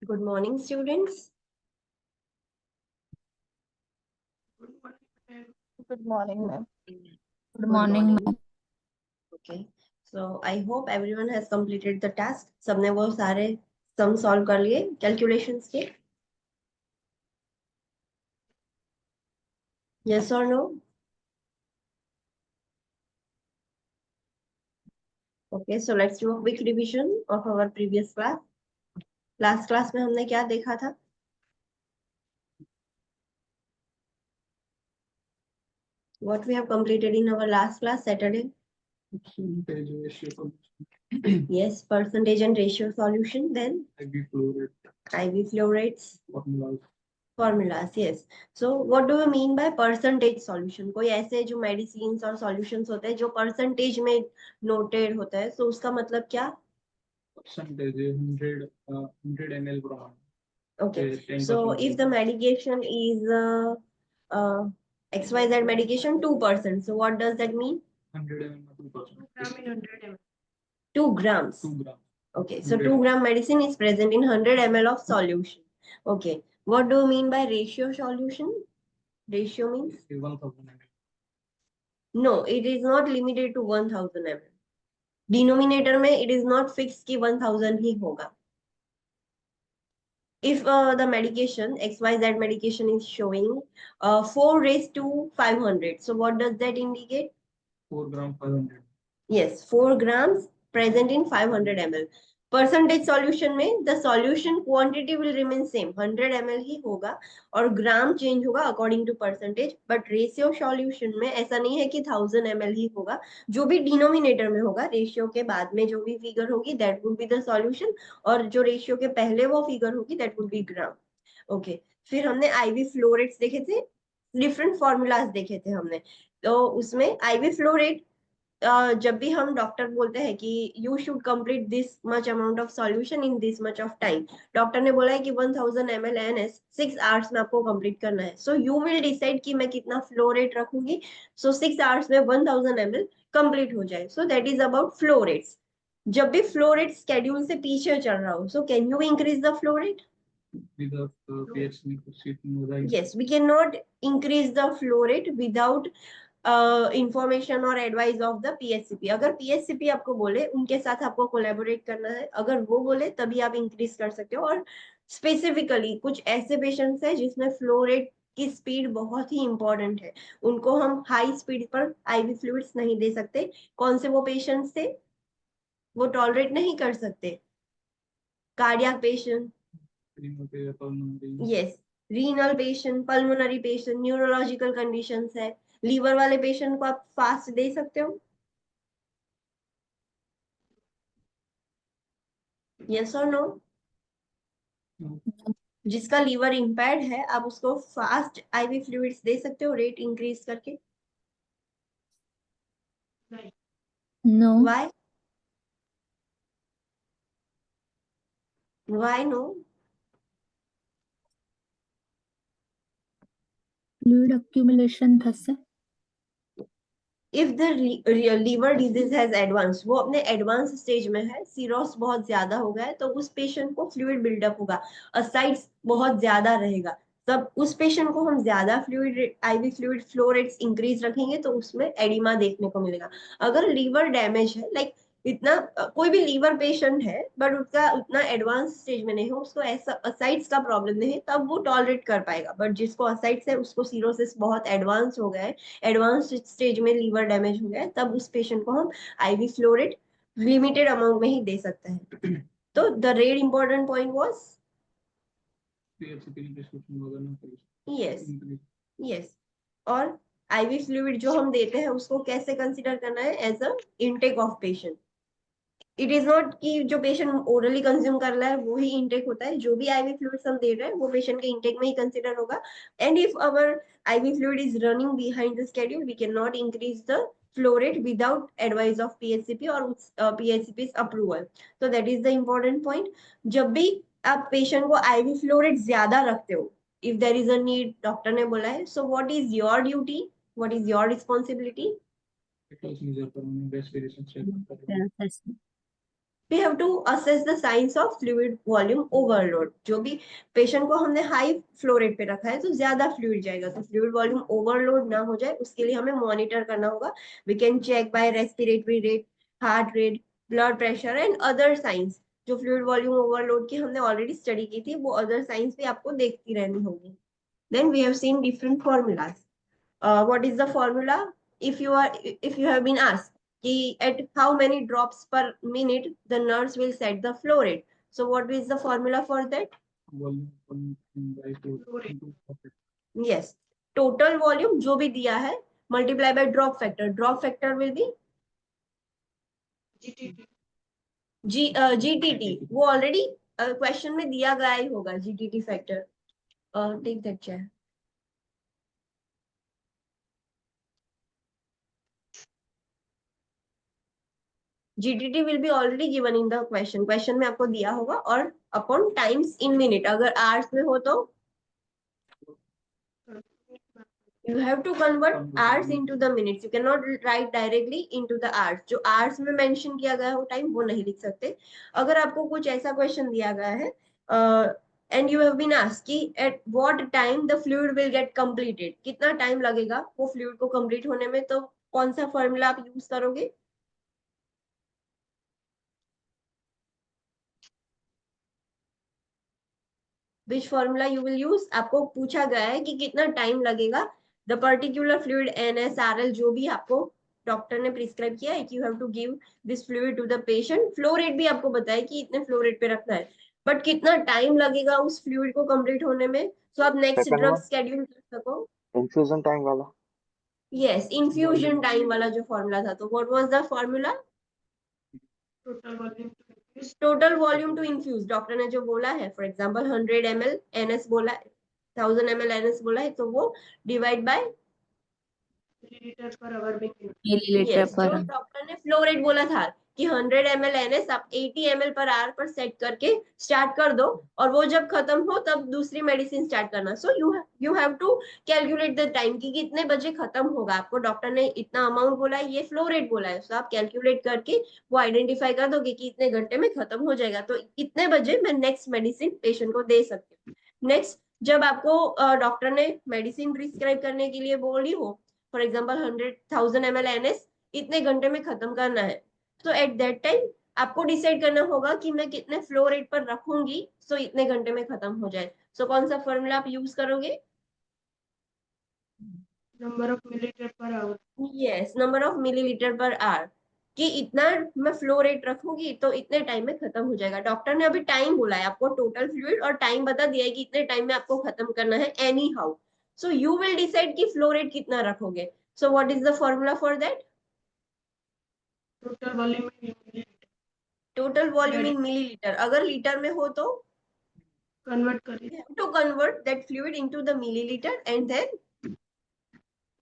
Good morning, students. Good morning, ma'am. Good morning. Okay. So I hope everyone has completed the task. सबने वो सारे sum solve कर लिए calculations के? Yes or no? Okay. So let's do a quick revision of our previous class. Last class में हमने क्या देखा था? What we have completed in our last class Saturday? Yes, percentage and ratio solution. Then IV flow rates. Formulas, yes. So what do you mean by percentage solution? कोई ऐसे जो medicines और solutions होते हैं जो percentage में noted होता है, so उसका मतलब क्या? Percentage 100 ml per hour. Okay. So if the medication is XYZ medication 2%, so what does that mean? 100 ml 2%. 2 grams. 2 grams. Okay. So 2 gram medicine is present in 100 ml of solution. Okay. What do you mean by ratio solution? Ratio means? 1000 ml. No, it is not limited to 1000 ml. Denominator में it is not fix कि 1000 ही होगा. If the medication XYZ medication is showing 4 raised to 500, so what does that indicate? 4 gram 500. Yes, 4 grams present in 500 ml. Percentage solution में the solution quantity will remain same 100 ml ही होगा और gram change होगा according to percentage. But ratio solution में ऐसा नहीं है कि 1000 ml ही होगा. जो भी डिनोमिनेटर में होगा रेशियो के बाद में जो भी फिगर होगी that would be the solution और जो रेशियो के पहले वो फिगर होगी that would be gram. Okay. फिर हमने आईवी फ्लो रेट्स देखे थे, डिफरेंट फॉर्मूलाज देखे थे हमने. तो उसमें आईवी फ्लो रेट जब भी हम डॉक्टर बोलते हैं कि you should complete this much amount of solution in this much of time, doctor ने बोला है कि 1000 ml NS 6 आवर्स में आपको कंप्लीट करना है. सो यू विल डिसाइड कि मैं कितना फ्लो रेट रखूंगी सो 6 आवर्स में 1000 ml कंप्लीट हो जाए. सो that is about flow rates. जब भी फ्लो रेट स्केड्यूल से पीछे चल रहा हो, so can you increase the flow rate? Without pH में Yes, we cannot increase the flow rate without information और एडवाइस ऑफ द पीएचसीपी. अगर पीएचसीपी आपको बोले उनके साथ आपको कोलैबोरेट करना है, अगर वो बोले तभी आप इंक्रीज कर सकते हो. और स्पेसिफिकली कुछ ऐसे पेशेंट्स है जिसमें फ्लो रेट की स्पीड बहुत ही इंपॉर्टेंट है, उनको हम हाई स्पीड पर आईवी फ्लूइड्स नहीं दे सकते. कौन से वो पेशेंट्स थे? वो टॉलरेट नहीं कर सकते. Cardiac patient, yes, renal patient, pulmonary patient, neurological conditions है. लीवर वाले पेशेंट को आप फास्ट दे सकते हो? यस और नो? जिसका लीवर इम्पेयर्ड है आप उसको फास्ट आईवी फ्लूइड्स दे सकते हो रेट इंक्रीज करके? No. Why? Why no? Fluid accumulation થશે. If the liver disease has advance, वो अपने एडवांस स्टेज में है, सीरोस बहुत ज्यादा हो गया है, तो उस पेशेंट को फ्लूइड बिल्डअप होगा, असाइड्स बहुत ज्यादा रहेगा. तब उस पेशेंट को हम ज्यादा fluid IV fluid flow rates increase रखेंगे तो उसमें एडिमा देखने को मिलेगा. अगर लीवर डैमेज है लाइक इतना कोई भी लीवर पेशेंट है बट उसका उतना एडवांस स्टेज में नहीं हो, उसको ऐसा असाइड्स का प्रॉब्लम नहीं है, तब वो टॉलरेट कर पाएगा. बट जिसको असाइड्स है उसको सीरोसिस बहुत एडवांस हो गया है, एडवांस स्टेज में लीवर डैमेज हो गया है, तब उस पेशेंट को हम IV flow rate limited amount में ही दे सकते हैं. तो the rate important point was yes, yes. और आईवी फ्लूइड जो हम देते हैं उसको कैसे कंसीडर करना है? As a intake of patient. It is not कि जो पेशेंट ओरली कंज्यूम कर रहा है वो ही इनटेक होता है. जो भी आईवी फ्लूइड्स हम दे रहे हैं वो पेशेंट के इनटेक में ही कंसीडर होगा. And if our IV fluid is running behind the schedule, we cannot increase the flow rate without advice of PHCP or PHCP's approval. So that is the important point. जब भी आप patient को IV flow rate ज्यादा रखते हो, if there is a need, doctor ने बोला है, so what is your duty, what is your responsibility? we have to assess the signs of fluid volume overload. जो भी पेशेंट को हमने हाई फ्लो रेट पे रखा है तो ज्यादा फ्लूइड जाएगा, तो फ्लूइड वॉल्यूम ओवरलोड ना हो जाए उसके लिए हमें मॉनिटर करना होगा. We can check by respiratory rate, heart rate, blood pressure and other signs. जो फ्लूइड वॉल्यूम ओवरलोड की हमने ऑलरेडी स्टडी की थी वो अदर साइंस भी आपको देखती रहनी होगी. Then we have seen different formulas. What is the formula? If you have been asked कि at how many drops per minute the nurse will set the flow rate, so what is the formula for that? volume by 4 into profit. Yes, total volume जो भी दिया है multiply by drop factor. Drop factor will be GTT. वो already question में दिया गया ही होगा GTT factor. Take that chair. GTT will be already given in the question. Question में आपको दिया होगा और upon times in minute. अगर hours में हो तो you have to convert hours into the minutes. You cannot write directly into the hours. जो hours में mention किया गया हो time वो नहीं लिख सकते. अगर आपको कुछ ऐसा question दिया गया है and you have been asked कि at what time the fluid will get completed, कितना time लगेगा वो fluid को complete होने में, तो कौन सा formula आप use करोगे? Which formula you will use? आपको पूछा गया है कि कितना टाइम लगेगा the particular fluid NSRL जो भी आपको डॉक्टर ने प्रिस्क्राइब किया है कि you have to give this fluid to the patient. Flow rate भी आपको बताया कि इतने फ्लो रेट पे रखना है, बट कितना टाइम लगेगा उस फ्लूइड को कंप्लीट होने में, सो आप next second drug one schedule कर सको. इन्फ्यूजन टाइम वाला. यस, इन्फ्यूजन टाइम वाला जो फॉर्मूला था, तो what was the formula? Total volume to infuse. Doctor ने जो बोला है, फॉर एग्जांपल 100 ml NS बोला है, 1000 ml NS बोला है, तो वो divide by millilitre per hour yes, जो डॉक्टर ने फ्लो रेट बोला था कि 100 ml NS आप 80 ml पर आवर पर सेट करके स्टार्ट कर दो और वो जब खत्म हो तब दूसरी मेडिसिन स्टार्ट करना. So you have to calculate the time कि कितने बजे खत्म होगा. आपको डॉक्टर ने इतना अमाउंट बोला है, ये फ्लो रेट बोला है, सो आप कैलकुलेट करके वो आइडेंटिफाई कर दोगे कि इतने घंटे में खत्म हो जाएगा, तो इतने बजे मैं नेक्स्ट मेडिसिन पेशेंट को दे सकती हूँ. नेक्स्ट, जब आपको डॉक्टर ने मेडिसिन प्रिस्क्राइब करने के लिए बोली हो, फॉर एग्जाम्पल 100,000 ml NS इतने घंटे में खत्म करना है, तो एट दैट टाइम आपको डिसाइड करना होगा कि मैं कितने फ्लो रेट पर रखूंगी सो इतने घंटे में खत्म हो जाए. सो कौन सा फॉर्मूला आप यूज करोगे? Number of millilitre per hour. Yes, number of millilitre per hour, कि इतना मैं फ्लो रेट रखूंगी तो इतने टाइम में खत्म हो जाएगा. डॉक्टर ने अभी टाइम बोला है आपको, टोटल फ्लूइड और टाइम बता दिया है कि इतने टाइम में आपको खत्म करना है any how. So you will decide कि फ्लो रेट कितना रखोगे. सो what is the formula for that? Total volume in millilitre. Total volume in millilitre. अगर लीटर में हो तो कन्वर्ट करें. you have to convert that fluid into the milliliter and then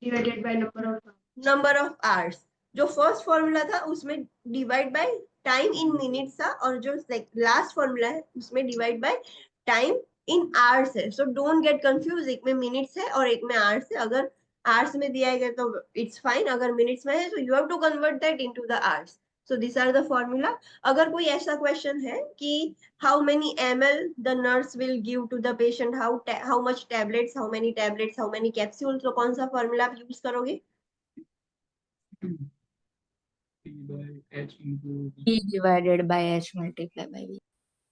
divided by number of hours. जो first formula था उसमें divide by time in minutes था, और जो लास्ट फॉर्मूला है उसमें divide by time in hours है. सो डोंट गेट कंफ्यूज, एक में मिनट्स है और एक में आवर्स है. अगर आवर्स में दिया गया तो इट्स फाइन, अगर मिनट्स में है तो you have to convert that into the hours. So this are the formula. अगर कोई ऐसा क्वेश्चन है कि how many ml the nurse will give to the patient, how much tablets, how many tablets, how many capsules, तो कौन सा formula आप use करोगे? T by H into V. D divided by H multiply by V.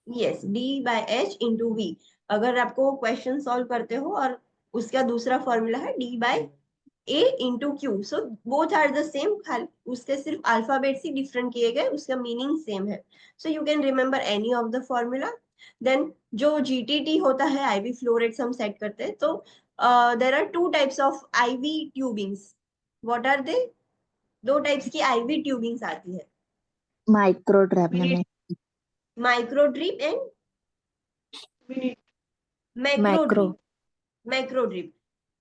Yes, D by H into V. अगर आपको question solve करते हो और उसका दूसरा फॉर्मूला है D by A into Q, so both are the same, उसके सिर्फ अल्फाबेट्स ही डिफरेंट किए गए, उसका मीनिंग सेम है. So you can remember any of the formula. Then जो GTT होता है, आईवी फ्लो रेट्स हम सेट करते हैं, तो there are two types of IV tubings. What are they? दो टाइप्स की आईवी ट्यूबिंग्स आती है, micro drip. Micro drip and macro drip. Macro drip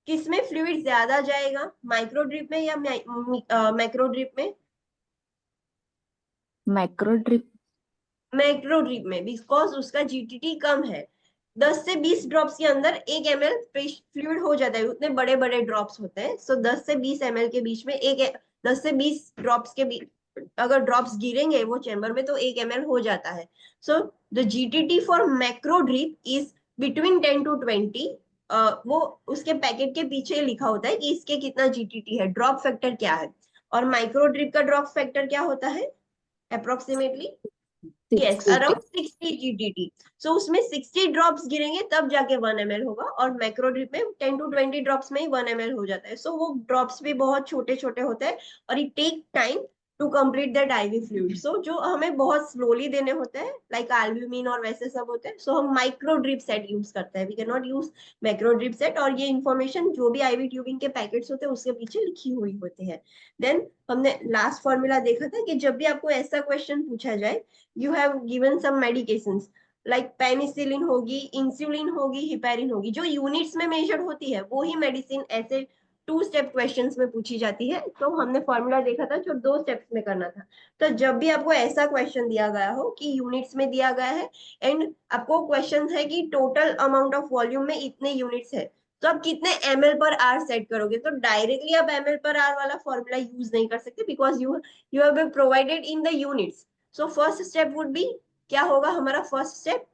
किसमें फ्लूइड ज्यादा जाएगा, माइक्रो ड्रिप में या मैक्रो ड्रिप में? Micro drip. मैक्रो ड्रिप में, बिकॉज उसका GTT कम है. 10 से 20 ड्रॉप्स के अंदर 1 ml फ्लूइड हो जाता है, उतने बड़े बड़े ड्रॉप्स होते हैं. सो 10 से 20 ml के बीच में 10 से 20 ड्रॉप्स के अगर ड्रॉप्स गिरेंगे वो चेम्बर में तो 1 ml हो जाता है. So the GTT for macro drip is between 10 to 20. वो उसके पैकेट के पीछे लिखा होता है कि इसके कितना जीटीटी है, ड्रॉप फैक्टर क्या है. और माइक्रो ड्रिप का ड्रॉप फैक्टर क्या होता है approximately? Yes, 60 around 60 GTT. So उसमें 60 ड्रॉप्स गिरेंगे तब जाके 1 ml होगा, और मैक्रो ड्रिप में 10 to 20 ड्रॉप्स में ही 1 ml हो जाता है. सो वो ड्रॉप्स भी बहुत छोटे छोटे होते हैं, और it take time to complete that IV fluid. So जो हमें बहुत स्लोली देने होते हैं लाइक एल्ब्यूमिन और वैसे सब होते हैं, सो हम माइक्रो ड्रिप सेट यूज करते हैं. We can not use macro drip set. और ये इन्फॉर्मेशन जो भी आईवी ट्यूबिंग के पैकेट्स होते हैं उसके पीछे लिखी हुई होती है. देन हमने लास्ट फॉर्मूला देखा था कि जब भी आपको ऐसा क्वेश्चन पूछा जाए, you have given some medications like penicillin होगी, इंसुलिन होगी, हिपेरिन होगी, जो यूनिट्स में मेजर होती है वो ही मेडिसिन ऐसे 2 स्टेप क्वेश्चंस में पूछी जाती है. तो हमने फॉर्मूला देखा था जो 2 स्टेप्स में करना था. तो जब भी आपको ऐसा क्वेश्चन दिया गया हो कि यूनिट्स में दिया गया है, एंड आपको क्वेश्चन है कि टोटल अमाउंट ऑफ वॉल्यूम में इतने यूनिट्स है, तो आप कितने ml पर आर सेट करोगे. तो डायरेक्टली आप ml पर आर वाला फॉर्मूला यूज नहीं कर सकते, because you have been provided in the units. So first step would be, क्या होगा हमारा फर्स्ट स्टेप?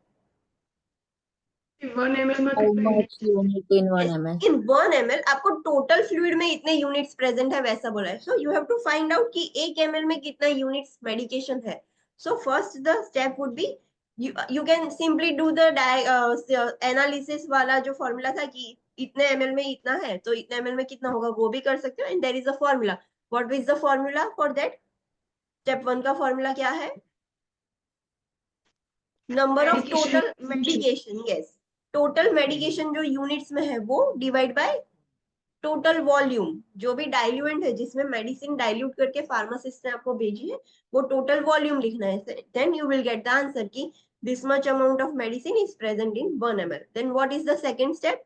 1 ml में how much unit in 1 ml? In 1 ml आपको टोटल फ्लूइड में इतने यूनिट्स प्रेजेंट है वैसा बोला है. So you have to find out कि 1 ml में कितना यूनिट्स मेडिकेशन है. So first the step would be, you can simply do the analysis वाला जो फॉर्मूला था कि इतने ml में इतना है तो इतने ml में कितना होगा, वो भी कर सकते हो. And there is a formula. What is the formula for that? Step 1 का फॉर्मूला क्या है? Number of total medication. Yes, total medication जो यूनिट्स में है वो डिवाइड बाय टोटल वॉल्यूम. जो भी डाइल्यूएंट है जिसमें मेडिसिन डाइल्यूट करके फार्मासिस्ट ने आपको भेजी है, वो टोटल वॉल्यूम लिखना है. Then you will get the answer कि this much amount of medicine is present in 1 ml. Then what is the second step?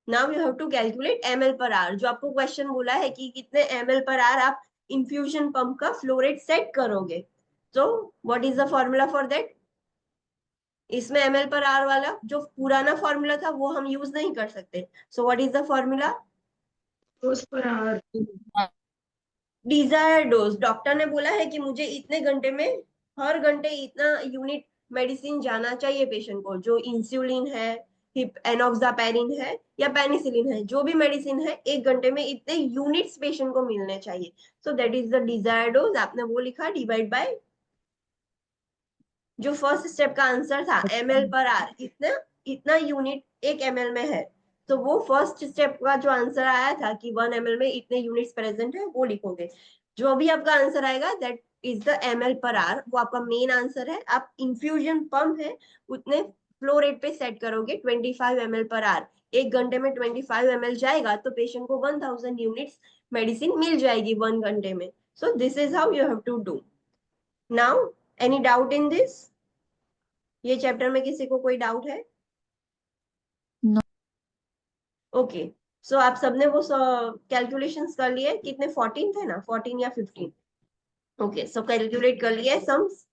Now you have to calculate ml per hour. जो आपको question बोला है कि कितने ml per hour आप infusion pump का flow rate set करोगे. So what is the formula for that? इसमें ml पर आर वाला जो पुराना फॉर्मूला था वो हम यूज नहीं कर सकते. So what is the formula? Dose per hour. Desire dose. Doctor ने बोला है कि मुझे इतने घंटे में हर घंटे इतना यूनिट मेडिसिन जाना चाहिए पेशेंट को. जो इंसुलिन है, एनोक्सापैरिन है या पेनिसिलिन है, जो भी मेडिसिन है 1 घंटे में इतने यूनिट्स पेशेंट को मिलने चाहिए. सो that is the desire dose. आपने वो लिखा डिवाइड बाय जो फर्स्ट स्टेप का आंसर था ml पर आर, इतना इतना यूनिट 1 ml में है. तो वो फर्स्ट स्टेप का जो आंसर आया था कि 1 ml में इतने यूनिट्स प्रेजेंट है, वो लिखोगे. जो भी आपका आंसर आएगा दैट इज द ml पर आर, वो आपका मेन आंसर है. आप इन्फ्यूजन पंप है उतने फ्लो रेट पे सेट करोगे 25 ml पर आर. 1 घंटे में 25 ml जाएगा तो पेशेंट को 1000 यूनिट्स मेडिसिन मिल जाएगी 1 घंटे में. So this is how you have to do. Now any doubt in this? ये चैप्टर में किसी को कोई डाउट है? No. ओके. सो आप सबने वो कैलकुलेशंस कर लिए? कितने, 14 थे ना, 14 या 15? ओके, सो कैलकुलेट कर लिए सम्स?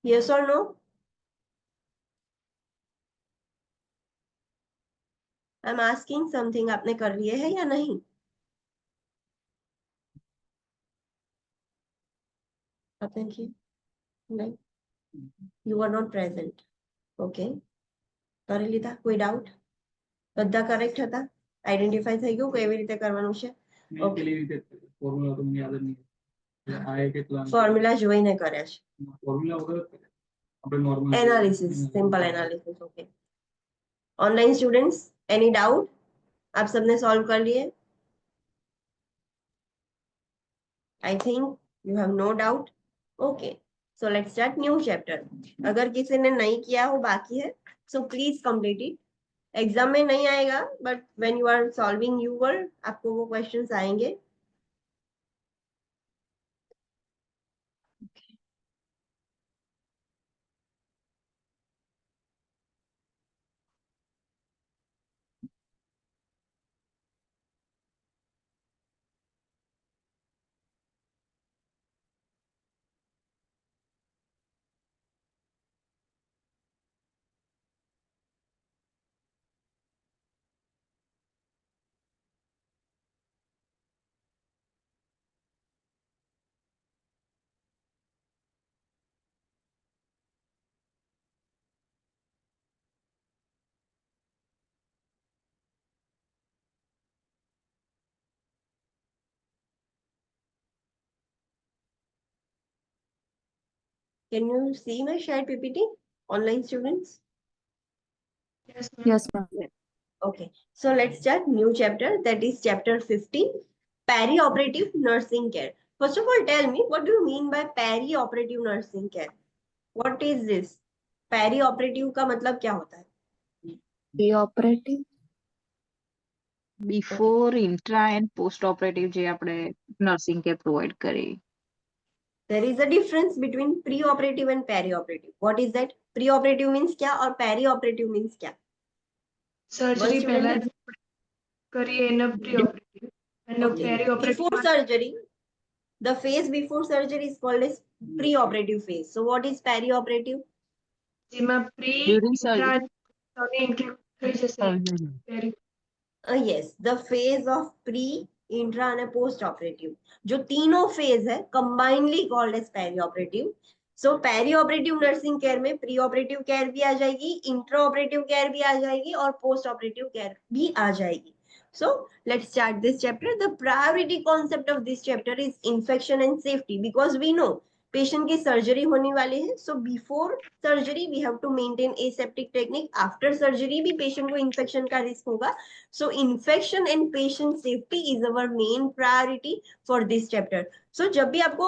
यस और no? I am asking something. आपने कर लिए है या नहीं? आपने किए? नहीं, you are not present. Okay, કરી લીધા? કોઈ ડાઉટ? બધા કરેક્ટ હતા? આઈડેન્ટિફાઈ થઈ ગયું કેવી રીતે કરવાનું છે? નહીં પેલી રીતે ફોર્મ્યુલા તો મને યાદ જ નહીં. એટલે આ એક એટલા ફોર્મ્યુલા જોઈને કર્યા છે. ફોર્મ્યુલા વગર જ કરે. આપણે normal analysis, simple analysis. Okay. Online students, any doubt? आप सबने सॉल्व कर लिए? I think you have no doubt. Okay, so let's start new chapter. अगर किसी ने नहीं किया हो, बाकी है, so please complete it. Exam में नहीं आएगा, but when you are solving your आपको वो questions आएंगे. Can you see my shared PPT? Online students? Yes, ma'am. Yes, ma'am. Okay, so let's start new chapter, that is chapter 15, perioperative nursing care. First of all, tell me, what do you mean by perioperative nursing care? What is this? Perioperative का मतलब क्या होता है? Preoperative. Before intra and post operative જે આપણે nursing care provide કરીએ. There is a difference between preoperative and perioperative. What is that? Preoperative means क्या और perioperative means क्या? Surgery One પહેલા student- કરીએ એનો preoperative અને Okay. perioperative Before surgery, the phase before surgery is called as preoperative phase. So what is perioperative? જેમાં pre During surgery. include થઈ જશે peri Yes, the phase of pre, intra and post operative. जो तीनों phase है combinedly called as perioperative. So perioperative nursing care में preoperative care भी आ जाएगी, intraoperative care भी आ जाएगी और post operative care भी आ जाएगी. So let's start this chapter. The priority concept of this chapter is infection and safety, because we know patient की surgery होने वाली है. So before surgery we have to maintain aseptic technique. After surgery भी patient को infection का risk होगा. So infection and patient safety is our main priority for this chapter. So जब भी आपको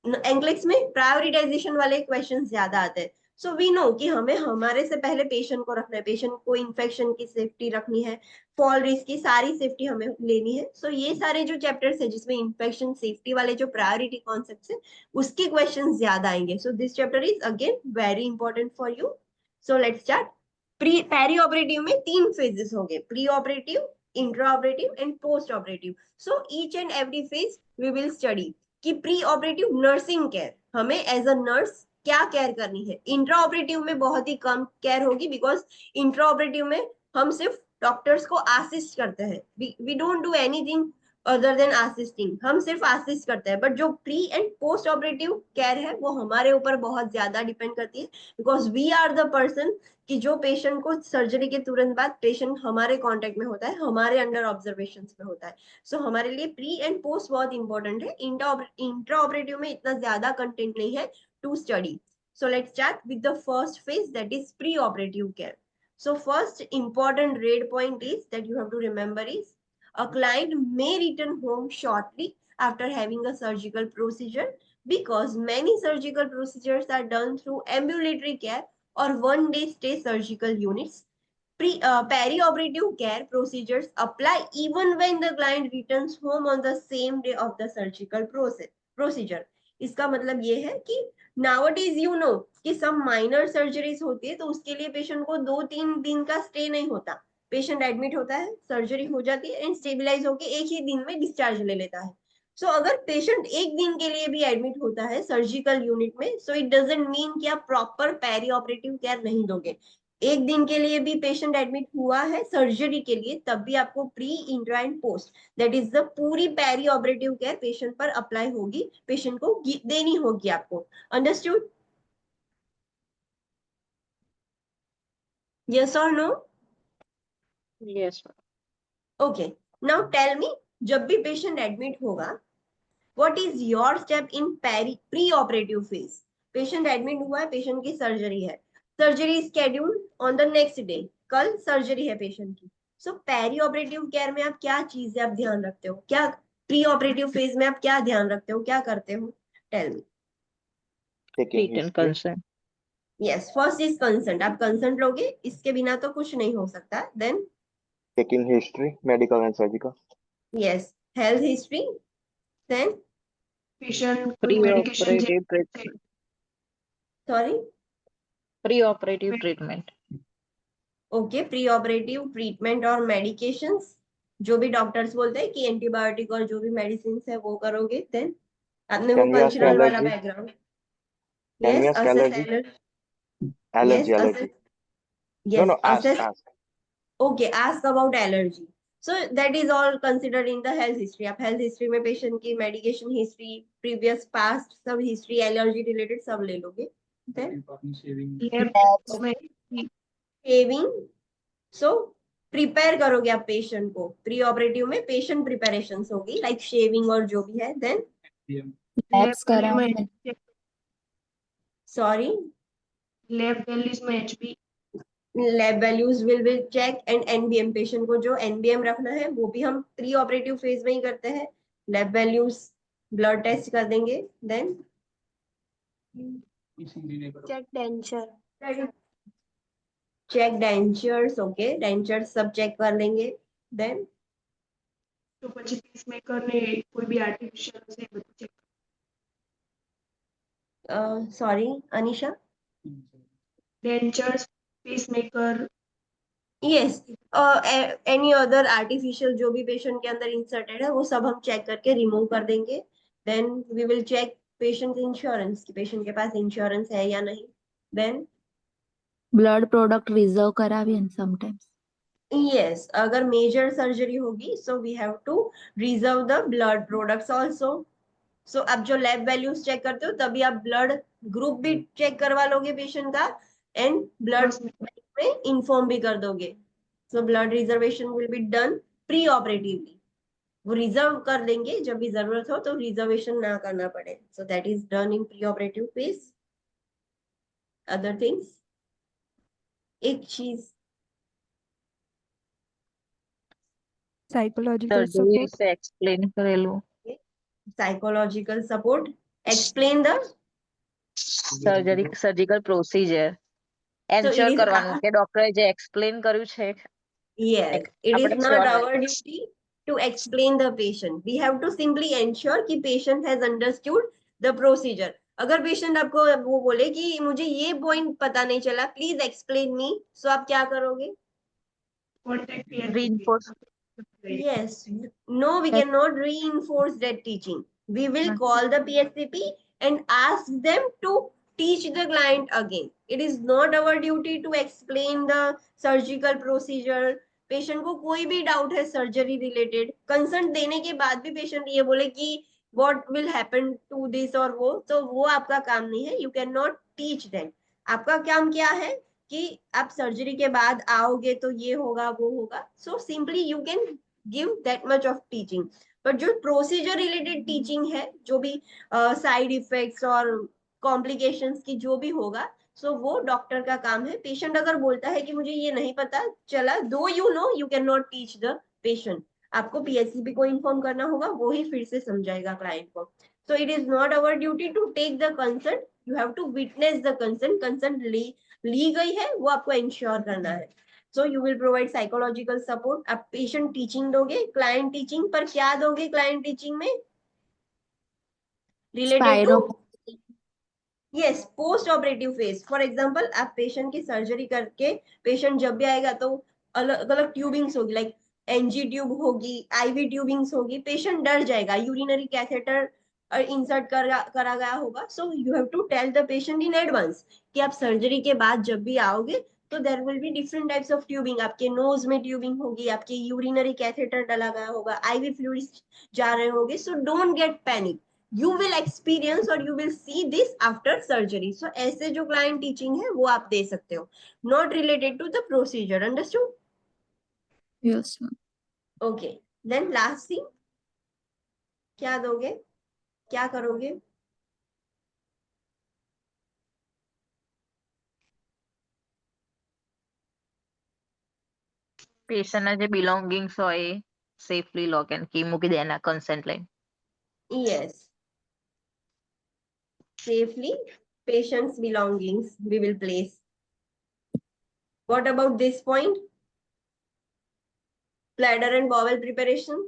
एंक्लिक्स में प्रायोरिटाइजेशन वाले क्वेश्चन ज्यादा आते हैं, सो वी नो कि हमें हमारे से पहले पेशेंट को रखना है, पेशेंट को इन्फेक्शन की सेफ्टी रखनी है, फॉल रिस्क की सारी सेफ्टी हमें लेनी है. सो ये सारे जो चैप्टर्स है जिसमें इन्फेक्शन सेफ्टी वाले जो प्रायोरिटी कॉन्सेप्ट्स है उसके क्वेश्चन ज्यादा आएंगे. So this chapter is again very important for you. So let's start. Perioperative में 3 फेजेस होंगे, pre operative, intraoperative and post operative. So each and every phase we will study कि pre operative nursing care हमें as a nurse क्या care करनी है. Intra operative में बहुत ही कम केयर होगी, बिकॉज इंट्रा ऑपरेटिव में हम सिर्फ डॉक्टर्स को असिस्ट करते हैं. We don't do anything other than assisting, हम सिर्फ असिस्ट करते हैं. बट जो pre and post operative care है वो हमारे ऊपर बहुत ज्यादा डिपेंड करती है, because we are the person कि जो पेशेंट को सर्जरी के तुरंत बाद पेशेंट हमारे कांटेक्ट में होता है, हमारे अंडर ऑब्जर्वेशन में होता है. सो हमारे लिए प्री एंड पोस्ट बहुत इंपॉर्टेंट है. इंट्रा ऑपरेटिव में इतना ज्यादा कंटेंट नहीं है to study. So let's start with the first phase, that is pre operative care. So first important red point is that you have to remember is a client may return home shortly after having a surgical procedure, because many surgical procedures are done through ambulatory care or one day stay surgical units. Perioperative care procedures apply even when the client returns home on the same day of the surgical procedure. इसका मतलब ये है कि nowadays you know कि सब minor surgeries होती है तो उसके लिए पेशेंट को 2-3 दिन का स्टे नहीं होता. पेशेंट एडमिट होता है, सर्जरी हो जाती है एंड स्टेबलाइज होकर एक ही दिन में डिस्चार्ज ले लेता है. सो अगर पेशेंट एक दिन के लिए भी एडमिट होता है सर्जिकल यूनिट में, सो इट डजंट मीन कि आप प्रॉपर पेरी ऑपरेटिव केयर नहीं दोगे. एक दिन के लिए भी पेशेंट एडमिट हुआ है सर्जरी के लिए, तब भी आपको pre, intra and post, that is the पूरी पेरी ऑपरेटिव केयर पेशेंट पर अप्लाई होगी, पेशेंट को देनी होगी आपको. Understood? Yes or no? Yes. Okay. Now tell me, जब भी पेशेंट एडमिट होगा, what is your step in pre-operative phase? Patient admit हुआ है, पेशेंट की सर्जरी है, surgery schedule on the next day, कल सर्जरी है पेशेंट की. सो पेरी ऑपरेटिव केयर में आप क्या चीजें आप ध्यान रखते हो, क्या प्री ऑपरेटिव फेज में आप क्या ध्यान रखते हो, क्या करते हो? Tell me. Taking return history, concern. Yes, first is consent. आप कंसेंट लोगे, इसके बिना तो कुछ नहीं हो सकता. Then taking history, medical and surgical, yes, health history. Then patient pre medication operative treatment. Sorry. Pre operative treatment. Okay, pre operative treatment और मेडिकेशंस, जो भी डॉक्टर्स बोलते हैं कि एंटीबायोटिक और जो भी मेडिसिन है वो करोगे. देन आपने वो Can we ask कल्चरल वाला allergy? Background. Can we yes, ask assess allergy? Allergy. Allergy, allergy. No, yes, no, ask, assess. ask. Okay, ask about allergy. So that is all considered in the health history. आप health history में patient की medication history, previous past सब history, allergy related सब ले लोगे. Then shaving shaving. So prepare करोगे आप patient को. Pre operative में patient preparations होगी like shaving और जो भी है. Then labs कराने सॉरी, लैब वैल्यूज में HB, lab values will check and NBM, patient को जो एनबीएम रखना है वो भी हम प्री ऑपरेटिव फेज में ही करते हैं। लैब वैल्यूज ब्लड टेस्ट कर देंगे, देन ECG नहीं करो। Check denture. Check dentures, okay dentures सब चेक कर लेंगे, देन तो પછી પેસમેકર ને કોઈ બી આર્ટિફિશિયલ હશે એ બધું check sorry Anisha, dentures, pacemaker, yes any other artificial जो भी पेशेंट के अंदर इंसर्टेड है वो सब हम चेक करके रिमूव कर देंगे। Then we will check patient insurance कि पेशेंट के पास इंश्योरेंस है या नहीं। देन ब्लड प्रोडक्ट रिजर्व करावी समटाइम्स। यस, अगर मेजर सर्जरी होगी so we have to reserve the blood products also. So अब जो लैब वैल्यूज चेक करते हो तभी आप ब्लड ग्रुप भी चेक करवा लोगे पेशेंट का एंड ब्लड में इन्फॉर्म भी कर दोगे। So blood reservation will be done pre operatively, वो रिजर्व कर देंगे जब भी जरूरत हो तो रिजर्वेशन ना करना पड़े। सो that is done in pre operative phase. Other things, एक चीज साइकोलॉजिकल सर्जरी सपोर्ट। से एक्सप्लेन करेलू। Psychological support, explain the surgical procedure so it ensure is કરવાનું કે ડોક્ટરે જે એક્સપ્લેન કર્યું છે yes, it is આપણે not sure our duty to explain the patient. We have to simply ensure कि patient has understood the procedure. अगर patient आपको वो बोले कि मुझे ये पॉइंट पता नहीं चला, प्लीज एक्सप्लेन मी, सो आप क्या करोगे? Contact reinforce Yes, no, we cannot reinforce that teaching. We will call the PSCP and ask them to teach the client again. It is not our duty to explain the surgical procedure. Patient को कोई भी doubt है surgery related, concern देने के बाद भी patient ये बोले कि what will happen to this और वो, तो वो आपका काम नहीं है। You can not teach them. आपका काम क्या है कि आप सर्जरी के बाद आओगे तो ये होगा वो होगा। So simply you can give that much of teaching, but जो प्रोसीजर रिलेटेड टीचिंग है, जो भी साइड इफेक्ट्स और कॉम्प्लिकेशंस की जो भी होगा, सो वो डॉक्टर का काम है। पेशेंट अगर बोलता है कि मुझे ये नहीं पता चला, दो you know you can not teach the patient, आपको पीएचसीपी को इन्फॉर्म करना होगा, वो ही फिर से समझाएगा क्लाइंट को। So it is not our duty to take the consent, you have to witness the consent. Consent ली गई है वो आपको इंश्योर करना है। So you will provide psychological support. आप पेशेंट टीचिंग दोगे, क्लाइंट टीचिंग पर क्या दोगे? क्लाइंट टीचिंग में related to yes post operative phase. For example आप पेशेंट की सर्जरी करके पेशेंट जब भी आएगा तो अलग अलग ट्यूबिंग्स होगी, लाइक एनजी ट्यूब होगी, आईवी ट्यूबिंग्स होगी, पेशेंट डर जाएगा, यूरिनरी कैथेटर इंसर्ट करा गया होगा। So you have to tell the patient in advance कि आप सर्जरी के बाद जब भी आओगे तो there will be different types of tubing, आपके नोज में ट्यूबिंग होगी, आपके यूरिनरी कैथेटर डाला गया होगा, आईवी फ्लूइड्स जा रहे होंगे। So don't get panic, you will experience or you will see this after surgery. So ऐसे जो client teaching है वो आप दे सकते हो, not related to the procedure. Understood? Yes ma'am. Okay, then last thing, क्या दोगे, क्या करोगे? પેશન્ટના જે બિલોંગિંગ્સ હોય એ સેફલી લોક એન્ડ કી મૂકી દે એના કન્સેન્ટ લઈને Yes, safely patient's belongings we will place. What about this point? Bladder and bowel preparation.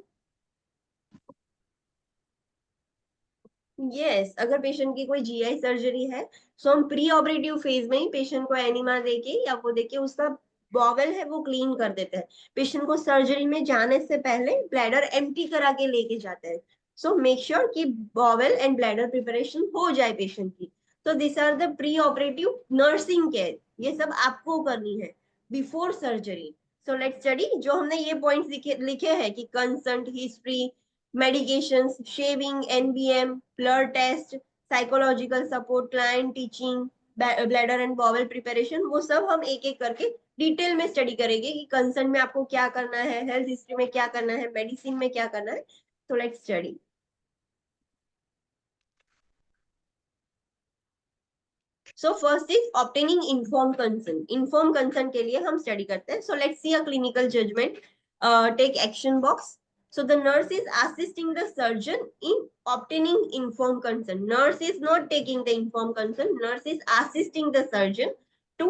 Yes, अगर पेशेंट की कोई जीआई सर्जरी है सो हम प्री ऑपरेटिव फेज में ही पेशेंट को एनिमा देके या वो देके उसका बॉवेल है वो क्लीन कर देते हैं। पेशेंट को सर्जरी में जाने से पहले ब्लैडर एम्प्टी करा के लेके जाते हैं। सो मेक श्योर कि बॉवेल एंड ब्लैडर प्रिपरेशन हो जाए पेशेंट की। तो this are the pre operative nursing care, ये सब आपको करनी है before surgery. So let's study जो हमने ये पॉइंट्स लिखे हैं कि consent, history, medications, shaving, NBM, blood test, psychological support, client teaching, bladder and bowel preparation, वो सब हम एक एक करके डिटेल में स्टडी करेंगे कि कंसर्न में आपको क्या करना है, हेल्थ हिस्ट्री में क्या करना है, मेडिसिन में क्या करना है। तो let's study. So first is obtaining inform consent. Inform consent के लिए हम स्टडी करते हैं. So let's see a clinical judgment. Take action box. So the nurse is assisting the surgeon in obtaining informed consent. Nurse is not taking the informed consent. Nurse is assisting the surgeon to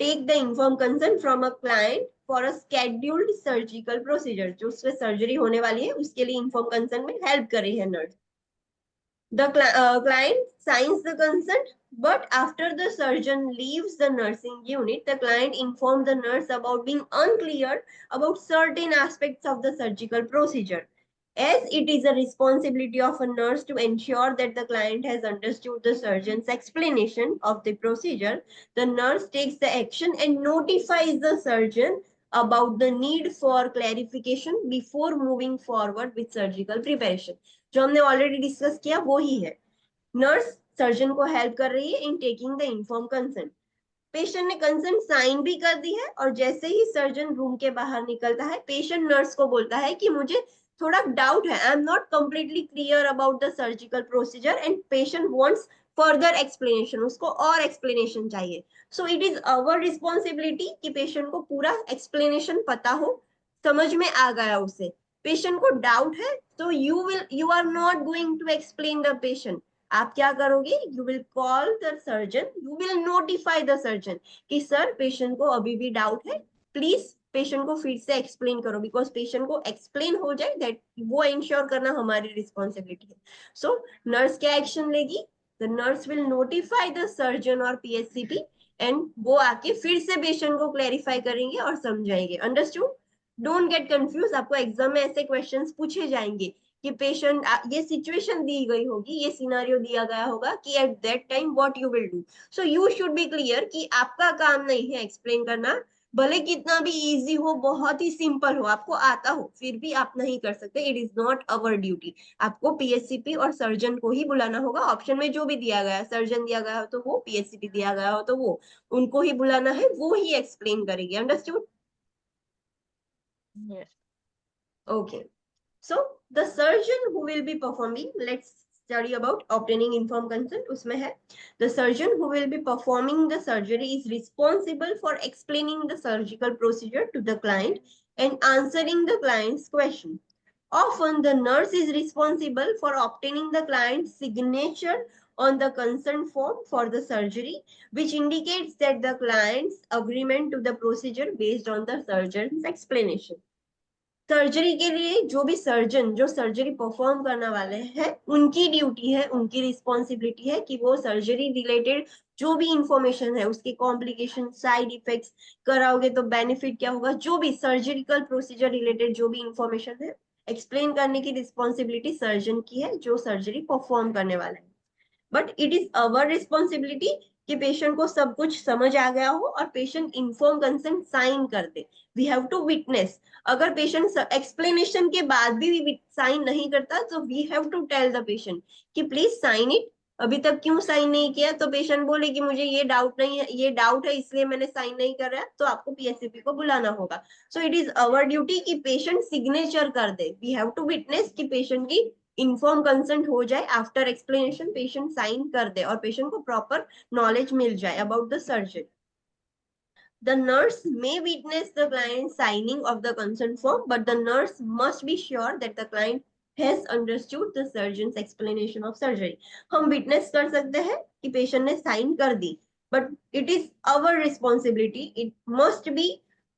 take the informed consent from a client for a scheduled surgical procedure. जो उसमें surgery होने वाली है उसके लिए informed consent में help कर रही है nurse. The client signs the consent, but after the surgeon leaves the nursing unit, the client informs the nurse about being unclear about certain aspects of the surgical procedure. As it is a responsibility of a nurse to ensure that the client has understood the surgeon's explanation of the procedure, the nurse takes the action and notifies the surgeon about the need for clarification before moving forward with surgical preparation. जो हमने already discuss किया वो ही है. Nurse surgeon को help कर रही है in taking the inform consent. Patient ने कंसेंट साइन भी कर दी है और जैसे ही सर्जन रूम के बाहर निकलता है पेशेंट नर्स को बोलता है कि मुझे थोड़ा डाउट है, I am not completely clear about the surgical procedure and patient wants further explanation. उसको और एक्सप्लेनेशन चाहिए. So it is our responsibility कि पेशेंट को पूरा एक्सप्लेनेशन पता हो, समझ में आ गया उसे. पेशेंट को डाउट है तो you are not going to explain the patient. आप क्या करोगे? You will call the surgeon, you will notify the surgeon कि सर पेशेंट को अभी भी डाउट है, प्लीज पेशेंट को फिर से एक्सप्लेन करो. बिकॉज पेशेंट को एक्सप्लेन हो जाए दैट वो इंश्योर करना हमारी रिस्पॉन्सिबिलिटी है. सो नर्स क्या एक्शन लेगी? The nurse will notify the surgeon और पीएचसीपी एंड वो आके फिर से पेशेंट को क्लैरिफाई करेंगे और समझाएंगे. अंडरस्टूड? Don't get confuse. आपको एग्जाम में ऐसे क्वेश्चंस पूछे जाएंगे कि पेशेंट, ये सिचुएशन दी गई होगी, ये सिनारियो दिया गया होगा कि at that time what you will do. So you should be clear कि आपका काम नहीं है एक्सप्लेन करना. भले कितना भी इजी हो, बहुत ही सिंपल हो, आपको आता हो, फिर भी आप नहीं कर सकते. It is not our duty. आपको पीएचसीपी और सर्जन को ही बुलाना होगा. ऑप्शन में जो भी दिया गया है, सर्जन दिया गया हो तो वो, पीएचसीपी दिया गया हो तो वो, उनको ही बुलाना है, वो ही एक्सप्लेन करेंगे. Understood? Yes. Okay. So the surgeon who will be performing, let's study about obtaining informed consent. उसमें है the surgeon who will be performing the surgery is responsible for explaining the surgical procedure to the client and answering the client's question. Often the nurse is responsible for obtaining the client's signature on the consent form for the surgery, which indicates that the client's agreement to the procedure based on the surgeon's explanation. Surgery के लिए जो भी surgeon जो surgery perform करने वाले हैं उनकी duty है, उनकी रिस्पॉन्सिबिलिटी है कि वो सर्जरी रिलेटेड जो भी इंफॉर्मेशन है, उसके कॉम्प्लिकेशन, साइड इफेक्ट्स, कराओगे तो बेनिफिट क्या होगा, जो भी सर्जिकल प्रोसीजर रिलेटेड जो भी इंफॉर्मेशन है एक्सप्लेन करने की रिस्पॉन्सिबिलिटी सर्जन की है जो सर्जरी परफॉर्म करने वाला है. But it is our responsibility कि पेशेंट को सब कुछ समझ आ गया हो और पेशेंट इन्फॉर्म कंसेंट साइन कर दे. We have to witness. अगर पेशेंट एक्सप्लेनेशन के बाद भी साइन नहीं करता तो we have to tell the patient कि प्लीज साइन इट. अभी तक क्यों साइन नहीं किया? तो पेशेंट बोले कि मुझे ये डाउट नहीं है, ये डाउट है इसलिए मैंने साइन नहीं कर रहा, तो आपको पीएचसीपी को बुलाना होगा. सो इट इज अवर ड्यूटी कि पेशेंट सिग्नेचर कर दे. वी हैव टू विटनेस कि पेशेंट की इन्फॉर्म कंसेंट हो जाए, आफ्टर एक्सप्लेनेशन पेशेंट साइन कर दे और पेशेंट को प्रॉपर knowledge मिल जाए about the surgery. The nurse may witness the client signing of the consent form, but the nurse must be sure that the client has understood the surgeon's explanation of surgery. हम witness कर सकते हैं कि patient ने sign कर दी, but it is our responsibility. It must be,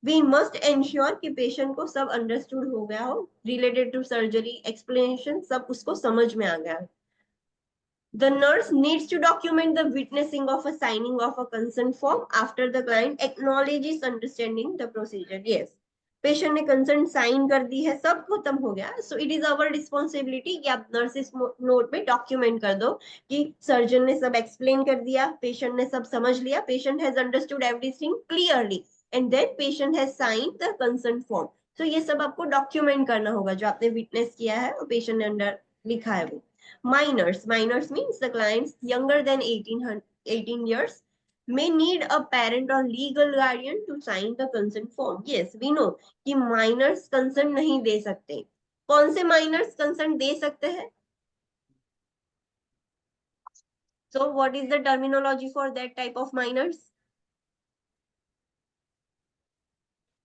we must ensure कि patient को सब understood हो गया हो, related to surgery explanation सब उसको समझ में आ गया. The nurse needs to document the witnessing of a signing of a consent form after the client acknowledges understanding the procedure. Yes, patient ने consent sign कर दी है, सब खत्म हो गया. So it is our responsibility कि आप nurses note में document कर दो कि surgeon ने सब explain कर दिया, patient ने सब समझ लिया, patient has understood everything clearly, and then patient has signed the consent form. So ये सब आपको document करना होगा जो आपने witness किया है और patient ने अंदर लिखा है वो. Minors means the clients younger than 18 years may need a parent or legal guardian to sign the consent form. Yes, we know कि minors consent नहीं दे सकते. कौन से minors consent दे सकते हैं? So what is the terminology for that type of minors?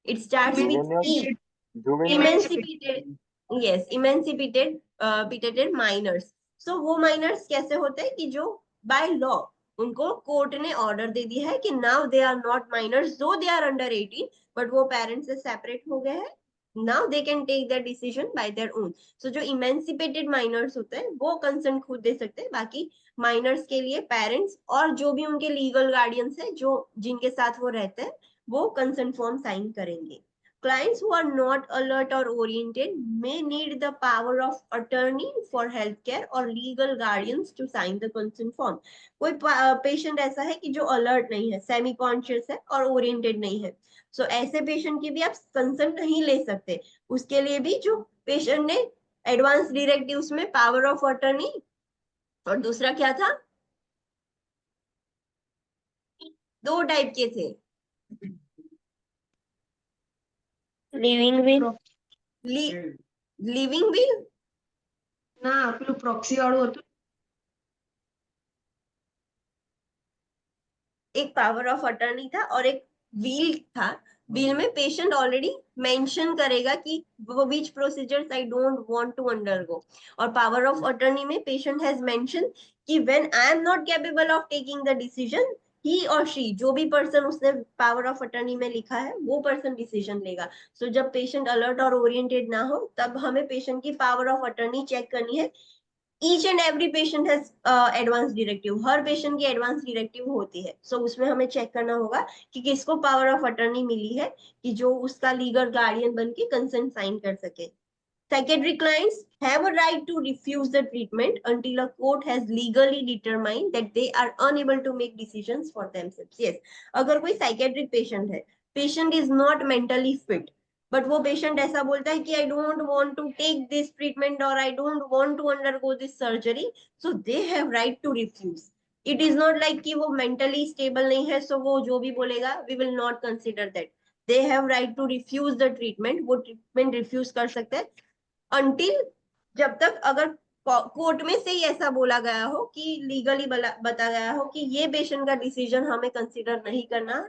It starts with Juvenile, E. juvenile, Emancipated. Yes, emancipated minors. So वो minors कैसे होते हैं कि जो by law उनको कोर्ट ने ऑर्डर दे दिया है कि now they are not minors, though they are under 18, but वो पेरेंट्स से सेपरेट हो गए हैं. Now they can take the decision by their own. So जो इमेंसिपेटेड माइनर्स होते हैं वो कंसेंट खुद दे सकते हैं. बाकी माइनर्स के लिए पेरेंट्स और जो भी उनके लीगल गार्डियंस है जो जिनके साथ वो रहते हैं वो कंसेंट फॉर्म साइन करेंगे. Clients who are not alert or oriented may need the power of attorney for healthcare or legal guardians to sign the consent form. कोई पेशेंट ऐसा है कि जो अलर्ट नहीं है, सेमी कॉन्शियस है और ओरिएंटेड नहीं है, सो ऐसे पेशेंट की भी आप कंसेंट नहीं ले सकते. उसके लिए भी जो पेशेंट ने एडवांस डायरेक्टिव्स में पावर ऑफ अटर्नी और दूसरा क्या था, दो टाइप के थे. लिविंग विल लिविंग विल ના પેલું પ્રોક્સી વાળું હતું. एक पावर ऑफ अटर्नी था और एक व्हील था. व्हील में पेशेंट ऑलरेडी मेंशन करेगा कि वो which procedures I don't want to undergo, और पावर ऑफ अटर्नी में पेशेंट हैज मेंशन कि when I am not capable of taking the decision, he और शी, जो भी पर्सन उसने पावर ऑफ अटर्नी में लिखा है वो पर्सन डिसीजन लेगा. सो जब पेशेंट अलर्ट और ओरिएंटेड ना हो तब हमें पेशेंट की पावर ऑफ अटर्नी चेक करनी है. Each and every patient has advance directive, her patient की एडवांस डायरेक्टिव होती है. सो उसमें हमें चेक करना होगा कि किसको पावर ऑफ अटर्नी मिली है कि जो उसका लीगल गार्डियन बन के कंसेंट साइन कर सके. Psychiatric clients have a right to refuse the treatment until a court has legally determined that they are unable to make decisions for themselves. Yes, अगर कोई psychiatric patient है, patient is not mentally fit, but वो patient ऐसा बोलता है कि I don't want to take this treatment और I don't want to undergo this surgery, so they have right to refuse. It is not like कि वो mentally stable नहीं है सो वो जो भी बोलेगा we will not consider that. They have right to refuse the treatment. वो treatment refuse कर सकते हैं अंटिल, जब तक अगर कोर्ट में से ही ऐसा बोला गया हो कि लीगली बता गया हो कि ये पेशेंट का डिसीजन हमें कंसिडर नहीं करना,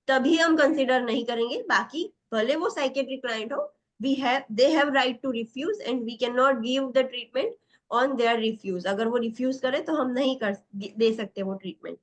तभी हम कंसिडर नहीं करेंगे. बाकी भले वो साइकेट्रिक क्लाइंट हो, they have right to refuse and we cannot give the treatment on their refuse. अगर वो रिफ्यूज करे तो हम नहीं दे सकते वो treatment.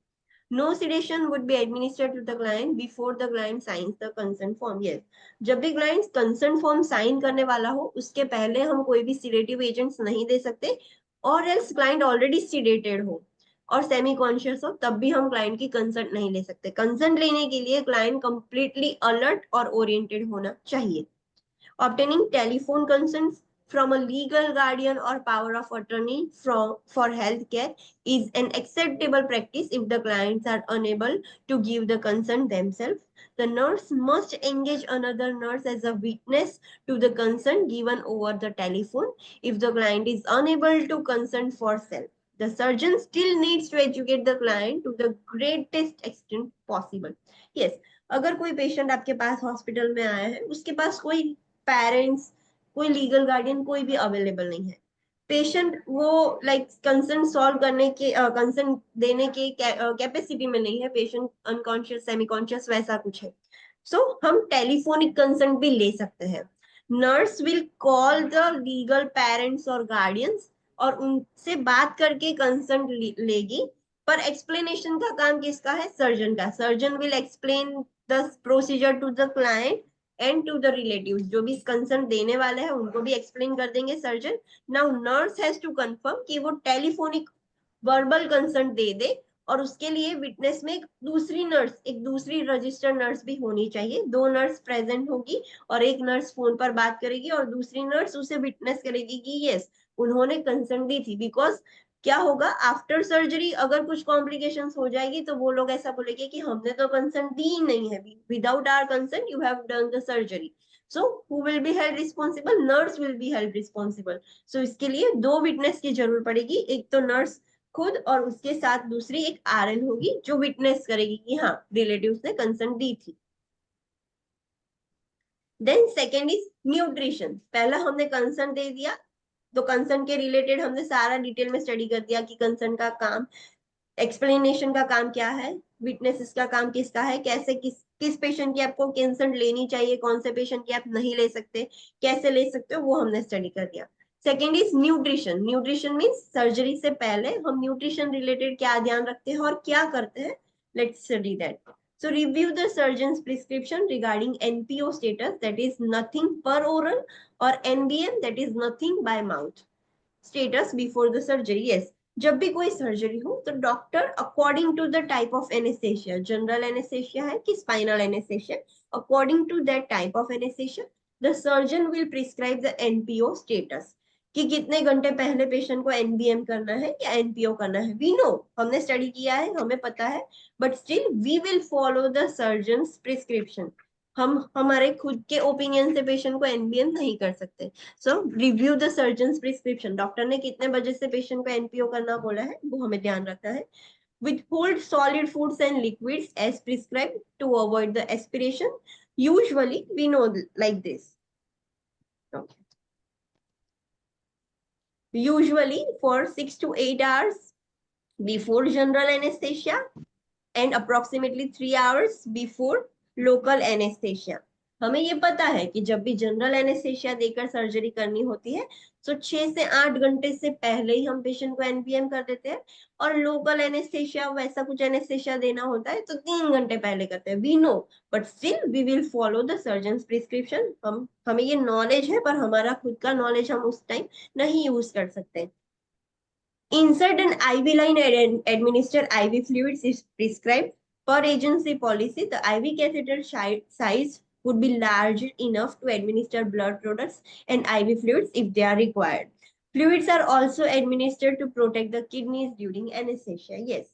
No sedation would be administered to the client before the client signs the consent form. Yes, जब भी client consent form sign करने वाला हो उसके पहले हम कोई भी sedative agents नहीं दे सकते, और else client already sedated हो और सेमी कॉन्शियस हो तब भी हम क्लाइंट की कंसेंट नहीं ले सकते. कंसेंट लेने के लिए क्लाइंट कंप्लीटली अलर्ट और ओरिएंटेड होना चाहिए. Obtaining telephone consent from a legal guardian or power of attorney for healthcare is an acceptable practice if the clients are unable to give the consent themselves. The nurse must engage another nurse as a witness to the consent given over the telephone if the client is unable to consent for self. The surgeon still needs to educate the client to the greatest extent possible. Yes, अगर कोई patient आपके पास hospital में आया है, उसके पास कोई parents, कोई legal guardian कोई भी अवेलेबल नहीं है, पेशेंट वो लाइक कंसर्न सॉल्व करने के कंसर्न देने के कैपेसिटी में नहीं है, पेशेंट अनकॉन्शियस सेमी कॉन्शियस वैसा कुछ है, सो हम टेलीफोनिक कंसर्न भी ले सकते हैं. Nurse will call the legal parents और गार्डियंस और उनसे बात करके कंसर्न लेगी, पर एक्सप्लेनेशन का काम किसका है, सर्जन का. Surgeon will explain the procedure to the client and to the relatives. जो भी कंसर्न देने वाले हैं उनको भी एक्सप्लेन कर देंगे surgeon. Now nurse has to confirm कि वो टेलीफोनिक वर्बल कंसर्न दे दे, और उसके लिए विटनेस में एक दूसरी रजिस्टर्ड नर्स भी होनी चाहिए. दो नर्स प्रेजेंट होगी और एक नर्स फोन पर बात करेगी और दूसरी नर्स उसे विटनेस करेगी कि यस उन्होंने कंसर्न दी थी. बिकॉज क्या होगा आफ्टर सर्जरी अगर कुछ कॉम्प्लिकेशंस हो जाएगी तो वो लोग ऐसा बोलेंगे कि हमने तो कंसर्न दी ही नहीं है, without our concern you have done the surgery. So who will be held responsible, nurse will be held responsible. So इसके लिए दो विटनेस की जरूरत पड़ेगी, एक तो नर्स खुद और उसके साथ दूसरी एक आरएन होगी जो विटनेस करेगी कि हाँ रिलेटिव्स ने कंसर्न दी थी. Then second is nutrition. पहला हमने कंसर्न दे दिया तो कंसर्न के रिलेटेड हमने सारा डिटेल में स्टडी कर दिया कि कंसर्न का काम एक्सप्लेनेशन का काम क्या है, विटनेसेस का काम किसका है, कैसे किस पेशेंट की आपको कंसर्न लेनी चाहिए, कौन से पेशेंट की आप नहीं ले सकते, कैसे ले सकते हो, वो हमने स्टडी कर दिया। Second is nutrition. Nutrition means surgery से पहले हम न्यूट्रिशन रिलेटेड क्या ध्यान रखते हैं और क्या करते हैं, let's study that. So review the surgeon's prescription regarding NPO status, that is nothing per oral, or NBM, that is nothing by mouth status before the surgery. Yes, जब भी कोई सर्जरी हो तो doctor according to the type of anaesthesia, general anaesthesia है कि spinal anaesthesia, according to that type of anaesthesia the surgeon will prescribe the NPO status, कि कितने घंटे पहले पेशेंट को एनबीएम करना है या एनपीओ करना है। वी नो, हमने स्टडी किया है, हमें पता है, but still we will follow the surgeons prescription. हम हमारे खुद के ओपिनियन से पेशेंट को एनबीएम नहीं कर सकते। So review the surgeons prescription, doctor ने कितने बजे से पेशेंट को एनपीओ करना बोला है वो हमें ध्यान रखना है। Withhold solid foods and liquids as prescribed to avoid the aspiration. Usually we know like this. Okay. Usually for 6 to 8 hours before general anesthesia and approximately 3 hours before local anesthesia. हमें ये पता है कि जब भी जनरल एनेस्थेशिया देकर surgery करनी होती है तो 6 से 8 घंटे से पहले ही हम पेशेंट को एनपीएम कर देते हैं, और लोकल एनेस्थेशिया वैसा कुछ एनेस्थेशिया देना होता है तो 3 घंटे पहले करते हैं। We know, but still we will follow the surgeons prescription. हमें ये नॉलेज है, पर हमारा खुद का नॉलेज हम उस टाइम नहीं यूज कर सकते। Insert an IV line and administer IV fluids is prescribed. Per agency policy, the IV catheter size would be large enough to administer blood products and IV fluids if they are required. Fluids are also administered to protect the kidneys during anesthesia. Yes,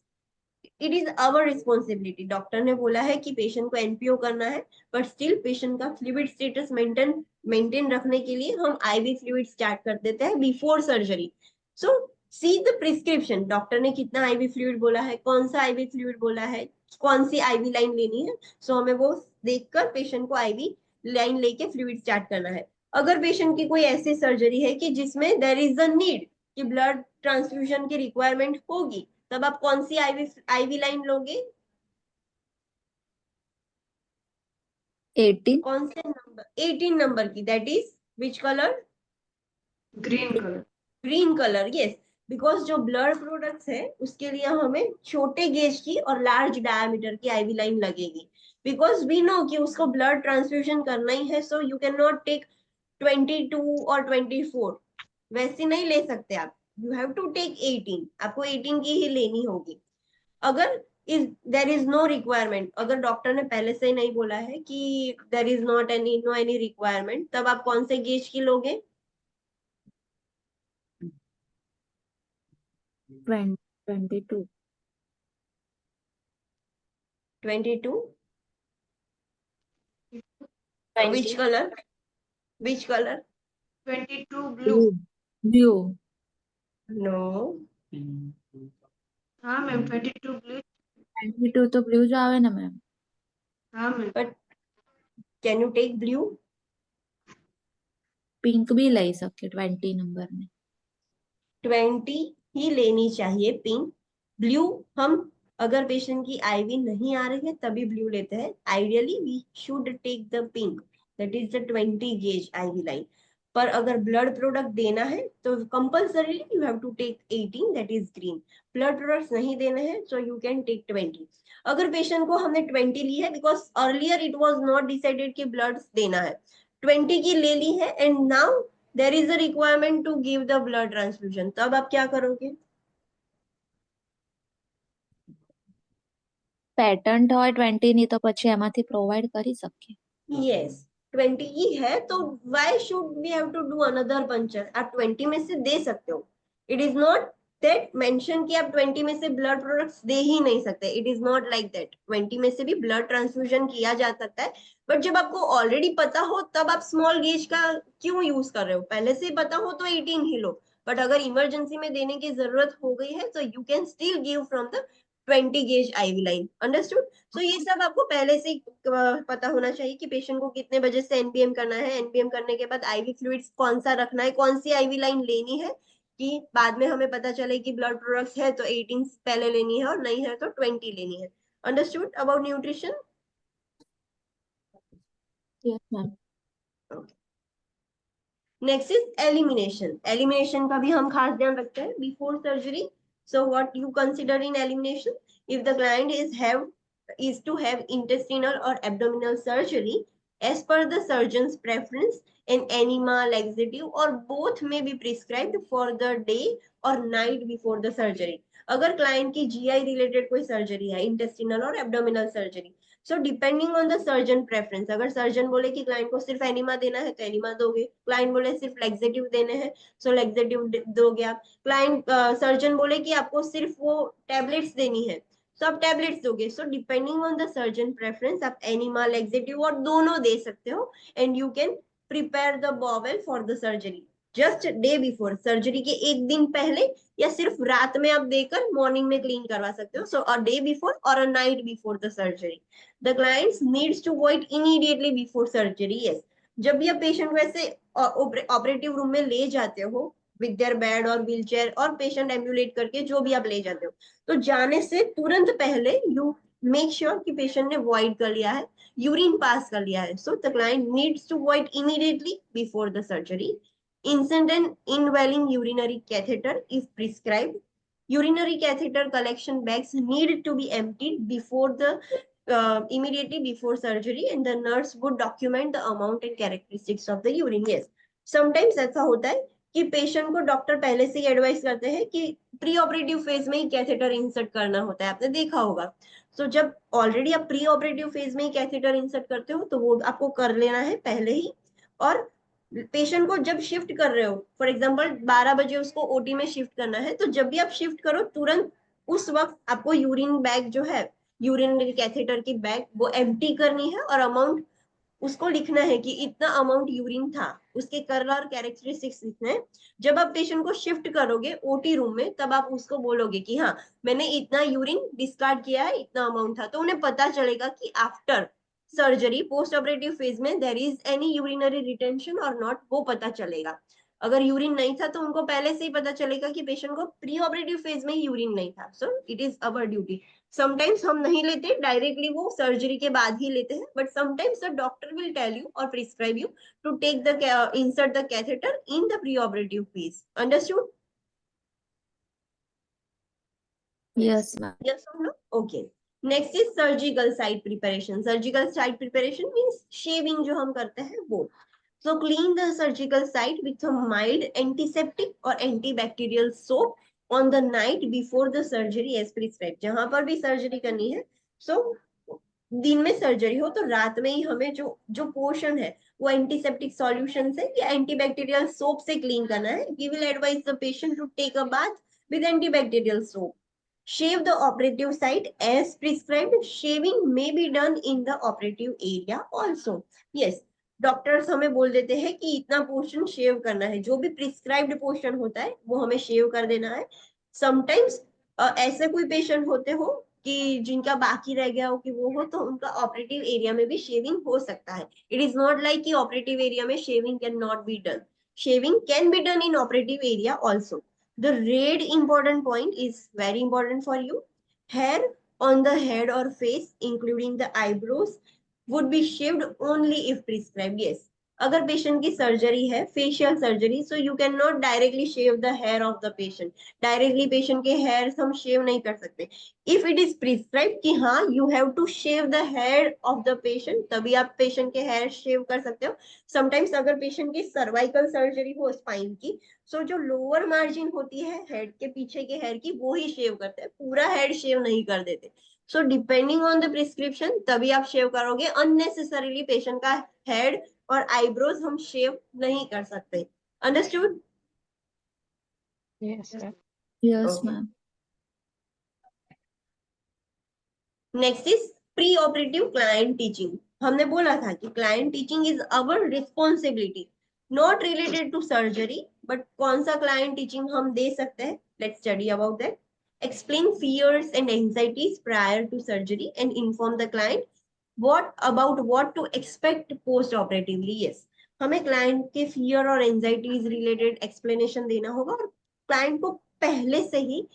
it is our responsibility. Doctor ने बोला है कि patient को NPO करना है, but still patient का fluid status maintain रखने के लिए हम आईवी फ्लूइड स्टार्ट कर देते हैं before surgery. So see the prescription, doctor ने कितना आईवी फ्लूइड बोला है, कौन सा आईवी फ्लूइड बोला है, कौन सी आईवी लाइन लेनी है। सो हमें वो देखकर पेशेंट को आईवी लाइन लेके फ्लूइड स्टार्ट करना है। अगर पेशेंट की कोई ऐसी सर्जरी है कि जिसमें देयर इज अ नीड कि ब्लड ट्रांसफ्यूजन की रिक्वायरमेंट होगी, तब आप कौन सी आईवी लाइन लोगे? 18 कौन से नंबर? 18 नंबर की, that is which colour? Green colour. Green colour, yes. Because जो ब्लड प्रोडक्ट्स है उसके लिए हमें छोटे गेज की और लार्ज डायमीटर की आईवी लाइन लगेगी, बिकॉज वी नो कि उसको ब्लड ट्रांसफ्यूजन करना ही है। So you can not take 22 और 24, वैसी नहीं ले सकते आप। यू हैव टू टेक 18, आपको 18 की ही लेनी होगी। अगर देर इज नो रिक्वायरमेंट, अगर डॉक्टर ने पहले से ही नहीं बोला है कि there is not any requirement, तब आप कौन से गेज की लोगे? 22 22? 20. Which color? Which color? 22 blue. Blue No. हाँ मैम 22 ब्लू। 22 तो ब्लू जो आवे ना मैम। हाँ ma'am. But can you take blue? Pink भी ले सके 20 नंबर में। 20 ही लेनी चाहिए पिंक। ब्लू हम अगर पेशेंट की आईवी नहीं आ रही है तभी ब्लू लेते हैं। Ideally we should take the pink, that is the 20 gauge IV line. पर अगर ब्लड प्रोडक्ट देना है तो compulsorily you have to take 18, that is green. Blood products नहीं देने हैं सो यू कैन टेक 20। अगर पेशेंट को हमने 20 ली है, because earlier it was not decided कि ब्लड देना है, 20 की ले ली है and now there is a requirement to give the blood transfusion, तब आप क्या करोगे? પેટન્ટ હોય 20 ની તો પછી એમાંથી પ્રોવાઈડ કરી શકીએ। Yes, 20 ही है तो why should we have to do another puncture? आप 20 में से दे सकते हो। It is not that mention कि आप 20 में से ब्लड प्रोडक्ट्स दे ही नहीं सकते। It is not like that। 20 में से भी ब्लड ट्रांसफ्यूजन किया जा सकता है, बट जब आपको ऑलरेडी पता हो तब आप स्मॉल गेज का क्यों यूज कर रहे हो? पहले से पता हो तो 18 ही लो, बट अगर इमरजेंसी में देने की जरूरत हो गई है तो you can still give from the 20 gauge IV line. Understood? So ये सब आपको पहले से पता होना चाहिए कि पेशेंट को कितने बजे से एनपीएम करना है, एनपीएम करने के बाद आईवी फ्लूइड्स कौन सा रखना है, कौन सी आईवी लाइन लेनी है, कि बाद में हमें पता चले कि ब्लड प्रोडक्ट्स है तो 18 पहले लेनी है और नहीं है तो 20 लेनी है। Understood about nutrition? Yes, ma'am. Next is elimination. Elimination का भी हम खास ध्यान रखते हैं before surgery. So what you consider in elimination? If the client is to have intestinal or abdominal surgery as per the surgeon's preference, an enema, laxative or both may be prescribed for the day or night before the surgery. अगर client की GI related कोई surgery है, intestinal और abdominal surgery, so depending on the surgeon preference, अगर surgeon बोले कि client को सिर्फ एनिमा देना है तो एनिमा दोगे, क्लाइंट बोले सिर्फ लेक्सेटिव देने हैं सो लेक्सेटिव दोगे आप, क्लाइंट सर्जन बोले कि आपको सिर्फ वो टैबलेट्स देनी है तो आप टैबलेट्स दोगे। So depending on the surgeon preference आप एनिमा, लेक्सेटिव और दोनों दे सकते हो and you can prepare the bowel for the surgery just day before. Surgery के एक दिन पहले या सिर्फ रात में आप देकर मॉर्निंग में क्लीन करवा सकते हो। सो अ डे बिफोर और a night before the surgery. The clients needs to void immediately before surgery. Yes, जब भी आप पेशेंट को ऐसे ऑपरेटिव रूम में ले जाते हो विद देयर बेड और व्हील चेयर और पेशेंट एम्बुलेट करके जो भी आप ले जाते हो, तो जाने से तुरंत पहले यू मेक श्योर कि पेशेंट ने वॉइड कर लिया है, यूरिन पास कर लिया है। So the client needs to void immediately before the surgery. Insert an indwelling urinary catheter if prescribed. Urinary catheter collection bags need to be emptied before the immediately before surgery, and the nurse would document the amount and characteristics of the urine. Yes, sometimes ऐसा होता है कि patient को doctor पहले से ही advice करते हैं कि प्री ऑपरेटिव फेज में ही कैथेटर इंसर्ट करना होता है, आपने देखा होगा। सो जब ऑलरेडी आप प्री ऑपरेटिव फेज में ही कैथेटर इंसर्ट करते हो तो वो आपको कर लेना है पहले ही। और पेशेंट को जब शिफ्ट कर रहे हो, फॉर एग्जांपल 12 बजे उसको ओटी में शिफ्ट करना है, तो जब भी आप शिफ्ट करो तुरंत उस वक्त आपको यूरिन बैग जो है, यूरिन कैथेटर की बैग वो एम्प्टी करनी है और अमाउंट उसको लिखना है कि इतना अमाउंट यूरिन था, उसके कलर और कैरेक्टरिस्टिक्स लिखना है। जब आप पेशेंट को शिफ्ट करोगे ओटी रूम में तब आप उसको बोलोगे कि हाँ मैंने इतना यूरिन डिस्कार्ड किया है, इतना अमाउंट था, तो उन्हें पता चलेगा कि after surgery post operative phase में there is any urinary retention और नॉट, वो पता चलेगा। अगर यूरिन नहीं था तो उनको पहले से ही पता चलेगा कि पेशेंट को प्री ऑपरेटिव फेज में यूरिन नहीं था। सो it is our duty. Sometimes हम नहीं लेते डायरेक्टली, वो सर्जरी के बाद ही लेते हैं, but sometimes the doctor will tell you or prescribe you to take the insert the catheter in the pre operative phase. Understood? Yes, ma'am. Yes or no? Okay. Next is surgical site preparation. Surgical site preparation means shaving जो हम करते हैं वो। So clean the surgical site with a mild antiseptic or antibacterial soap on the night before the surgery as prescribed. जहां पर भी surgery करनी है, so दिन में सर्जरी हो तो रात में ही हमें जो पोर्शन है वो एंटीसेप्टिक सॉल्यूशन से या एंटीबैक्टीरियल सोप से क्लीन करना है। We will advise the patient to take a bath with antibacterial soap. Shave the operative site as prescribed. Shaving may be done in the operative area also. Yes, doctors हमें बोल देते हैं कि इतना portion शेव करना है, जो भी प्रिस्क्राइब्ड पोर्शन होता है वो हमें शेव कर देना है। समटाइम्स ऐसे कोई पेशेंट होते हो कि जिनका बाकी रह गया हो कि वो हो, तो उनका ऑपरेटिव एरिया में भी शेविंग हो सकता है। इट इज नॉट लाइक कि ऑपरेटिव एरिया में shaving can not be done. Shaving can be done in operative area also. The red important point is very important for you. Hair on the head or face, including the eyebrows, would be shaved only if prescribed. Yes, अगर patient की surgery है, facial surgery, so you can not directly shave the hair of the patient. Directly patient के hair हम shave नहीं कर सकते। If it is prescribe कि हाँ you have to shave the hair of the patient, तभी आप पेशेंट के हेयर शेव कर सकते हो। समटाइम्स अगर पेशेंट की सर्वाइकल सर्जरी हो स्पाइन की, सो जो लोअर मार्जिन होती है हेड के पीछे के हेयर की वो ही शेव करते हैं, पूरा हेड शेव नहीं कर देते। So depending on the prescription तभी आप शेव करोगे। अननेसेसरीली पेशेंट का हेड और आईब्रोज हम शेव नहीं कर सकते। Understood? Yes, sir. Yes, Okay. ma'am. Next is pre operative client teaching. हमने बोला था कि client teaching is our responsibility, not related to surgery, but कौन सा क्लाइंट टीचिंग हम दे सकते हैं, let's study about that. Explain fears and anxieties prior to surgery and inform the client what to expect post operatively. Yes, हमें client के fear और anxieties related explanation देना होगा और क्लाइंट को पहले से ही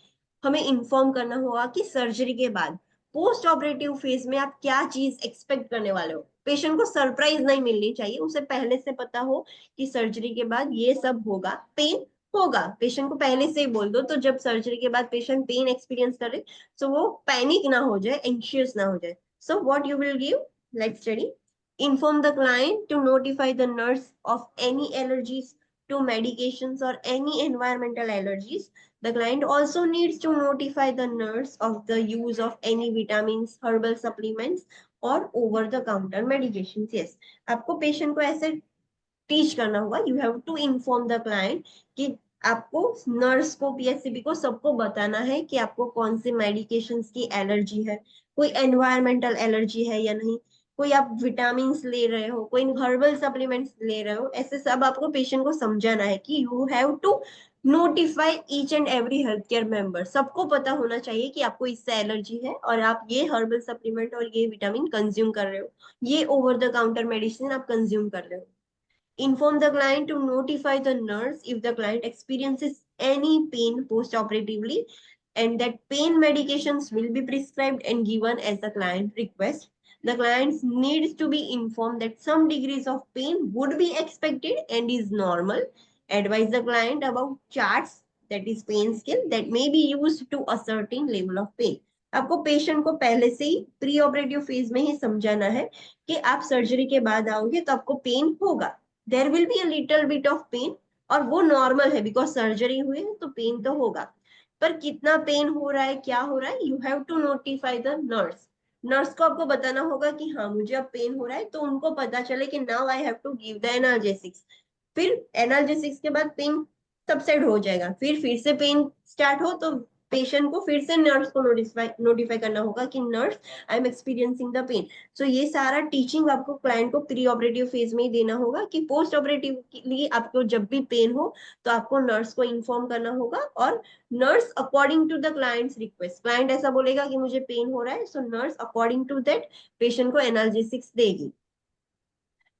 हमें इन्फॉर्म करना होगा कि सर्जरी के बाद पोस्ट ऑपरेटिव फेज में आप क्या चीज एक्सपेक्ट करने वाले हो। पेशेंट को सरप्राइज नहीं मिलनी चाहिए, उसे पहले से पता हो कि सर्जरी के बाद ये सब होगा, पेन होगा। पेशेंट को पहले से ही बोल दो, तो जब सर्जरी के बाद पेशेंट पेन एक्सपीरियंस करे तो वो पैनिक ना हो जाए, एंशियस ना हो जाए। So what you will give, let's study. Inform the client to notify the nurse of any allergies to medications or any environmental allergies. The client also needs to notify the nurse of the use of any vitamins, herbal supplements or over the counter medications. Yes, आपको patient को ऐसे teach करना होगा, you have to inform the client कि आपको, nurse को, पीएचसीबी को, सबको बताना है कि आपको कौन से मेडिकेशंस की एलर्जी है, कोई एनवायरमेंटल एलर्जी है या नहीं, कोई आप विटामिन ले रहे हो, कोई हर्बल सप्लीमेंट्स ले रहे हो, ऐसे सब आपको पेशेंट को समझाना है कि you have to notify each and every health care member. सबको पता होना चाहिए कि आपको इससे एलर्जी है और आप ये हर्बल सप्लीमेंट और ये विटामिन कंज्यूम कर रहे हो, ये ओवर द काउंटर मेडिसिन आप कंज्यूम कर रहे हो। Inform the client to notify the nurse if the client experiences any pain post-operatively, and that pain medications will be prescribed and given as the client requests. The client needs to be informed that some degrees of pain would be expected and is normal. Advise the client about charts, that is pain scale, that may be used to a certain level of pain. आपको patient को पहले से ही pre operative phase में ही समझाना है कि आप सर्जरी के बाद आओगे तो आपको पेन होगा, there will be a little bit of pain, और वो नॉर्मल है बिकॉज सर्जरी हुई है तो पेन तो होगा, पर कितना पेन हो रहा है, क्या हो रहा है, you have to notify the nurse. Nurse को आपको बताना होगा कि हाँ मुझे अब पेन हो रहा है, तो उनको पता चले कि now I have to give the analgesics. फिर एनाल्जेसिक्स के बाद पेन सबसाइड हो जाएगा, फिर से पेन स्टार्ट हो तो पेशेंट को फिर से नर्स को नोटिफाई करना होगा कि nurse, I am experiencing the pain. So ये सारा टीचिंग आपको क्लाइंट को प्री ऑपरेटिव फेज में ही देना होगा कि पोस्ट ऑपरेटिव के लिए आपको जब भी पेन हो तो आपको नर्स को इन्फॉर्म करना होगा, और nurse according to the client's request, client ऐसा बोलेगा कि मुझे पेन हो रहा है, so nurse according to that patient को एनाल्जेसिक्स देगी।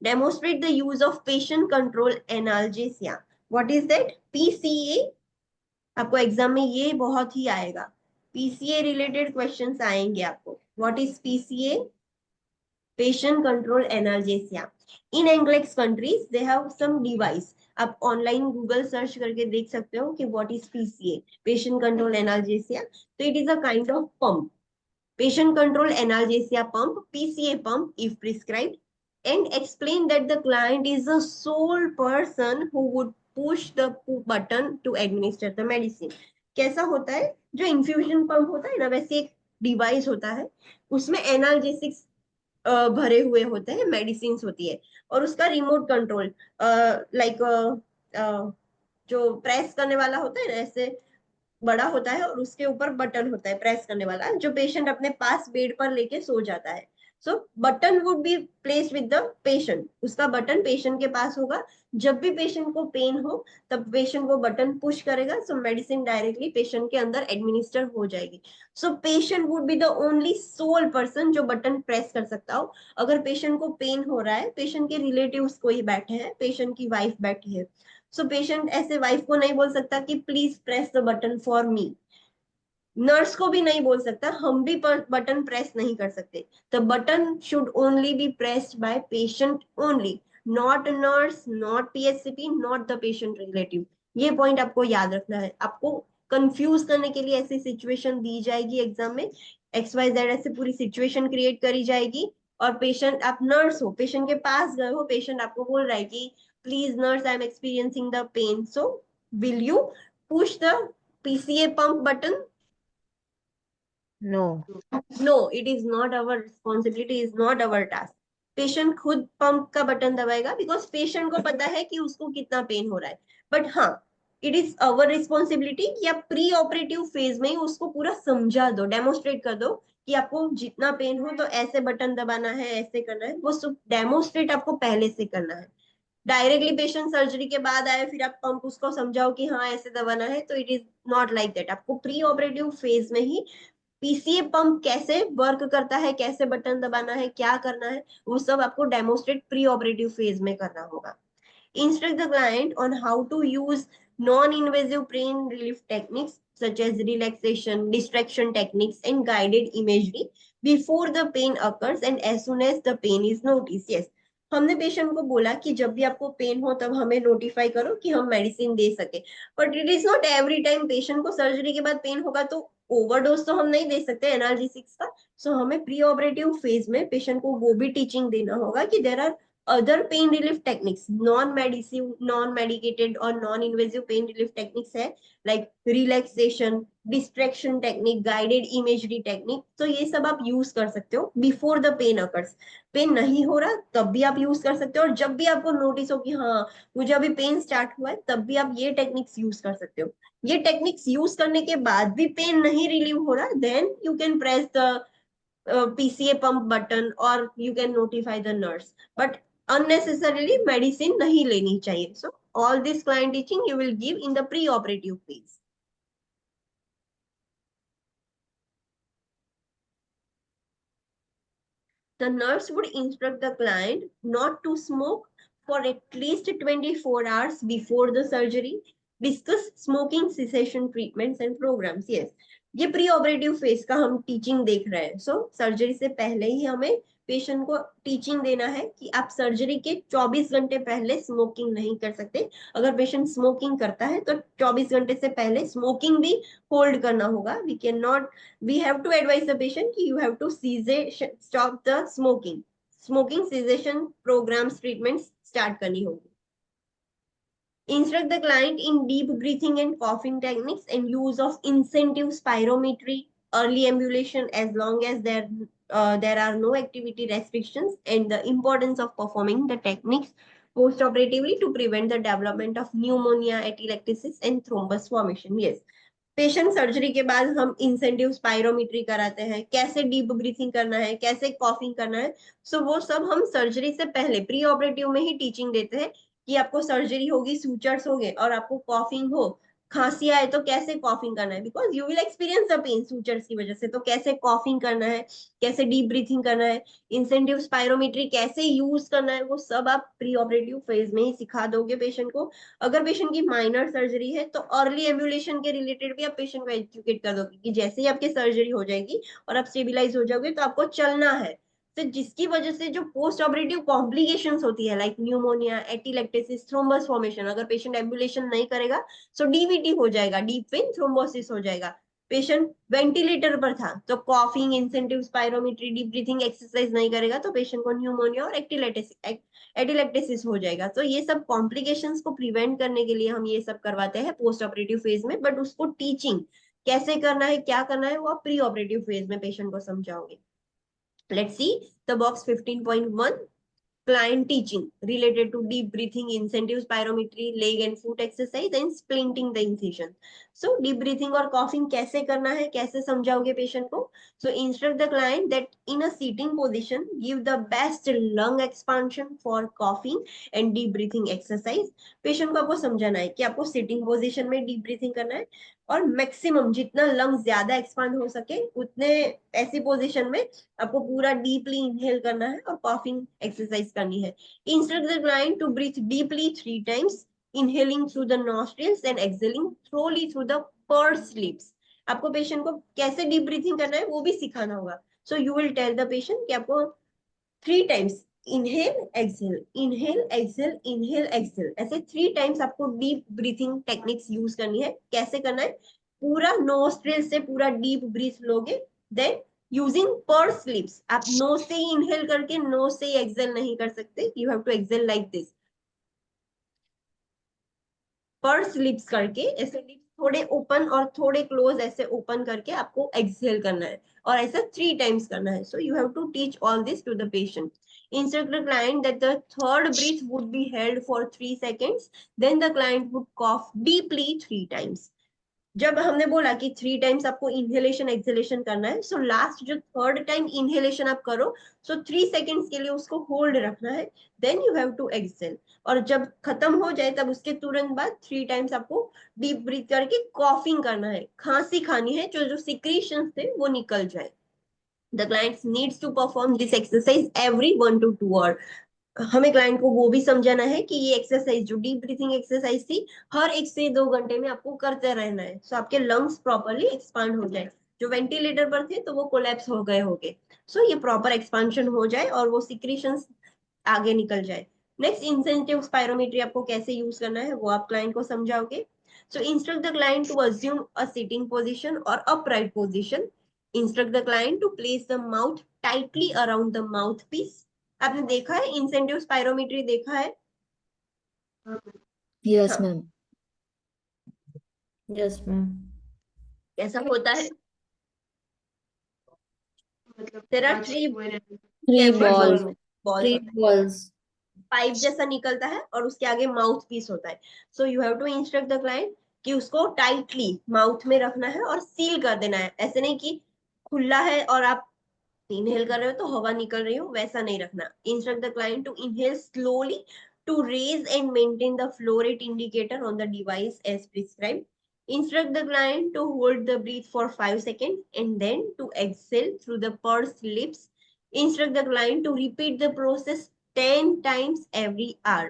Demonstrate the use of patient control analgesia. What is that? PCA. आपको एग्जाम में ये बहुत ही आएगा, पीसीए रिलेटेड क्वेश्चंस आएंगे आपको। What is PCA? Patient control analgesia. In Anglex countries, they have some device. आप ऑनलाइन गूगल सर्च करके देख सकते हो कि what is PCA, patient control analgesia. So it is a kind of pump. Patient control analgesia pump, PCA pump, if prescribed, and explain that the client is the sole person who would push the button to administer the medicine. कैसा होता है? जो infusion pump होता है ना, वैसे एक device होता है, उसमें एनाल्जेसिक्स भरे हुए होते हैं, मेडिसिन होती है, और उसका रिमोट कंट्रोल लाइक जो प्रेस करने वाला होता है ना, ऐसे बड़ा होता है और उसके ऊपर बटन होता है प्रेस करने वाला, जो पेशेंट अपने पास बेड पर लेके सो जाता है। So button would be placed with the patient, उसका बटन पेशेंट के पास होगा, जब भी पेशेंट को पेन हो तब पेशेंट वो बटन पुश करेगा, सो मेडिसिन डायरेक्टली पेशेंट के अंदर एडमिनिस्टर हो जाएगी। So patient would be the only sole person जो बटन प्रेस कर सकता हो। अगर पेशेंट को पेन हो रहा है, पेशेंट के रिलेटिव्स कोई बैठे हैं, पेशेंट की वाइफ बैठी है, सो पेशेंट ऐसे वाइफ को नहीं बोल सकता कि please press the button for me, nurse को भी नहीं बोल सकता, हम भी बटन प्रेस नहीं कर सकते। The button should only be pressed by patient only, not nurse, not PHCP, not the patient relative. ये पॉइंट आपको याद रखना है। आपको कंफ्यूज करने के लिए ऐसी सिचुएशन दी जाएगी एग्जाम में, XYZ ऐसे पूरी सिचुएशन क्रिएट करी जाएगी, और पेशेंट, आप नर्स हो, पेशेंट के पास गए हो, पेशेंट आपको बोल रहा है कि please nurse I am experiencing the pain, so will you push the PCA pump button? No. No, it is not our responsibility, is not our task. Patient खुद पंप का बटन दबाएगा बिकॉज पेशेंट को पता है कि उसको कितना pen हो रहा है, बट हाँ इट इज अवर रिस्पॉन्सिबिलिटी कि आप प्री ऑपरेटिव फेज में ही उसको पूरा समझा दो, डेमोस्ट्रेट कर दो कि आपको जितना पेन हो तो ऐसे बटन दबाना है, ऐसे करना है, वो सब डेमोस्ट्रेट आपको पहले से करना है। डायरेक्टली पेशेंट सर्जरी के बाद आए फिर आप पंप उसको समझाओ कि हाँ ऐसे दबाना है, तो it is not like that. आपको प्री ऑपरेटिव फेज में ही पीसीए पंप कैसे वर्क करता है, कैसे बटन दबाना है, क्या करना है, वो सब आपको डेमोस्ट्रेट प्री ऑपरेटिव फेज में करना होगा। Instruct the client on how to use Non-invasive pain relief techniques such as relaxation, distraction techniques, and guided imagery before the pain occurs and as soon as the pain is noticed. Yes, हमने patient को बोला कि जब भी आपको pen हो तब हमें नोटिफाई करो कि हम मेडिसिन दे सके, but it is not every time patient को सर्जरी के बाद पेन होगा तो ओवरडोज तो हम नहीं दे सकते एनाल्जेसिक्स का. सो हमें प्री ऑपरेटिव फेज में पेशेंट को वो भी टीचिंग देना होगा कि there are other pain relief techniques, non-medicine, non-medicated और non-invasive pain relief techniques है like relaxation, distraction technique, guided imagery technique. तो ये सब आप यूज कर सकते हो before the pain occurs. Pain नहीं हो रहा तब भी आप यूज कर सकते हो, और जब भी आपको नोटिस हो कि हाँ मुझे अभी पेन स्टार्ट हुआ है तब भी आप ये टेक्निक्स यूज कर सकते हो. ये टेक्निक्स यूज करने के बाद भी पेन नहीं रिलीव हो रहा, then you can press the PCA pump button or you can notify the nurse, but unnecessarily medicine nahi leni chahiye. So all this client teaching you will give in the pre-operative phase. The nurse would instruct the client not to smoke for at least 24 hours before the surgery. Discuss smoking cessation treatments and programs. Yes, ये pre operative phase का हम teaching देख रहे हैं. सो surgery से पहले ही हमें patient को टीचिंग देना है कि आप सर्जरी के 24 घंटे पहले स्मोकिंग नहीं कर सकते. अगर पेशेंट स्मोकिंग करता है तो 24 घंटे से पहले स्मोकिंग भी होल्ड करना होगा. We can not, we have to advise the patient कि you have to stop the smoking cessation programs treatments start करनी होगी. Instruct the client in deep breathing and coughing techniques and use of incentive spirometry, early ambulation as long as there are no activity restrictions, and the importance of performing the techniques post-operatively to prevent the development of pneumonia, atelectasis, and thrombus formation. Yes, patient surgery के बाद हम incentive spirometry कराते हैं, कैसे deep breathing करना है, कैसे coughing करना है. सो वो सब हम सर्जरी से पहले प्री ऑपरेटिव में ही टीचिंग देते हैं कि आपको सर्जरी होगी, सूचर्स हो गए और आपको कॉफिंग हो, खांसी आए तो कैसे कॉफिंग करना है, because you will experience the pain sutures की वजह से. तो कैसे कॉफिंग करना है, कैसे डीप ब्रीथिंग करना है, इंसेंटिव स्पायरोमेट्री कैसे यूज करना है, वो सब आप प्री ऑपरेटिव फेज में ही सिखा दोगे पेशेंट को. अगर पेशेंट की माइनर सर्जरी है तो अर्ली एम्बुलेशन के रिलेटेड भी आप पेशेंट को एजुकेट कर दोगे कि जैसे ही आपकी सर्जरी हो जाएगी और आप स्टेबिलाईज हो जाओगे तो आपको चलना है. तो जिसकी वजह से जो पोस्ट ऑपरेटिव कॉम्प्लिकेशंस होती है लाइक न्यूमोनिया, एटिलेक्टेसिस, थ्रोम्बस फॉर्मेशन, अगर पेशेंट एम्बुलेशन नहीं करेगा तो डीवीटी हो जाएगा, डीप वेन थ्रोम्बोसिस हो जाएगा. पेशेंट वेंटिलेटर पर था तो coughing, incentive spirometry, deep breathing exercise नहीं करेगा तो पेशेंट को न्यूमोनिया और एटिलेक्टेसिस हो जाएगा. तो ये सब कॉम्प्लिकेशंस को प्रिवेंट करने के लिए हम ये सब करवाते हैं पोस्ट ऑपरेटिव फेज में, बट उसको टीचिंग कैसे करना है, क्या करना है, वो आप प्री ऑपरेटिव फेज में पेशेंट को समझाओगे. Let's see the box 15.1 client teaching related to deep breathing, incentive spirometry, leg and foot exercise and splinting the incision. So deep breathing और coughing कैसे करना है, कैसे समझाओगे पेशेंट को. So instruct the client that in a sitting position give the best lung expansion for coughing and deep breathing exercise. Patient को आपको समझाना है कि आपको सिटिंग पोजिशन में डीप ब्रीथिंग करना है और मैक्सिमम जितना लंग ज्यादा एक्सपांड हो सके उतने ऐसी पोजिशन में आपको पूरा डीपली इनहेल करना है और कॉफिंग एक्सरसाइज करनी है. Instruct the client to breathe deeply 3 times, inhaling through the nostrils and exhaling thoroughly through the purse lips. आपको पेशेंट को कैसे डीप ब्रीथिंग करना है वो भी सिखाना होगा. So you will tell the patient कि आपको 3 times inhale exhale, inhale exhale, inhale exhale, ऐसे 3 times आपको डीप ब्रीथिंग टेक्निक्स यूज करनी है. कैसे करना है, पूरा नोस्ट्रिल से पूरा डीप ब्रीथ लोगे, देन यूजिंग पर्स लिप्स. आप नोज से ही इनहेल करके नोज से ही एक्सहेल नहीं कर सकते, you have to exhale like this, purse lips करके ऐसे लिप्स थोड़े ओपन और थोड़े क्लोज ऐसे ओपन करके आपको एक्सहेल करना है और ऐसा 3 times करना है. So you have to teach all this to the patient. Instruct the client that the third breath would be held for 3 seconds, then the client would cough deeply 3 times. जब हमने बोला कि 3 times आपको inhalation exhalation करना है, so last जो third time inhalation आप करो, सो 3 seconds के लिए उसको होल्ड रखना है, then you have to exhale. और जब खत्म हो जाए तब उसके तुरंत बाद 3 times आपको डीप ब्रीथ करके कॉफिंग करना है, खांसी खानी है, जो सिक्रीशंस थे वो निकल जाए. The client needs to perform this exercise every 1 to 2 hours. हमें क्लाइंट को वो भी समझाना है कि ये एक्सरसाइज जो डीप ब्रीथिंग एक्सरसाइज थी हर 1 से 2 घंटे में आपको करते रहना है, सो आपके लंग्स प्रॉपरली एक्सपांड हो जाए। जो वेंटिलेटर पर थे तो वो कोलैप्स हो गए होंगे, सो ये प्रॉपर एक्सपांशन हो जाए और वो सिक्रीशंस आगे निकल जाए। नेक्स्ट, इंसेंटिव स्पायरोमेट्री आपको कैसे यूज करना है वो आप क्लाइंट को समझाओगे। So instruct the client to assume a sitting position or upright position. Instruct the client to place the mouth tightly around the mouthpiece. आपने देखा है इंसेंटिव स्पायरोमेट्री देखा है? हाँ, यस हाँ, मैम। Yes ma'am. कैसा होता है? मतलब देयर आर पांच 3 हुए रहते हैं। 3 चैम्बर्स balls, होते हैं, बॉल्स 3 होते हैं, balls. पाइप जैसा निकलता है और उसके आगे माउथ पीस होता है। So you have to instruct the client कि उसको टाइटली माउथ में रखना है और सील कर देना है। ऐसे नहीं कि खुला है और आप इनहेल कर रहे हो तो हवा निकल रही हो, वैसा नहीं रखना। Instruct the client to inhale slowly to raise and maintain the flow rate indicator on the device as prescribe. Instruct the client to hold the breath for 5 seconds and then to exhale through the pursed lips. Instruct the client to repeat the process 10 times every hour.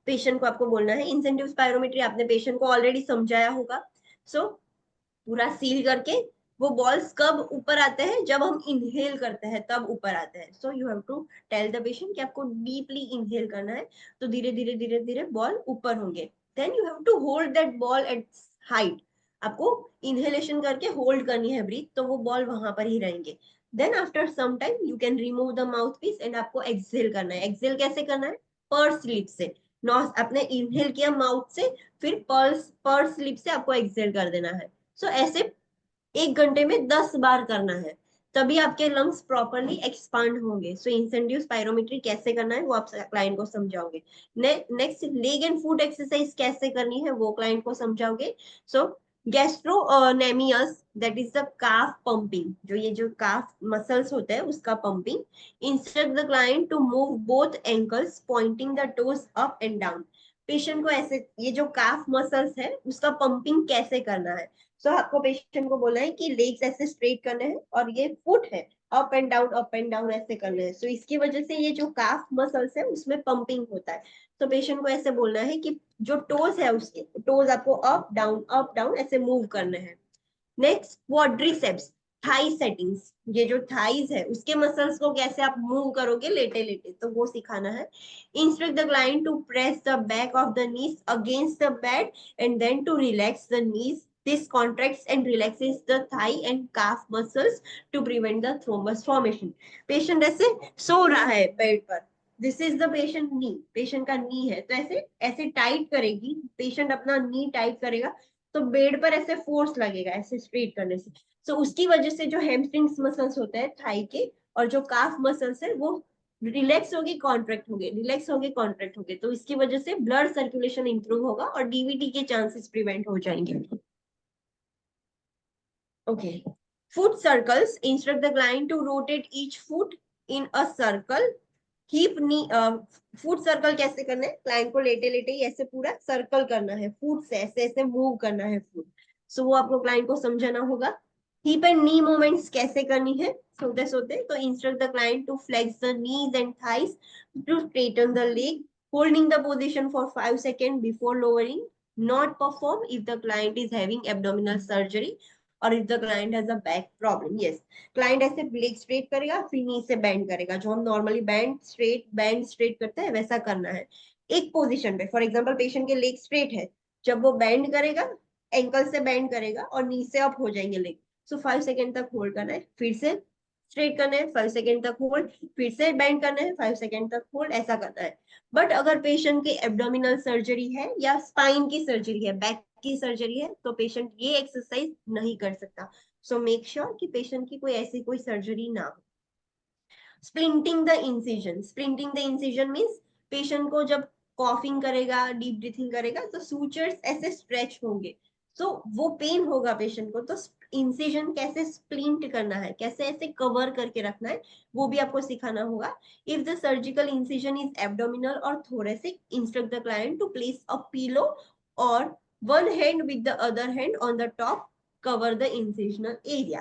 Patient को आपको बोलना है, incentive spirometry आपने patient को already समझाया होगा। सो पूरा seal करके वो बॉल्स कब ऊपर आते हैं, जब हम इनहेल करते हैं तब ऊपर आते हैं। So you have to tell the patient कि आपको डीपली इनहेल करना है तो धीरे धीरे धीरे धीरे बॉल ऊपर होंगे। Then you have to hold that ball at height. आपको इनहेलेशन करके होल्ड करनी है ब्रीथ, तो वो बॉल वहां पर ही रहेंगे। Then after some time you can remove the mouthpiece and आपको एक्सहेल करना है। एक्सहेल कैसे करना है? पर्स लिप से। नॉस आपने इनहेल किया माउथ से, फिर पर्स लिप से आपको एक्सहेल कर देना है। सो ऐसे 1 घंटे में 10 बार करना है, तभी आपके लंग्स प्रॉपरली एक्सपांड होंगे। सो इंसेंटिव स्पायरोमेट्री कैसे करना है वो आप क्लाइंट को समझाओगे। Next, leg and foot exercise कैसे करनी है वो क्लाइंट को समझाओगे। So gastrocnemius, that is the calf pumping, जो ये जो काफ मसल्स होते हैं उसका pumping. Instruct the client to move both ankles pointing the toes up and down. Patient को ऐसे ये जो काफ मसल्स है उसका पंपिंग कैसे करना है। सो आपको पेशेंट को बोलना है कि लेग्स ऐसे स्ट्रेट करने हैं और ये फुट है अप एंड डाउन ऐसे करने हैं। सो इसकी वजह से ये जो काफ मसल्स है उसमें पंपिंग होता है। तो पेशेंट को ऐसे बोलना है कि जो टोज है उसके टोज आपको अप डाउन ऐसे मूव करने हैं। नेक्स्ट, क्वाड्रिसेप्स, थाई सेटिंग्स, ये जो थाइज है उसके मसल्स को कैसे आप मूव करोगे लेटे लेटे, तो वो सिखाना है। Instruct the client to press the back of the knees against the bed and then to relax the knees. This contracts and relaxes the thigh and calf muscles to prevent the thrombus formation. Patient ऐसे सो रहा है bed पर, this is the patient knee, patient का नी है, तो ऐसे ऐसे tight करेगी पेशेंट, अपना नी टाइट करेगा तो बेड पर ऐसे फोर्स लगेगा ऐसे स्ट्रेट करने से। सो उसकी वजह से जो हैमस्ट्रिंग्स मसल्स होते हैं थाई के और जो काफ मसल्स है वो रिलैक्स होगी कॉन्ट्रैक्ट होंगे, रिलैक्स होंगे कॉन्ट्रैक्ट होंगे, तो इसकी वजह से ब्लड सर्कुलेशन इंप्रूव होगा और डीवीटी के चांसेस प्रिवेंट हो जाएंगे। Okay. Foot circles. Instruct the client to rotate each foot in a circle. Keep knee. Foot circle कैसे करना है? क्लाइंट को लेटे लेटे ही ऐसे पूरा सर्कल करना है, फुट से ऐसे ऐसे मूव करना है फुट। सो वो आपको क्लाइंट को समझाना होगा। हिप एंड नी मूवमेंट्स कैसे करनी है सोते सोते, तो instruct the client to flex the knees and thighs to straighten the leg, holding the position for 5 seconds before lowering. Not perform if the client is having abdominal surgery or if the client has a back problem. Yes, client ऐसे leg straight करेगा फिर नी से band करेगा, जो हम normally band straight करते हैं वैसा करना है एक पोजीशन पे। फॉर एग्जांपल पेशेंट के लेग स्ट्रेट है, जब वो बैंड करेगा एंकल से बैंड करेगा और नी से अप हो जाएंगे लेग। सो 5 सेकेंड तक होल्ड करना है, फिर से स्ट्रेट करना है, 5 सेकेंड तक होल्ड, फिर से बैंड करना है, 5 सेकेंड तक होल्ड, ऐसा करना है। बट अगर पेशेंट की एब्डोमिनल सर्जरी है या स्पाइन की सर्जरी है, बैक की सर्जरी है, तो पेशेंट ये एक्सरसाइज नहीं कर सकता। सो मेक श्योर कि पेशेंट की कोई ऐसी कोई सर्जरी ना हो। Splinting the incision, splinting the incision means patient को जब कॉफिंग करेगा डीप ब्रीथिंग करेगा तो सूचर्स ऐसे स्ट्रेच होंगे, सो वो पेन होगा पेशेंट को, तो इंसिजन कैसे स्प्लिंट करना है, कैसे ऐसे कवर करके रखना है वो भी आपको सिखाना होगा। If the surgical incision is abdominal or thoracic, instruct the client to place a pillow or one hand with the other hand on the top, cover the incisional area.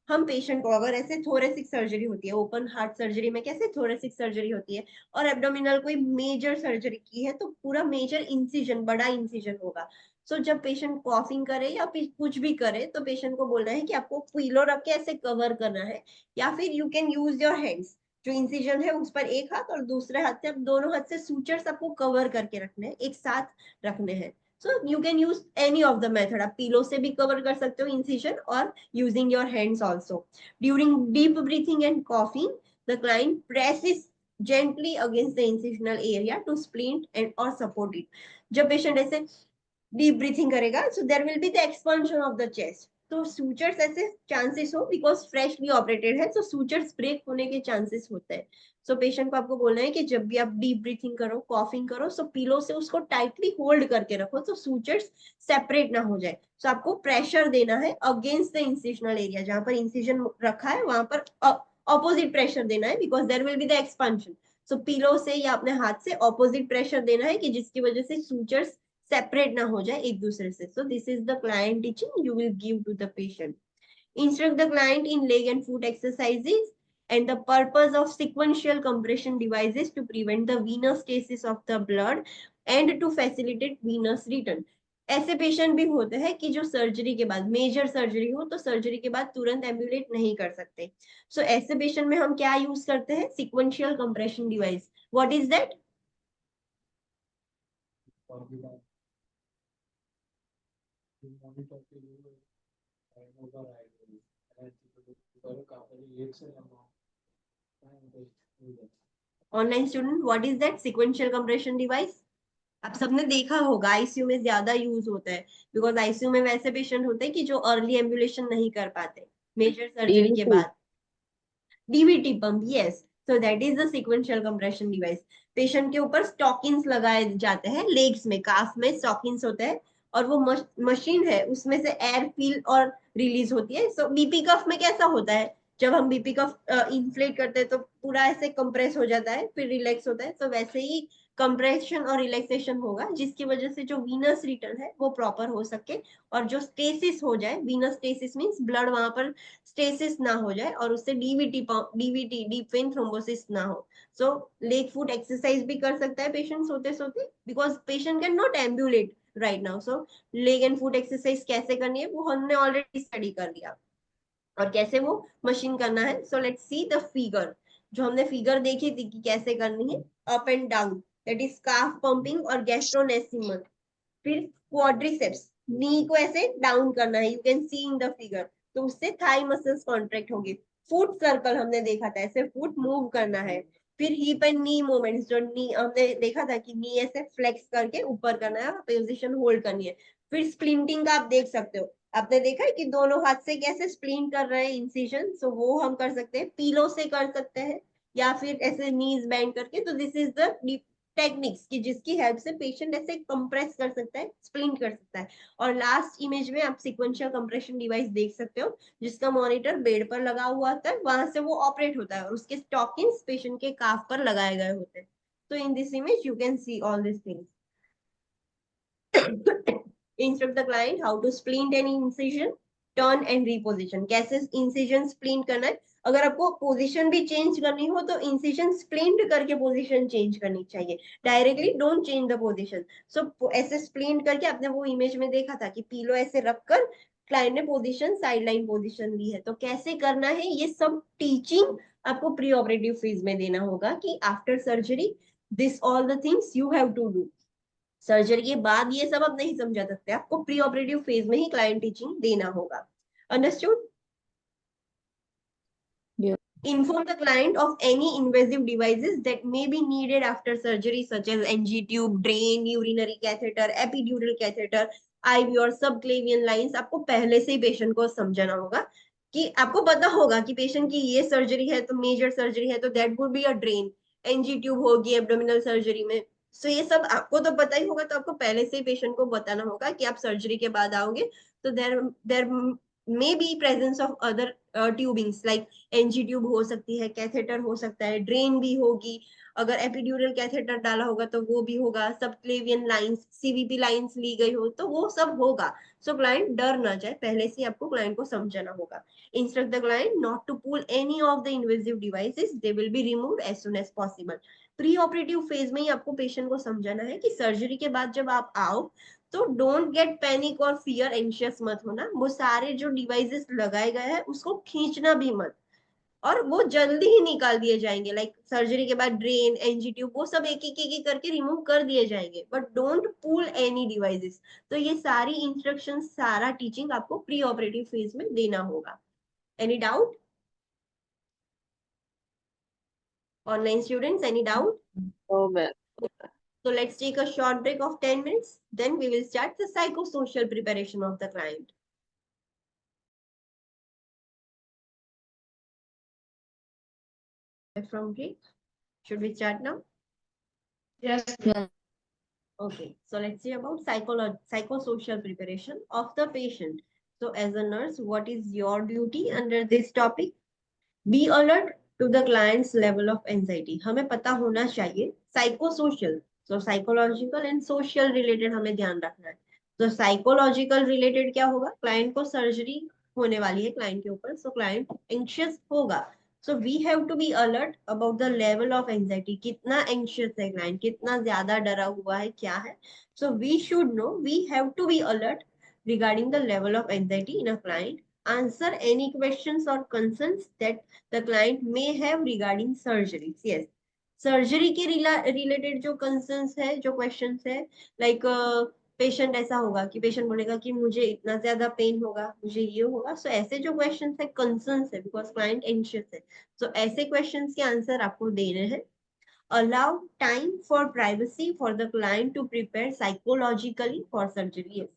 हम पेशेंट को अगर ऐसे थोरेसिक सर्जरी होती है, open heart surgery में कैसे thoracic surgery होती है, और एब्डोमिनल कोई मेजर सर्जरी की है तो पूरा मेजर इंसिजन, बड़ा इंसिजन होगा। सो जब पेशेंट कॉफिंग करे या फिर कुछ भी करे तो पेशेंट को बोलना है कि आपको पिलो रख के ऐसे कवर करना है, या फिर you can use your hands, जो इंसिजन है उस पर एक हाथ और दूसरे हाथ से, आप दोनों हाथ से सूचर्स आपको कवर करके रखने हैं, एक साथ रखने हैं। So you can use any of the method, आप पिलो से भी कवर कर सकते हो इंसिजन और using your hands also. During deep breathing and coughing, the client presses gently against the incisional area to splint and or support it. जब patient ऐसे deep breathing करेगा, so there will be the expansion of the chest. तो sutures ऐसे chances हो, because freshly operated है, तो sutures break होने के चांसेस होते हैं। सो पेशेंट को आपको बोलना है कि जब भी आप डीप ब्रीथिंग करो, कॉफिंग करो, सो पिलो से उसको टाइटली होल्ड करके रखो तो सूचर्स सेपरेट ना हो जाए। सो आपको प्रेशर देना है अगेंस्ट द इंसिजनल एरिया, जहां पर इंसिजन रखा है वहां पर ऑपोजिट प्रेशर देना है, because there will be the expansion. So pillow से या अपने हाथ से ऑपोजिट प्रेशर देना है कि जिसकी वजह से सूचर्स सेपरेट ना हो जाए एक दूसरे से। So this is the client teaching you will give to the patient. Instruct the client in leg and foot exercises and the purpose of sequential compression devices to prevent the venous stasis of the blood and to facilitate venous return. ऐसे patient भी होते हैं कि जो surgery के बाद, major surgery हो तो सर्जरी के बाद तुरंत एम्बुलेट नहीं कर सकते। सो ऐसे पेशेंट में हम क्या यूज करते हैं? Sequential compression device. What is that? Online student, what is that sequential compression device? आप सबने देखा होगा, आईसीयू में ज्यादा यूज होता है, बिकॉज आईसीयू में वैसे पेशेंट होते हैं कि जो अर्ली एम्बुलेशन नहीं कर पाते मेजर सर्जरी के बाद। DVT pump, yes. So that is the sequential compression device. Patient के ऊपर स्टॉकिंग्स लगाए जाते हैं, लेग्स में, काफ में स्टॉकिंग्स होते हैं, और वो मशीन है, उसमें से एयर फील और रिलीज होती है। सो बीपी कफ में कैसा होता है, जब हम बीपी कफ इन्फ्लेट करते हैं तो पूरा ऐसे कंप्रेस हो जाता है, फिर रिलैक्स होता है। तो वैसे ही कंप्रेशन और रिलैक्सेशन होगा, जिसकी वजह से जो वीनस रिटर्न है वो प्रॉपर हो सके, और जो स्टेसिस हो जाए, वीनस स्टेसिस मींस ब्लड वहां पर स्टेसिस ना हो जाए, और उससे डीवीटी डीप वेन थ्रोम्बोसिस ना हो। सो लेग फुट एक्सरसाइज भी कर सकता है पेशेंट सोते सोते, because patient can not ambulate right now. So leg and foot exercise कैसे करनी है वो हमने ऑलरेडी स्टडी कर लिया, और कैसे वो मशीन करना है। सो लेट्स सी द फिगर। जो हमने फिगर देखी थी कि कैसे करनी है, up and down, that is calf pumping और गैस्ट्रोनेसिमल। फिर क्वाड्रिसेप्स, नी को ऐसे डाउन करना है, you can see in the figure, तो उससे थाई मसल्स कॉन्ट्रैक्ट होगी। फुट सर्कल हमने देखा था, ऐसे फुट मूव करना है। फिर हिप एंड नी मूवमेंट्स, जो नी हमने देखा था कि नी ऐसे फ्लेक्स करके ऊपर करना है, पोजीशन होल्ड करनी है। फिर स्प्लिंटिंग का आप देख सकते हो, आपने देखा है कि दोनों हाथ से कैसे स्प्लिंट कर रहे हैं इंसिजन, सो वो हम कर सकते हैं, पीलो से कर सकते हैं, या फिर ऐसे नीज बेंड करके। तो दिस इज द टेक्निक्स की जिसकी हेल्प से पेशेंट ऐसे कंप्रेस कर सकता है, स्प्लिंट कर सकता है। और लास्ट इमेज में आप सिक्वेंशियल कंप्रेशन डिवाइस देख सकते हो, जिसका मॉनिटर बेड पर लगा हुआ होता है, वहां से वो ऑपरेट होता है, और उसके स्टॉकिंग्स पेशेंट के काफ पर लगाए गए होते हैं। तो in this image you can see all this things. Instruct the client how to splint any incision, turn and reposition. कैसे इंसिजन स्प्लिंट करना है, अगर आपको पोजीशन भी चेंज करनी हो तो इंसिजन स्प्लिंट करके पोजीशन चेंज करनी चाहिए, directly don't change the position. So ऐसे स्प्लिंट करके, आपने वो इमेज में देखा था कि पीलो ऐसे रखकर क्लाइंट ने पोजीशन, साइडलाइन पोजीशन ली है। तो कैसे करना है ये सब टीचिंग आपको प्री ऑपरेटिव फेज में देना होगा, कि after surgery this all the things you have to do. Surgery के बाद ये सब आप नहीं समझा सकते, आपको प्री ऑपरेटिव फेज में ही क्लाइंट टीचिंग देना होगा। Understood? Yeah. Inform the client of any invasive devices that may be needed after surgery, such as NG tube, drain, urinary catheter, epidural catheter, IV और subclavian lines। आपको पहले से ही patient को समझाना होगा, कि आपको पता होगा कि पेशेंट की ये सर्जरी है, तो मेजर सर्जरी है, तो that would be a drain, NG tube होगी एब्डोमिनल सर्जरी में। सो ये सब आपको तो पता ही होगा, तो आपको पहले से ही पेशेंट को बताना होगा कि आप सर्जरी के बाद आओगे तो there may be presence of other tubings like NG tube हो सकती है, कैथेटर हो सकता है, ड्रेन भी होगी, अगर एपिड्यूरल कैथेटर डाला होगा तो वो भी होगा, सबक्लेवियन लाइंस, सीवीपी लाइंस ली गई हो तो वो सब होगा। सो क्लाइंट डर ना जाए, पहले से आपको क्लाइंट को समझाना होगा। Instruct the client not to pull any of the invasive devices, they will be removed as soon as possible. Pre operative phase में ही आपको पेशेंट को समझाना है कि सर्जरी के बाद जब आप आओ तो डोंट गेट पैनिक और फियर, एंशियस मत होना, वो सारे जो डिवाइसेस लगाए गए हैं उसको खींचना भी मत, और वो जल्दी ही निकाल दिए जाएंगे। लाइक सर्जरी के बाद ड्रेन, एनजी ट्यूब, वो सब एक करके रिमूव कर दिए जाएंगे, but don't pull any devices. तो ये सारी इंस्ट्रक्शन, सारा टीचिंग आपको प्री ऑपरेटिव फेज में देना होगा। Any doubt online students, any doubt? Oh, well. So let's take a short break of 10 minutes, then we will start the psychosocial preparation of the client. From break, should we start now? Yes. Yeah. Okay, so let's see about psychosocial preparation of the patient. So as a nurse, what is your duty under this topic? Be alert to the client's level of anxiety. हमें पता होना चाहिए psychosocial, so psychological and social related हमें ध्यान रखना है। तो psychological related क्या होगा? क्लाइंट को सर्जरी होने वाली है क्लाइंट के ऊपर, so क्लाइंट anxious होगा। So we have to be alert about the level of anxiety. कितना anxious है client, कितना ज्यादा डरा हुआ है, क्या है? So we should know, we have to be alert regarding the level of anxiety in a client. Answer any questions or concerns that the client may have regarding surgeries. Yes, surgery के related जो concerns है, जो questions है, like patient ऐसा होगा कि patient बोलेगा कि मुझे इतना ज्यादा पेन होगा, मुझे ये होगा। सो ऐसे जो क्वेश्चंस है, कंसर्न्स है, बिकॉज क्लाइंट एंशियस है, सो ऐसे क्वेश्चंस के आंसर आपको देने हैं। Allow time for privacy for the client to prepare psychologically for surgery.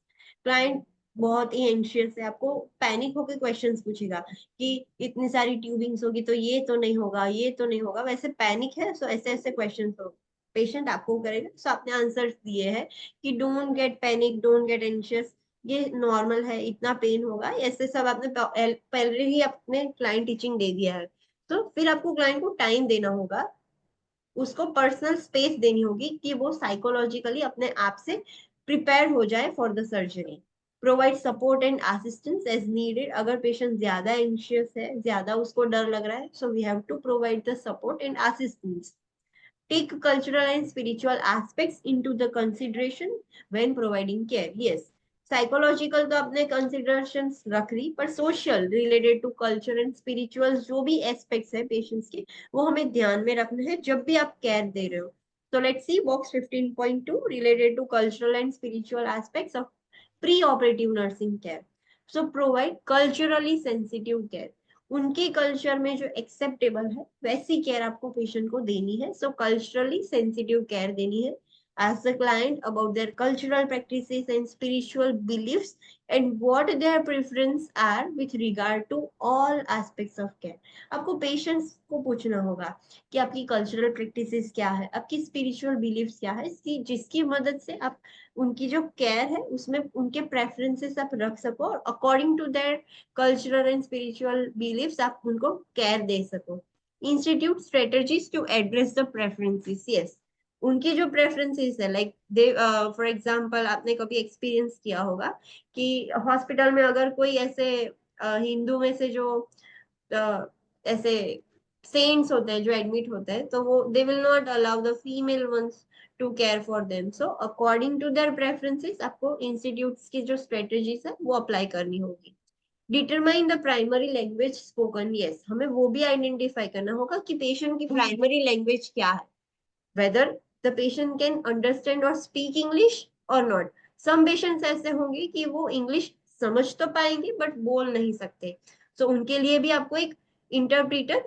Client बहुत ही एंशियस है, आपको पैनिक होकर क्वेश्चंस पूछेगा कि इतनी सारी ट्यूबिंग्स होगी तो ये तो नहीं होगा, ये तो नहीं होगा, वैसे पैनिक है, सो ऐसे ऐसे क्वेश्चंस हो पेशेंट आपको करेगा। सो आपने आंसर्स दिए हैं कि don't get panic, don't get anxious, ये नॉर्मल है, इतना पेन होगा, ऐसे सब आपने पहले ही अपने क्लाइंट टीचिंग दे दिया है। तो फिर आपको क्लाइंट को टाइम देना होगा, उसको पर्सनल स्पेस देनी होगी कि वो साइकोलॉजिकली अपने आप से प्रिपेयर हो जाए for the surgery. Provide support and assistance as needed. अगर पेशेंट ज्यादा एंशियस है, ज्यादा उसको डर लग रहा है, so we have to provide the support and assistance. Take cultural and spiritual aspects into the consideration when providing care. Yes, psychological तो अपने कंसिडरेशंस रख रही, पर social related to culture and spiritual जो भी एस्पेक्ट्स है पेशेंट्स के, वो हमें ध्यान में रखना है जब भी आप केयर दे रहे हो। तो let's see box 15.2 related to cultural and spiritual aspects of pre operative nursing care. So provide culturally sensitive care. उनके कल्चर में जो एक्सेप्टेबल है वैसी केयर आपको पेशेंट को देनी है। सो कल्चरली सेंसिटिव केयर देनी है। Ask the client about their cultural practices and spiritual beliefs and what their preferences are with regard to all aspects of care. आपको पेशेंट्स को पूछना होगा कि आपकी कल्चरल प्रैक्टिसेस क्या है, आपकी स्पिरिचुअल बिलीफ्स क्या है, जिसकी मदद से आप उनकी जो केयर है उसमें उनके प्रेफरेंसेस आप रख सको और according to their cultural and spiritual beliefs आप उनको केयर दे सको। Institute strategies to address the preferences. Yes, उनकी जो प्रेफरेंसेस है, लाइक दे फॉर एग्जांपल आपने कभी एक्सपीरियंस किया होगा कि हॉस्पिटल में अगर कोई ऐसे हिंदू में से जो ऐसे सेंट्स होते हैं जो एडमिट होते हैं, तो वो they will not allow the female ones to care for them. So according to their preferences आपको इंस्टीट्यूट्स की जो स्ट्रेटजीज है वो अप्लाई करनी होगी। Determine the primary language spoken. Yes, हमें वो भी आइडेंटिफाई करना होगा कि पेशेंट की प्राइमरी लैंग्वेज क्या है, whether the patient can understand or speak English or not. Some patients ऐसे होंगे कि वो इंग्लिश समझ तो पाएंगे बट बोल नहीं सकते, सो उनके लिए भी आपको एक इंटरप्रीटर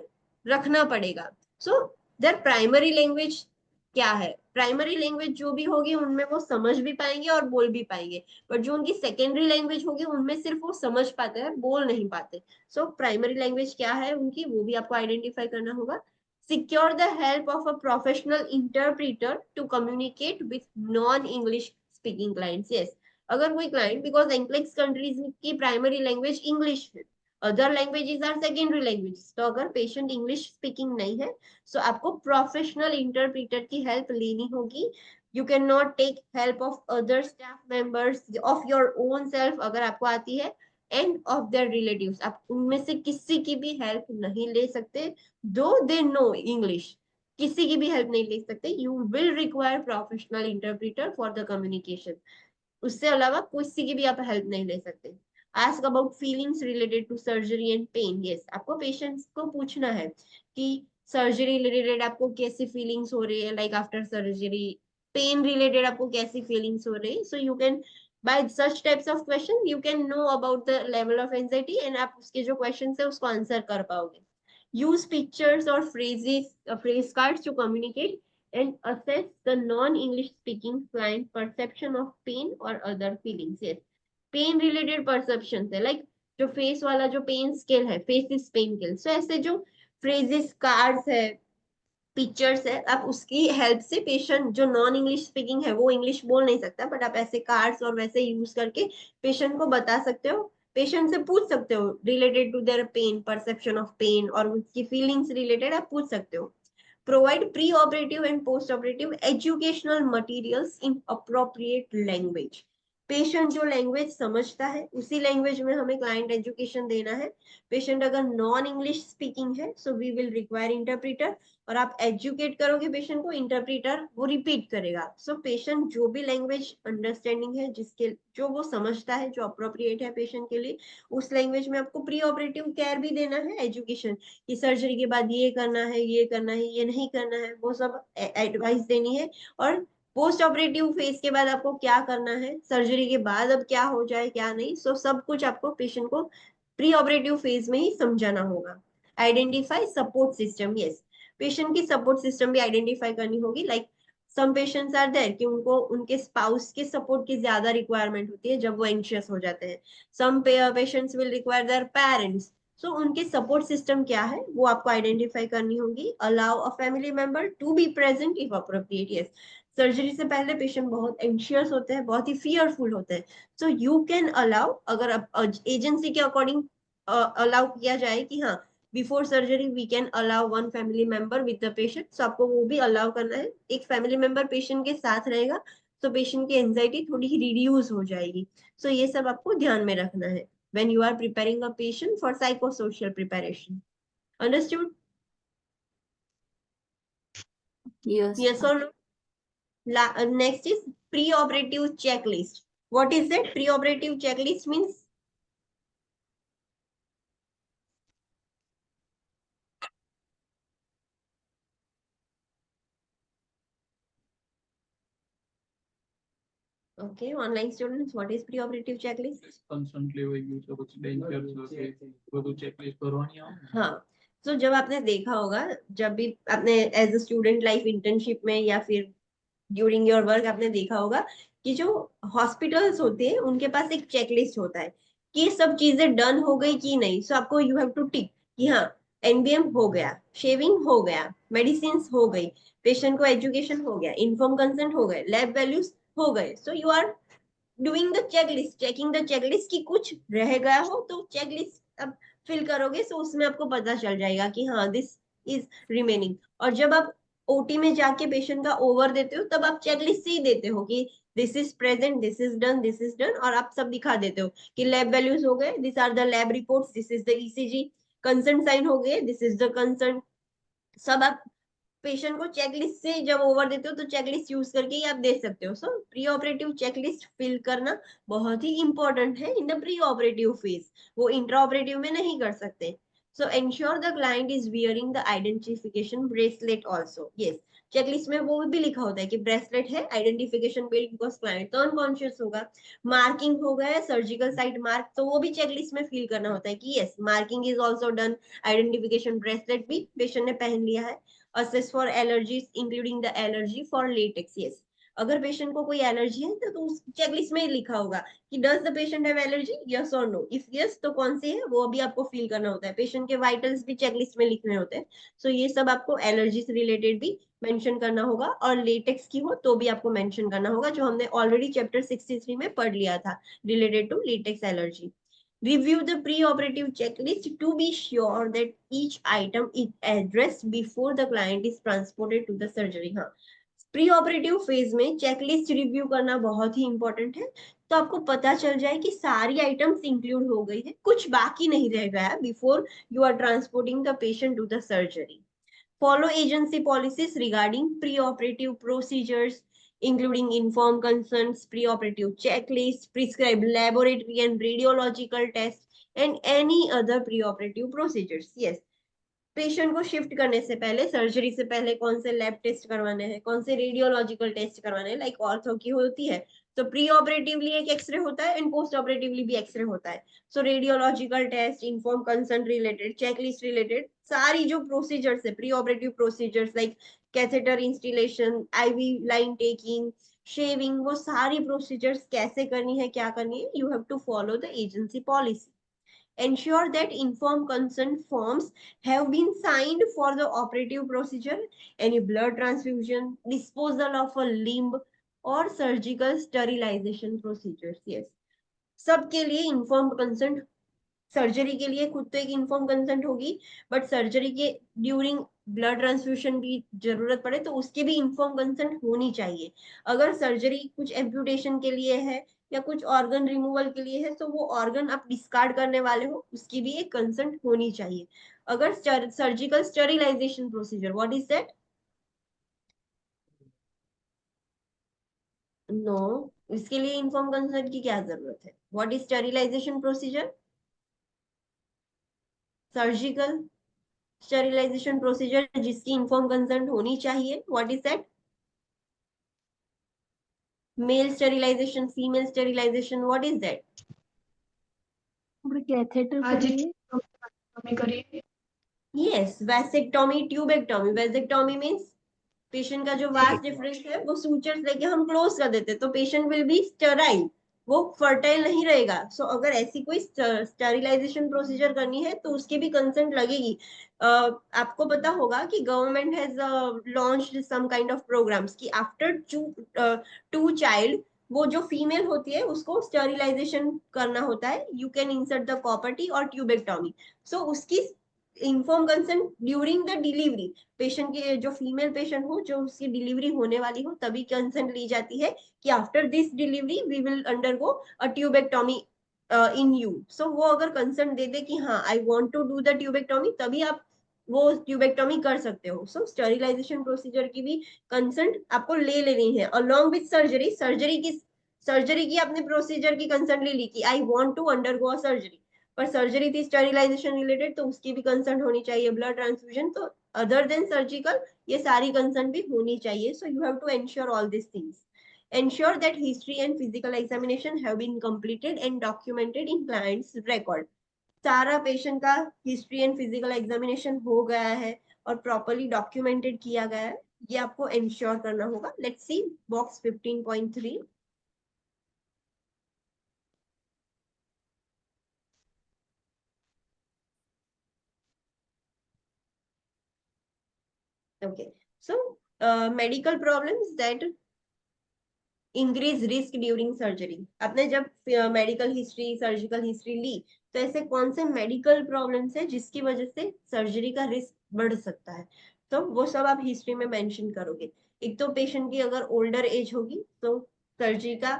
रखना पड़ेगा। सो देयर प्राइमरी लैंग्वेज क्या है, प्राइमरी लैंग्वेज जो भी होगी उनमें वो समझ भी पाएंगे और बोल भी पाएंगे, बट जो उनकी सेकेंडरी लैंग्वेज होगी उनमें सिर्फ वो समझ पाते हैं, बोल नहीं पाते। सो प्राइमरी लैंग्वेज क्या है उनकी, वो भी आपको आइडेंटिफाई करना होगा। Secure the help of a professional interpreter to communicate with non-English speaking clients. Yes, अगर कोई क्लाइंट, बिकॉज एंक्लेक्स कंट्रीज की प्राइमरी लैंग्वेज इंग्लिश है, other languages are secondary language, तो अगर पेशेंट इंग्लिश स्पीकिंग नहीं है, सो आपको प्रोफेशनल इंटरप्रेटर की हेल्प लेनी होगी. You can not take help of other staff members, of your own self अगर आपको आती है, एंड ऑफ देयर रिलेटिव्स, आप उनमें से किसी की भी हेल्प नहीं ले सकते, दो दे नो इंग्लिश, किसी की भी हेल्प नहीं ले सकते. You will require professional interpreter for the communication. उससे अलावा किसी की भी आप हेल्प नहीं ले सकते. Ask about feelings related to surgery and pain. Yes, आपको पेशेंट्स को पूछना है कि सर्जरी रिलेटेड आपको कैसी फीलिंग्स हो रही है, like after surgery. Pen related आपको कैसी फीलिंग्स हो रही है. So you can, by such types of question you can know about the level of anxiety, and आप उसके जो questions है उसको आंसर कर पाओगे. use pictures or phrases, phrase cards to communicate and assess the non-English speaking client perception of pain or other feelings. Yes, pain related perceptions है, like जो face वाला जो pain scale है, face is pain scale. So ऐसे जो phrases cards है, pictures है, आप उसकी हेल्प से पेशेंट जो नॉन इंग्लिश स्पीकिंग है, वो इंग्लिश बोल नहीं सकता, बट आप ऐसे कार्ड्स और वैसे यूज करके पेशेंट को बता सकते हो, पेशेंट से पूछ सकते हो related to their pain, perception of pain, और उसकी फीलिंग्स रिलेटेड आप पूछ सकते हो. Provide pre operative and post operative educational materials in appropriate language. Patient जो लैंग्वेज समझता है उसी लैंग्वेज में हमें क्लाइंट एजुकेशन देना है. पेशेंट अगर नॉन इंग्लिश स्पीकिंग है, so we will require interpreter, और आप एजुकेट करोगे पेशेंट को, इंटरप्रेटर वो रिपीट करेगा. सो पेशेंट जो भी लैंग्वेज अंडरस्टैंडिंग है, जिसके जो वो समझता है, जो अप्रोप्रिएट है पेशेंट के लिए, उस लैंग्वेज में आपको प्री ऑपरेटिव केयर भी देना है, एजुकेशन कि सर्जरी के बाद ये करना है, ये करना है, ये नहीं करना है, वो सब एडवाइस देनी है. और पोस्ट ऑपरेटिव फेज के बाद आपको क्या करना है, सर्जरी के बाद अब क्या हो जाए क्या नहीं, सो सब कुछ आपको पेशेंट को प्री ऑपरेटिव फेज में ही समझाना होगा. Identify support system. Yes, patient की सपोर्ट सिस्टम भी आइडेंटिफाई करनी होगी. Like some patients are there कि उनको उनके स्पाउस के सपोर्ट की ज्यादा रिक्वायरमेंट होती है जब वो एंशियस हो जाते हैं. Some patients will require their parents. So उनके सपोर्ट सिस्टम क्या है वो आपको आइडेंटिफाई करनी होगी. Allow a family member to be present if appropriate. Yes, surgery से पहले पेशेंट बहुत एंशियस होते हैं, बहुत ही फियरफुल होते हैं. सो यू कैन अलाउ, अगर एजेंसी के अकॉर्डिंग अलाउ किया जाए कि हाँ before surgery we can allow one family member with the patient, so आपको वो भी अलाउ करना है. एक फैमिली मेंबर पेशेंट के साथ रहेगा तो पेशेंट की एंजाइटी थोड़ी ही रिड्यूस हो जाएगी. सो ये सब आपको ध्यान में रखना है when you are preparing a patient for psychosocial preparation. Understood? Yes or no? Next is pre-operative checklist. What is that? Pre-operative checklist means okay, online students, what is pre-operative checklist? Constantly वही use of danger वो तो checklist करवानी है. हाँ, तो जब आपने देखा होगा, जब भी आपने as a student life internship में या फिर ड्यूरिंग योर वर्क आपने देखा होगा कि जो हॉस्पिटल्स होते हैं उनके पास एक चेकलिस्ट होता है कि सब चीजें डन हो गई कि नहीं. सो आपको यू हैव टू टिक कि हाँ एनबीएम हो गया, शेविंग हो गया, मेडिसिन हो गई, पेशेंट को एजुकेशन हो गया, इन्फॉर्म कंसेंट हो गए, लैब वैल्यूज हो गए. So you are doing the checklist, checking the checklist कि कुछ रह गया हो तो चेकलिस्ट अब फिल करोगे, सो उसमें आपको पता चल जाएगा कि हाँ दिस इज रिमेनिंग. और जब आप ओटी में जाके पेशेंट का ओवर देते हो तब आप चेकलिस्ट ही देते हो कि this is present, this is done, this is done, और आप सब दिखा देते हो कि लैब वैल्यूज हो गए, this are the lab reports, this is the ECG, concern sign हो गए, दिस इज द कंसर्न. सब आप पेशेंट को चेकलिस्ट से जब ओवर देते हो तो चेकलिस्ट यूज करके ही आप दे सकते हो. So pre operative checklist fill करना बहुत ही इंपॉर्टेंट है in the pre operative phase, वो इंट्रा ऑपरेटिव में नहीं कर सकते. So ensure the client is wearing the identification bracelet also. Yes, checklist में वो भी लिखा होता है कि ब्रेसलेट है, आइडेंटिफिकेशन बेल्ट, बिकॉज क्लाइंट तो अनकॉन्शियस होगा. मार्किंग हो गया, सर्जिकल साइट मार्क, तो वो भी चेकलिस्ट में फिल करना होता है कि yes marking is also done, identification bracelet भी पेशेंट ने पहन लिया है. Assess for allergies including the allergy for latex. Yes, अगर पेशेंट को कोई एलर्जी है तो उस चेकलिस्ट में लिखा होगा कि does the patient have allergy, yes और नो. इफ यस तो कौन सी है वो भी आपको फिल करना होता है. पेशेंट के वाइटल्स भी चेकलिस्ट में लिखने होते हैं. सो ये सब आपको एलर्जी से रिलेटेड भी मेंशन करना होगा, और लेटेक्स की हो तो भी आपको मेंशन करना होगा, जो हमने ऑलरेडी चैप्टर 63 में पढ़ लिया था related to latex allergy. Review the pre-operative checklist to be sure that each item is addressed before the client is transported to the surgery. हाँ, प्री ऑपरेटिव फेज में चेकलिस्ट रिव्यू करना बहुत ही important है, तो आपको पता चल जाए कि सारी आइटम्स इंक्लूड हो गई है, कुछ बाकी नहीं रह गया है before you are transporting the patient to the surgery. Follow agency policies regarding pre-operative procedures, including informed consents, pre-operative checklist, prescribed laboratory and radiological tests, and any other pre-operative procedures. Yes. Patient को shift करने से पहले, surgery से पहले कौन से lab test करवाने हैं, कौन से रेडियोलॉजिकल टेस्ट करवाने हैं, लाइक ऑर्थो की होती है तो प्री ऑपरेटिवली एक एक्सरे होता है एंड पोस्ट ऑपरेटिवली भी एक्सरे होता है. So radiological test, informed consent related, checklist related सारी जो प्रोसीजर्स है, pre operative procedures like catheter installation, IV line taking, shaving, वो सारी प्रोसीजर्स कैसे करनी है, क्या करनी है, you have to follow the agency policy. Ensure that informed consent forms have been signed for the operative procedure, any blood transfusion, disposal of a limb, or surgical sterilization procedures. Yes, सबके लिए informed consent, surgery के लिए खुद तो एक inform consent होगी, but surgery के during blood transfusion की जरूरत पड़े तो उसके भी इन्फॉर्म कंसेंट होनी चाहिए. अगर सर्जरी कुछ एम्प्यूटेशन के लिए है या कुछ ऑर्गन रिमूवल के लिए है, तो वो ऑर्गन आप डिस्कार्ड करने वाले हो, उसकी भी एक कंसेंट होनी चाहिए. अगर surgical sterilization procedure, what is that? No, इसके लिए इन्फॉर्म कंसेंट की क्या जरूरत है? What is sterilization procedure? Surgical sterilization procedure जिसकी इन्फॉर्म कंसेंट होनी चाहिए, what is that? Male sterilization, female sterilization, what is that? Catheter आज करिए. हमें करिए. Yes, vasectomy, tubectomy. Vasectomy means patient का जो वास्ट डिफरेंस है वो सूचर्स लेके हम क्लोज कर देते, तो पेशेंट विल बी स्टेराइल, वो फर्टाइल नहीं रहेगा. सो अगर ऐसी कोई स्टेरिलाइजेशन प्रोसीजर करनी है तो उसकी भी कंसेंट लगेगी. आपको पता होगा कि government has launched some kind of programs कि आफ्टर टू चाइल्ड, वो जो फीमेल होती है उसको स्टेरिलाइजेशन करना होता है, you can insert the copper T और ट्यूबेक्टोमी. सो उसकी inform consent during the delivery, patient के जो फीमेल पेशेंट हो, जो उसकी डिलीवरी होने वाली हो, तभी कंसेंट ली जाती है कि after this delivery we will undergo a tubectomy in you. So वो अगर कंसेंट दे दे कि हाँ I want to do the tubectomy, तभी आप वो ट्यूबेक्टोमी कर सकते हो. सो स्टेरिलाइजेशन प्रोसीजर की भी कंसेंट आपको ले लेनी है अलोंग विथ सर्जरी. सर्जरी की आपने प्रोसीजर की कंसेंट ले ली कि I want to undergo a surgery, पर सर्जरी थी स्टेरिलाइजेशन रिलेटेड तो उसकी भी कंसर्न होनी चाहिए, ब्लड ट्रांसफ्यूजन, तो अदर देन सर्जिकल ये सारी कंसर्न भी होनी चाहिए. So you have to ensure all this things. ensure that history and physical examination have been completed and documented in client's record. सारा पेशेंट का हिस्ट्री एंड फिजिकल एग्जामिनेशन हो गया है और प्रॉपर्ली डॉक्यूमेंटेड किया गया है, ये आपको एंश्योर करना होगा. Let's see box 15.3. Okay, so medical problems that increase risk during surgery. आपने जब मेडिकल हिस्ट्री, सर्जिकल हिस्ट्री ली, तो ऐसे कौन से मेडिकल प्रॉब्लम्स है जिसकी वजह से सर्जरी का रिस्क बढ़ सकता है, तो वो सब आप हिस्ट्री में मेंशन करोगे. एक तो पेशेंट की अगर ओल्डर एज होगी तो सर्जरी का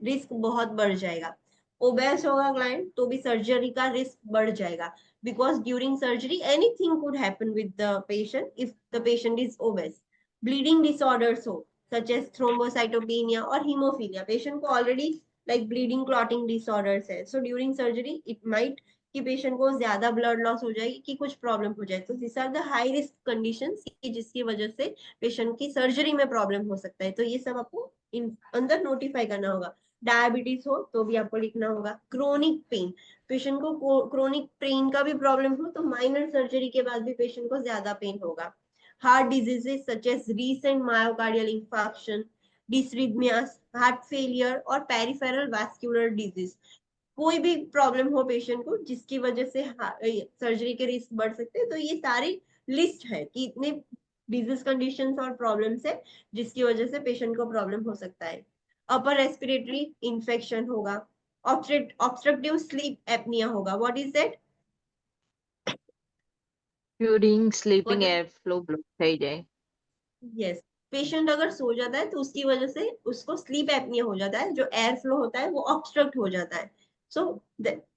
रिस्क बहुत बढ़ जाएगा. ओबेस होगा क्लाइंट तो भी सर्जरी का रिस्क बढ़ जाएगा, because during surgery anything could happen with the patient if the patient is obese. Bleeding disorders हो such as thrombocytopenia or hemophilia, patient को already like bleeding clotting disorders है, so during surgery it might कि patient को ज्यादा blood loss हो जाएगी कि कुछ प्रॉब्लम हो जाए, तो this are the high risk conditions जिसकी वजह से पेशेंट की सर्जरी में प्रॉब्लम हो सकता है, तो ये सब आपको अंदर नोटिफाई करना होगा. डायबिटीज हो तो भी आपको लिखना होगा. क्रोनिक पेन, पेशेंट को क्रोनिक पेन का भी प्रॉब्लम हो तो माइनर सर्जरी के बाद भी पेशेंट को ज्यादा पेन होगा. Heart diseases such as recent myocardial infarction, dysrhythmias, heart failure और peripheral vascular disease, कोई भी प्रॉब्लम हो पेशेंट को जिसकी वजह से सर्जरी के रिस्क बढ़ सकते हैं, तो ये सारी लिस्ट है कि इतने डिजीज कंडीशंस और प्रॉब्लम्स है जिसकी वजह से पेशेंट को प्रॉब्लम हो सकता है। अपर रेस्पिरेटरी इन्फेक्शन होगा, ऑब्स्ट्रक्टिव स्लीप एपनिया होगा। What is that? During sleeping air flow block થઈ જાય। यस, पेशेंट अगर सो जाता है तो उसकी वजह से उसको स्लीप एपनिया हो जाता है, जो एयर फ्लो होता है वो ऑब्स्ट्रक्ट हो जाता है। सो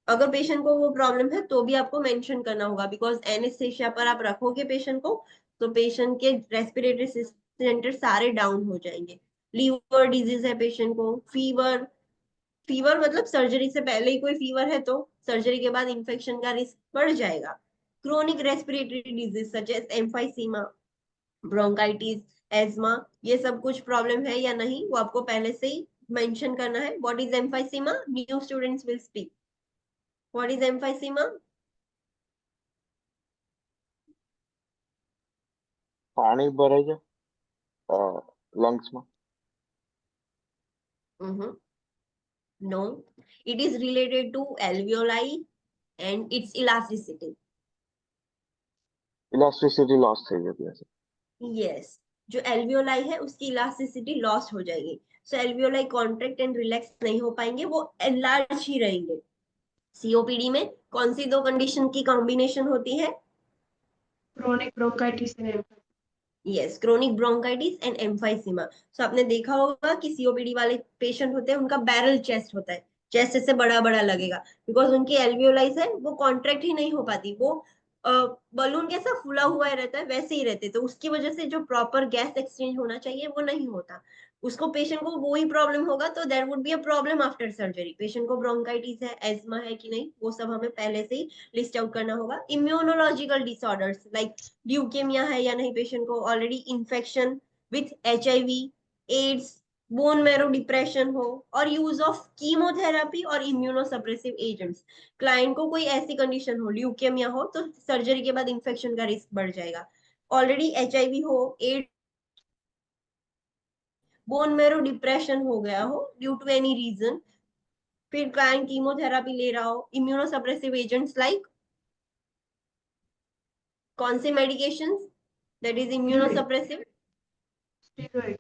अगर पेशेंट को वो प्रॉब्लम है तो भी आपको मेंशन करना होगा, बिकॉज एनेस्थेशिया पर आप रखोगे पेशेंट को तो पेशेंट के रेस्पिरेटरी सेंटर सारे डाउन हो जाएंगे। लीवर डिजीज है पेशेंट को, फीवर, फीवर मतलब सर्जरी से पहले ही कोई फीवर है तो सर्जरी के बाद इंफेक्शन का रिस्क बढ़ जाएगा। Chronic respiratory disease such as emphysema, bronchitis, asthma, ये सब कुछ प्रॉब्लम है या नहीं वो आपको पहले से ही मेंशन करना है। What is emphysema? New students will speak. What is emphysema? પાણી ભરાઈ જાય લંગ્સમાં. No, it is related to alveoli and its elasticity. Elasticity loss થઈ જતી હશે. यस, जो एल्वियोलाई है उसकी इलास्टिसिटी लॉस हो जाएगी। सो एल्वियोलाई कॉन्ट्रैक्ट एंड रिलैक्स नहीं हो पाएंगे, वो एनलार्ज ही रहेंगे। सीओपीडी में कौन सी दो कंडीशन की कॉम्बिनेशन होती है? chronic bronchitis and emphysema. Yes, chronic bronchitis and emphysema. So आपने देखा होगा कि सीओपीडी वाले पेशेंट होते हैं उनका बैरल चेस्ट होता है, चेस्ट ऐसे बड़ा बड़ा लगेगा बिकॉज उनकी एल्वियोलाइज है वो कॉन्ट्रैक्ट ही नहीं हो पाती, वो बलून कैसा फूला हुआ रहता है वैसे ही रहते, तो उसकी वजह से जो प्रॉपर गैस एक्सचेंज होना चाहिए वो नहीं होता। उसको पेशेंट को वो ही प्रॉब्लम होगा तो there would be a problem after surgery. Patient को ब्रोंकाइटिस है, एस्मा है कि नहीं, वो सब हमें पहले से ही लिस्ट आउट करना होगा। इम्यूनोलॉजिकल डिसऑर्डर्स लाइक ल्यूकेमिया है या नहीं पेशेंट को, already infection with HIV, AIDS, bone marrow depression हो, और यूज ऑफ कीमोथेरेपी और इम्यूनोसप्रेसिव एजेंट्स। क्लाइंट को कोई ऐसी कंडीशन हो, ल्यूकेमिया हो, तो सर्जरी के बाद इन्फेक्शन का रिस्क बढ़ जाएगा। ऑलरेडी एचआईवी हो, एड्स, बोन मैरो डिप्रेशन हो गया हो ड्यू टू एनी रीजन, फिर क्लाइंट कीमोथेरेपी ले रहा हो, इम्यूनोसप्रेसिव एजेंट्स लाइक कौन से medications that is immunosuppressive? Steroid.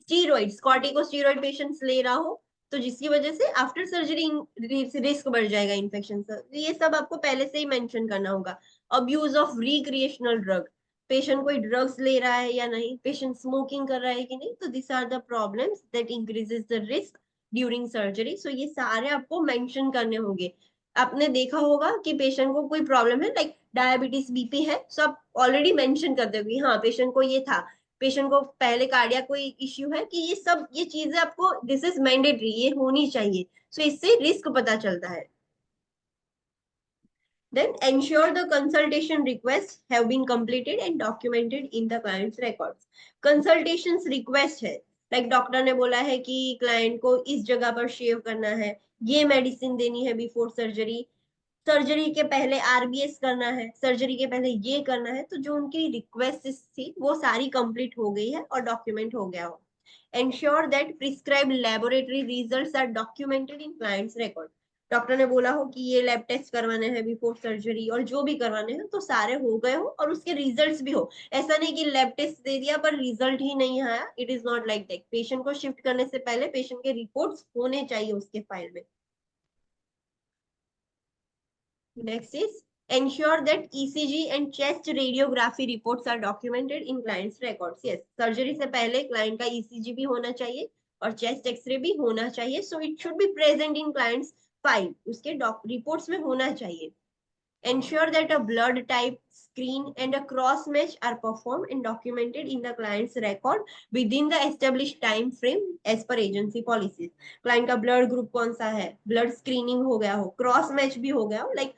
Steroids, corticosteroid patients ले रहा हो तो जिसकी वजह से आफ्टर सर्जरी रिस्क बढ़ जाएगा इन्फेक्शन का, तो ये सब आपको पहले से ही मेंशन करना होगा। Abuse of recreational drug, patient कोई ड्रग्स ले रहा है या नहीं, पेशेंट स्मोकिंग कर रहा है कि नहीं, तो this are the problems that increases the risk during surgery. So ये सारे आपको मेंशन करने होंगे। आपने देखा होगा कि पेशेंट को कोई प्रॉब्लम है लाइक डायबिटीज, बीपी है, सो आप ऑलरेडी मेंशन कर दोगे हाँ पेशेंट को ये था, पेशेंट को पहले कार्डियक कोई इश्यू है कि ये चीजें आपको, दिस इज मैंडेटरी, ये होनी चाहिए। सो इससे रिस्क पता चलता है। Then ensure the consultation requests have been completed and documented in the client's records. Consultations request है लाइक डॉक्टर ने बोला है कि क्लाइंट को इस जगह पर शेव करना है, ये मेडिसिन देनी है बिफोर सर्जरी, सर्जरी के पहले आरबीएस करना है, सर्जरी के पहले ये करना है, तो जो उनकी रिक्वेस्ट थी वो सारी कंप्लीट हो गई है और डॉक्यूमेंट हो गया हो। Ensure that prescribed laboratory results are documented in clients record. Doctor ने बोला हो कि ये लैब टेस्ट करवाने हैं बिफोर सर्जरी और जो भी करवाने हैं तो सारे हो गए हो और उसके रिजल्ट्स भी हो। ऐसा नहीं कि लैब टेस्ट दे दिया पर रिजल्ट ही नहीं आया, it is not like that. Patient को शिफ्ट करने से पहले पेशेंट के रिपोर्ट्स होने चाहिए उसके फाइल में। Next is ensure that ECG and chest radiography reports are documented in client's records. Yes, surgery से पहले client का ECG भी होना चाहिए और chest X-ray भी होना चाहिए. So it should be present in client's file. उसके reports में होना चाहिए. Ensure that a blood type, screen and a cross match are performed and documented in the client's record within the established time frame as per agency policies. Client का blood group कौन सा है, blood screening हो गया हो, cross match भी हो गया हो, like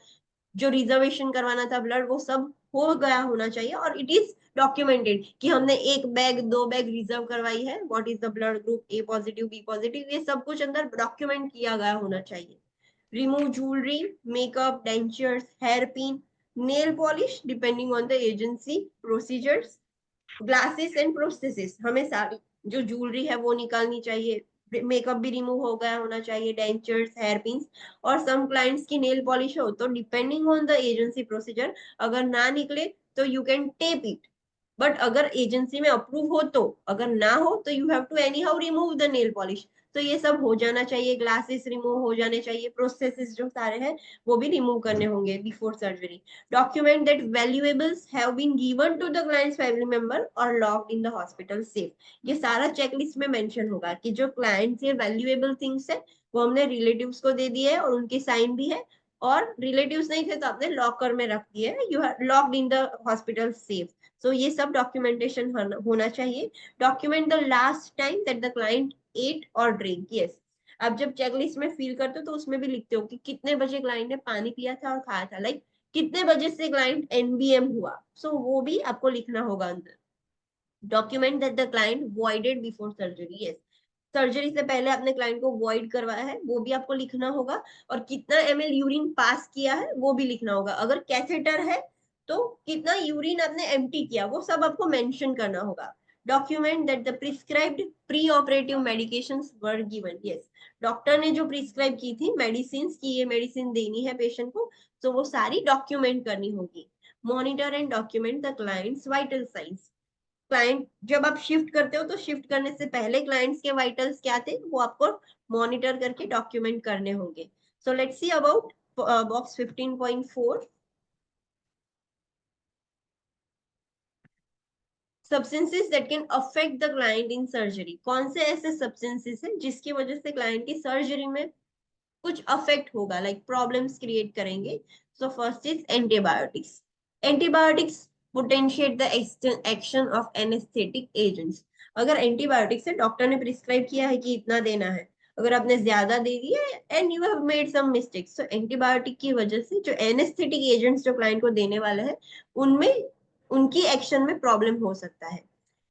जो रिजर्वेशन करवाना था ब्लड वो सब हो गया होना चाहिए और इट इज डॉक्यूमेंटेड कि हमने एक बैग, 2 बैग रिजर्व करवाई है, what is the blood group, A positive, B positive, ये सब कुछ अंदर डॉक्यूमेंट किया गया होना चाहिए। Remove jewellery, makeup, dentures, hair pin, nail polish depending on the agency procedures, glasses and prosthesis, हमें सारी जो ज्वेलरी है वो निकालनी चाहिए, मेकअप भी रिमूव हो गया होना चाहिए, डेंचर्स, हेयर पिन्स, और सम क्लाइंट्स की नेल पॉलिश हो तो depending on the agency procedure अगर ना निकले तो you can tape it, but अगर एजेंसी में अप्रूव हो तो, अगर ना हो तो you have to anyhow remove the nail polish. तो ये सब हो जाना चाहिए, ग्लासेस रिमूव हो जाने चाहिए, प्रोसेसेस जो सारे हैं वो भी रिमूव करने होंगे before surgery. Document that valuables have been given to the client's family member or locked in the hospital safe. ये सारा चेकलिस्ट में मेंशन होगा कि जो क्लाइंट्स ये वैल्यूएबल थिंग्स है वो हमने रिलेटिव्स को दे दिए है और उनके साइन भी है, और रिलेटिव्स नहीं थे तो आपने लॉकर में रख दिए, you are locked in the hospital safe. So ये सब डॉक्यूमेंटेशन होना चाहिए। Document the last time that the client ate or drink. Yes, आप जब चेकलिस्ट में फिल करते हो तो उसमें भी लिखते हो कि कितने बजे क्लाइंट ने पानी पिया था और खाया था, लाइक कितने बजे से क्लाइंट एनबीएम हुआ, सो वो भी आपको लिखना होगा अंदर। Document that the client voided before surgery. Yes, surgery से पहले आपने क्लाइंट को वॉइड करवाया है, वो भी आपको लिखना होगा, और कितना ml यूरिन पास किया है वो भी लिखना होगा। अगर कैथेटर है तो कितना यूरिन आपने एम्प्टी किया वो सब आपको मेंशन करना होगा। Document that the prescribed pre operative medications were given. Yes, doctor ने जो प्रिस्क्राइब की थी मेडिसिन की ये मेडिसिन देनी है पेशेंट को, तो वो सारी डॉक्यूमेंट करनी होगी। Monitor and document the clients vital science. Client जब आप शिफ्ट करते हो तो शिफ्ट करने से पहले क्लाइंट्स के वाइटल्स क्या थे वो आपको मॉनिटर करके डॉक्यूमेंट करने होंगे। सो let's see about box 15.4, substances that can affect the client in surgery. कौन से ऐसे सब्सटेंसेस हैं जिसकी वजह से क्लाइंट की सर्जरी में कुछ अफेक्ट होगा, लाइक प्रॉब्लम्स क्रिएट करेंगे। सो first is antibiotics. Antibiotics potentiate the action of anaesthetic agents. अगर एंटीबायोटिक्स है, डॉक्टर ने प्रिस्क्राइब किया है कि इतना देना है, अगर आपने ज्यादा दे दिया and you have made some mistakes, तो एंटीबायोटिक की वजह से जो एनेस्थेटिक एजेंट्स जो क्लाइंट को देने वाले हैं उनमें उनकी एक्शन में प्रॉब्लम हो सकता है।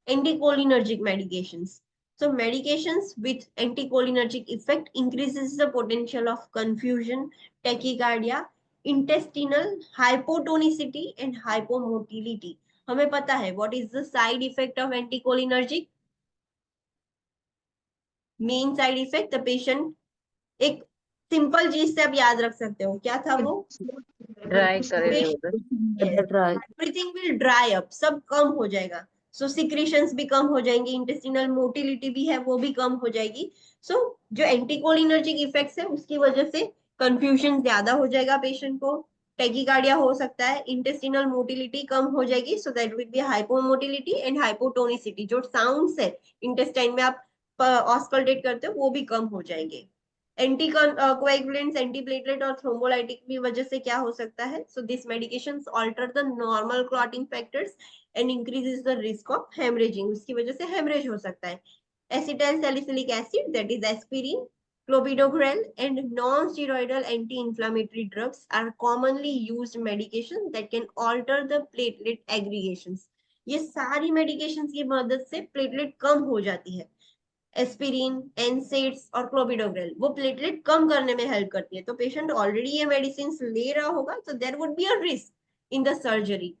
Anticholinergic medications. So medications with anticholinergic effect increases the potential of confusion, tachycardia, intestinal hypotonicity and hypomotility. हमें पता है what is the side effect of anticholinergic? Main side effect, the patient, एक simple चीज से आप याद रख सकते हो, क्या था वो? ड्राई करेंगे उधर। एवरीथिंग विल ड्राई अप, सब कम हो जाएगा। सो सिक्रीशंस भी कम हो जाएंगी, इंटेस्टिनल मोटिलिटी भी है वो भी कम हो जाएगी। सो जो एंटीकोलिनर्जिक इफेक्ट्स है उसकी वजह से कंफ्यूजन ज्यादा हो जाएगा पेशेंट को, टैकीकार्डिया हो सकता है, इंटेस्टिनल मोटिलिटी कम हो जाएगी, so that will be hypomotility and hypotonicity. जो साउंड्स है इंटेस्टाइन में आप ऑस्कल्टेट करते हो वो भी कम हो जाएंगे। एंटी कोएगुलेंट्स, एंटीप्लेटलेट और थ्रोम्बोलाइटिक की वजह से क्या हो सकता है? So this medications alter the normal clotting factors and increases the risk of haemorrhaging, उसकी वजह से हेमरेज हो सकता है। Acetyl salicylic acid that is aspirin, clopidogrel and non-steroidal anti-inflammatory drugs are commonly used medications that can alter the platelet aggregations. ये सारी medications की मदद से प्लेटलेट कम हो जाती है। एस्पिरिन, एनसेड्स और क्लोपिडोग्रेल वो प्लेटलेट कम करने में हेल्प करती है। तो पेशेंट ऑलरेडी ये मेडिसिन ले रहा होगा, so there would be a risk in the surgery.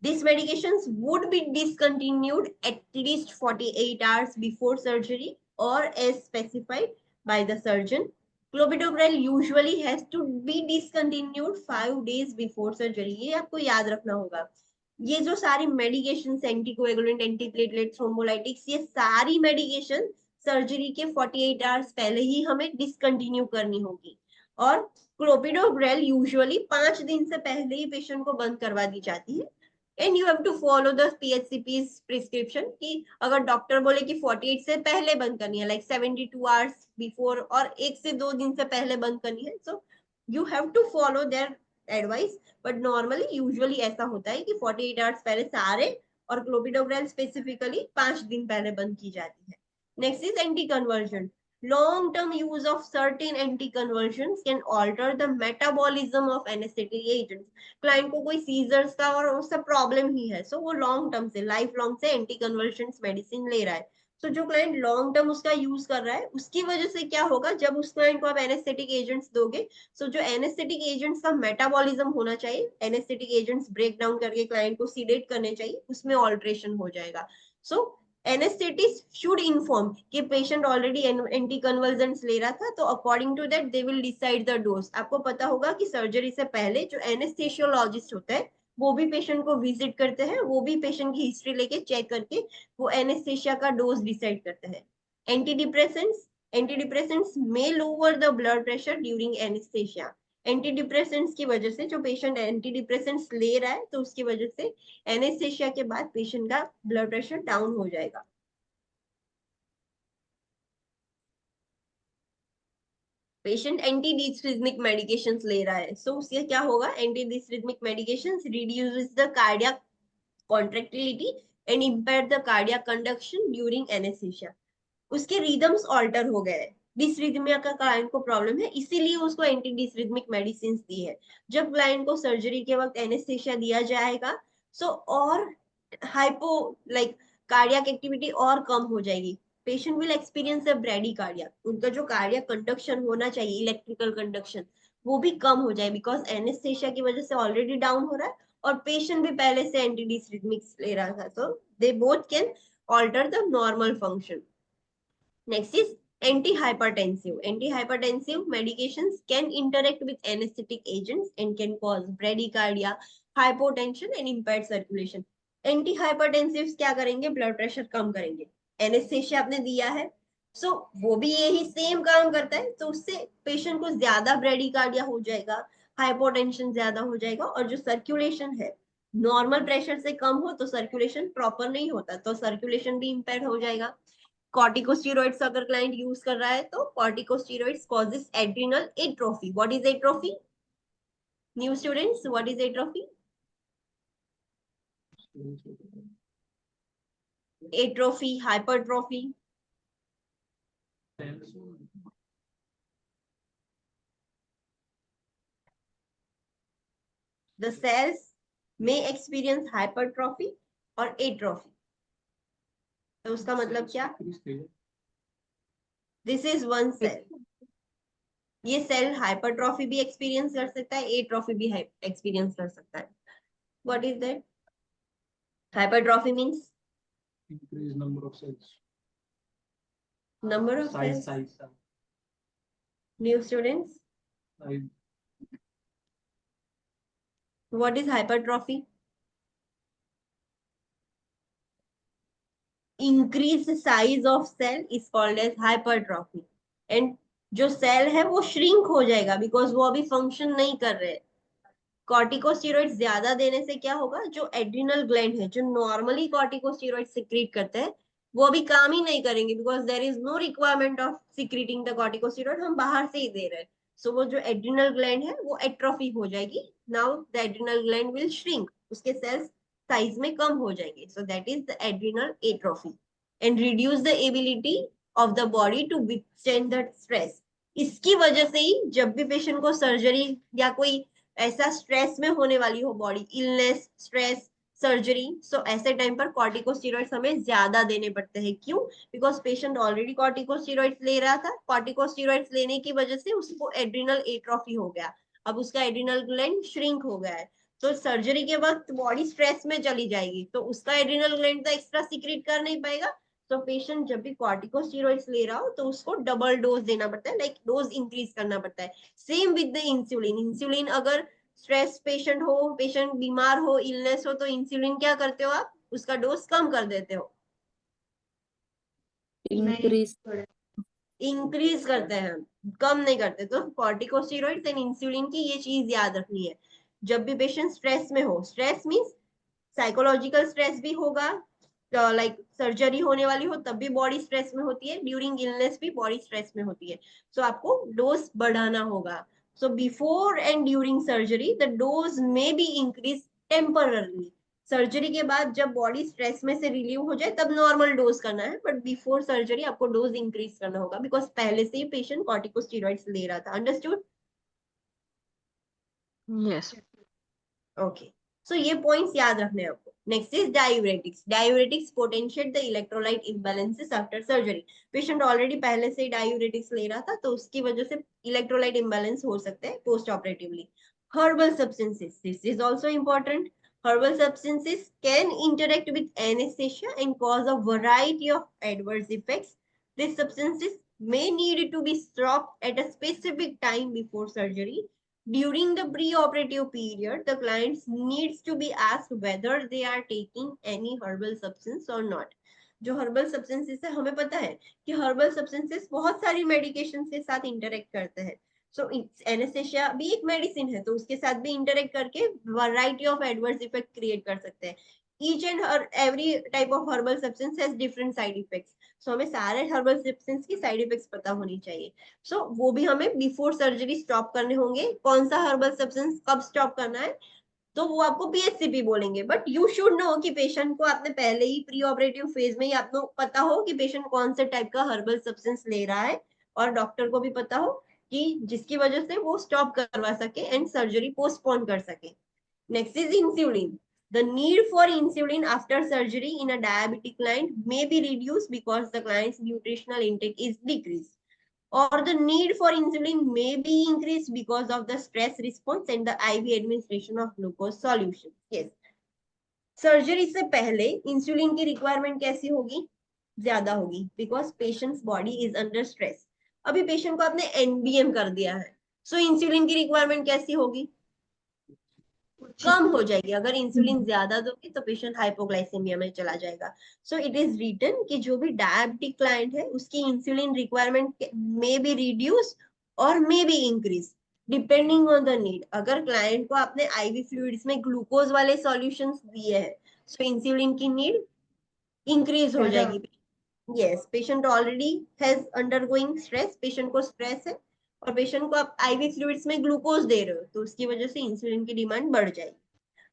These medications would be discontinued at least 48 hours before surgery or as specified by the surgeon. Clopidogrel usually has to be discontinued 5 days before surgery. ये आपको याद रखना होगा। ये जो सारी medication, anticoagulant, antiplatelet, thrombolytics, ये सारी मेडिकेशन सर्जरी के 48 आवर्स पहले ही हमें डिसकंटिन्यू करनी होगी। और क्लोपिडोग्रेल यूजुअली 5 दिन से पहले ही पेशेंट को बंद करवा दी जाती है। And you have to follow the PHCP's prescription कि अगर डॉक्टर बोले कि 48 से पहले बंद करनी है, लाइक 72 आवर्स बिफोर और 1 से 2 दिन से पहले बंद करनी है, so you have to follow their advice. But normally usually ऐसा होता है कि 48 आवर्स पहले सारे, और क्लोपिडोग्रेल स्पेसिफिकली 5 दिन पहले बंद की जाती है। Next is anti conversion. Long term use of certain anticonvulsions can alter the metabolism of anesthetic agents. Client को कोई सीजर्स का और उसका प्रॉब्लम ही है, सो वो लॉन्ग टर्म से, लाइफ लॉन्ग से एंटीकन्वल्शंस मेडिसिन ले रहा है। सो जो क्लाइंट लॉन्ग टर्म उसका यूज कर रहा है उसकी वजह से क्या होगा, जब उस क्लाइंट को आप एनेस्थेटिक एजेंट्स दोगे, सो जो एनेस्थेटिक एजेंट्स का मेटाबॉलिज्म होना चाहिए, एनेस्थेटिक एजेंट्स ब्रेक डाउन करके क्लाइंट को सीडेट करने चाहिए, उसमें ऑल्ट्रेशन हो जाएगा। सो एनेस्थेटिस्ट शुड इन्फॉर्म कि पेशेंट ऑलरेडी एंटीकन्वल्सेंट्स ले रहा था, तो according to that they will decide the dose. आपको पता होगा कि सर्जरी से पहले जो एनेस्थेसियोलॉजिस्ट होता है वो भी पेशेंट को विजिट करते हैं, वो भी पेशेंट की हिस्ट्री लेके चेक करके वो एनेस्थेशिया का डोज डिसाइड करते हैं। एंटीडिप्रेसेंट्स में lower the blood pressure during anaesthesia. Antidepressants की वजह से, जो पेशेंट एंटीडिप्रेसेंट्स ले रहा है तो उसकी वजह से एनेस्थेशिया के बाद पेशेंट का ब्लड प्रेशर डाउन हो जाएगा। पेशेंट एंटी डिस्रिथमिक मेडिकेशंस ले रहा है, सो उससे क्या होगा, antidysrhythmic medications reduces the cardiac contractility and impair the cardiac conduction during anaesthesia. उसके रिदम्स ऑल्टर हो गए, डिसरिथमिया का क्लाइंट को प्रॉब्लम है, इसीलिए उसको एंटी डिसरिथमिक मेडिसिन दी है। जब क्लाइंट को सर्जरी के वक्त एनेस्थेशिया दिया जाएगा सो और हाइपो लाइक कार्डियक एक्टिविटी और कम हो जाएगी। Patient will experience a bradycardia, उनका जो कार्डियक कंडक्शन होना चाहिए, इलेक्ट्रिकल कंडक्शन, वो भी कम हो जाए बिकॉज एनेस्थेशिया की वजह से ऑलरेडी डाउन हो रहा है और पेशेंट भी पहले से एंटी डिसरिथमिक्स ले रहा था, so they both can alter the normal function. Next is antihypertensive. Antihypertensive medications can interact with anesthetic agents and can cause bradycardia, hypotension and impaired circulation. Antihypertensives क्या करेंगे, ब्लड प्रेशर कम करेंगे। Anaesthesia आपने दिया है, सो वो भी यही सेम काम करता है, तो उससे पेशेंट को ज्यादा ब्रेडिकार्डिया हो जाएगा, हाइपोटेंशन ज्यादा हो जाएगा, और जो सर्कुलेशन है नॉर्मल प्रेशर से कम हो तो सर्कुलेशन प्रॉपर नहीं होता, तो सर्कुलेशन भी इम्पेयर हो जाएगा। कॉर्टिकोस्टेरॉइड्स अगर क्लाइंट यूज कर रहा है तो corticosteroids causes adrenal atrophy. What is atrophy? New students, what is atrophy? Atrophy, hypertrophy. The cells may experience hypertrophy और एट्रोफी। तो उसका मतलब क्या? This is one cell. ये सेल हाइपरट्रॉफी भी एक्सपीरियंस कर सकता है, एट्रोफी भी एक्सपीरियंस कर सकता है। What is that? Hypertrophy means increase number of cells, number of size cells. size New students, size. what is hypertrophy? Increased size of cell is called as hypertrophy. And जो cell है वो shrink हो जाएगा because वो अभी function नहीं कर रहे। कॉर्टिकोस्टेरॉइड ज्यादा देने से क्या होगा, जो एड्रिनल ग्लैंड है, जो नॉर्मली कॉर्टिकोस्टेरॉइड सिक्रीट करते हैं, वो अभी काम ही नहीं करेंगे because there is no requirement of secreting the corticosteroid, हम बाहर से ही दे रहे हैं। सो वो जो एड्रिनल ग्लैंड है वो एट्रोफी हो जाएगी। Now the adrenal gland will shrink, उसके सेल्स साइज में कम हो जाएंगे, so that is the adrenal atrophy and reduce the ability of the body to withstand the stress. इसकी वजह से ही जब भी पेशेंट को सर्जरी या कोई ऐसा स्ट्रेस में होने वाली हो बॉडी, इलनेस, स्ट्रेस, सर्जरी, सो ऐसे टाइम पर कॉर्टिकोस्टेरॉइड्स हमें ज्यादा देने पड़ते हैं। क्यों? बिकॉज पेशेंट ऑलरेडी कॉर्टिकोस्टेरॉइड्स ले रहा था, कॉर्टिकोस्टेरॉइड्स लेने की वजह से उसको एड्रिनल एट्रोफी हो गया, अब उसका एड्रिनल ग्लैंड श्रिंक हो गया है, तो सर्जरी के वक्त बॉडी स्ट्रेस में चली जाएगी, तो उसका एड्रिनल ग्लैंड तो एक्स्ट्रा सीक्रेट कर नहीं पाएगा। तो पेशेंट जब भी कॉर्टिकोस्टेरॉइड्स ले रहा हो तो उसको डबल डोज देना पड़ता है, लाइक डोज इंक्रीज करना पड़ता है। Same with the insulin. Insulin अगर स्ट्रेस पेशेंट हो, पेशेंट बीमार हो, इलनेस हो, तो इंसुलिन क्या करते हो आप, उसका डोज कम कर देते हो, इंक्रीज इंक्रीज करते हैं, कम नहीं करते। तो कॉर्टिकोस्टेरॉइड्स एंड इंसुलिन की ये चीज याद रखनी है। जब भी पेशेंट स्ट्रेस में हो, स्ट्रेस मींस साइकोलॉजिकल स्ट्रेस भी होगा, लाइक सर्जरी होने वाली हो तब भी बॉडी स्ट्रेस में होती है, ड्यूरिंग इलनेस भी बॉडी स्ट्रेस में होती है, सो आपको डोज बढ़ाना होगा। So before and during surgery the dose में बी इंक्रीज टेम्पररली। सर्जरी के बाद जब बॉडी स्ट्रेस में से रिलीव हो जाए तब नॉर्मल डोज करना है, बट बिफोर सर्जरी आपको डोज इंक्रीज करना होगा बिकॉज पहले से ही पेशेंट कॉर्टिकोस्टेरॉइड्स ले रहा था। अंडरस्टूड? यस। ओके, सो ये पॉइंट्स याद रखने हैं आपको। Next is diuretics. Diuretics potentiate the electrolyte imbalances after surgery. Patient already पहले से डायूरेटिक्स ले रहा था तो उसकी वजह से इलेक्ट्रोलाइट इम्बैलेंस हो सकते हैं post operatively. Herbal substances, this is also important. Herbal substances can interact with anesthesia and cause a variety of adverse effects. These substances may need to be stopped at a specific time before surgery During the pre-operative period, the clients needs to be asked whether they are taking any herbal substance or not. जो herbal substances है, हमें पता है कि herbal substances बहुत सारी medication के साथ इंटरेक्ट करते हैं. सो एनेस्थेशिया भी एक मेडिसिन है, तो उसके साथ भी इंटरेक्ट करके variety of adverse effect create कर सकते हैं. Each and every type of herbal substance has different side effects. So हमें सारे हर्बल सब्सटेंस की साइड इफेक्ट्स पता होनी चाहिए. सो वो भी हमें बिफोर सर्जरी स्टॉप करने होंगे. कौन सा हर्बल सब्सटेंस कब स्टॉप करना है, तो वो आपको पीएचसीपी बोलेंगे. बट यू शुड नो कि पेशेंट को आपने पहले ही प्री ऑपरेटिव फेज में ही आपको पता हो कि पेशेंट कौन से टाइप का हर्बल सब्सटेंस ले रहा है, और डॉक्टर को भी पता हो कि जिसकी वजह से वो स्टॉप करवा सके एंड सर्जरी पोस्टपोन कर सके. Next is insulin. The need for insulin after surgery in a diabetic client may be reduced because the client's nutritional intake is decreased, or the need for insulin may be increased because of the stress response and the IV administration of glucose solution. Yes. Surgery से पहले insulin की requirement कैसी होगी, ज्यादा होगी, because patients body is under stress. अभी patient को आपने एनबीएम कर दिया है, सो इंसुलिन की रिक्वायरमेंट कैसी होगी, कम हो जाएगी. अगर इंसुलिन ज्यादा दोगे तो पेशेंट हाइपोग्लाइसेमिया में चला जाएगा. सो इट इज रिटन कि जो भी डायबिटिक क्लाइंट है उसकी insulin requirement may be reduce or may be increase depending on the need. अगर क्लाइंट को आपने आईवी फ्लूइड्स में ग्लूकोज वाले सॉल्यूशंस दिए हैं, सो इंसुलिन की नीड इंक्रीज हो जाएगी. Yes, patient already has undergoing stress, patient को स्ट्रेस है, और पेशेंट को आप आईवी फ्लूइड्स में ग्लूकोज दे रहे हो, तो उसकी वजह से इंसुलिन की डिमांड बढ़ जाएगी.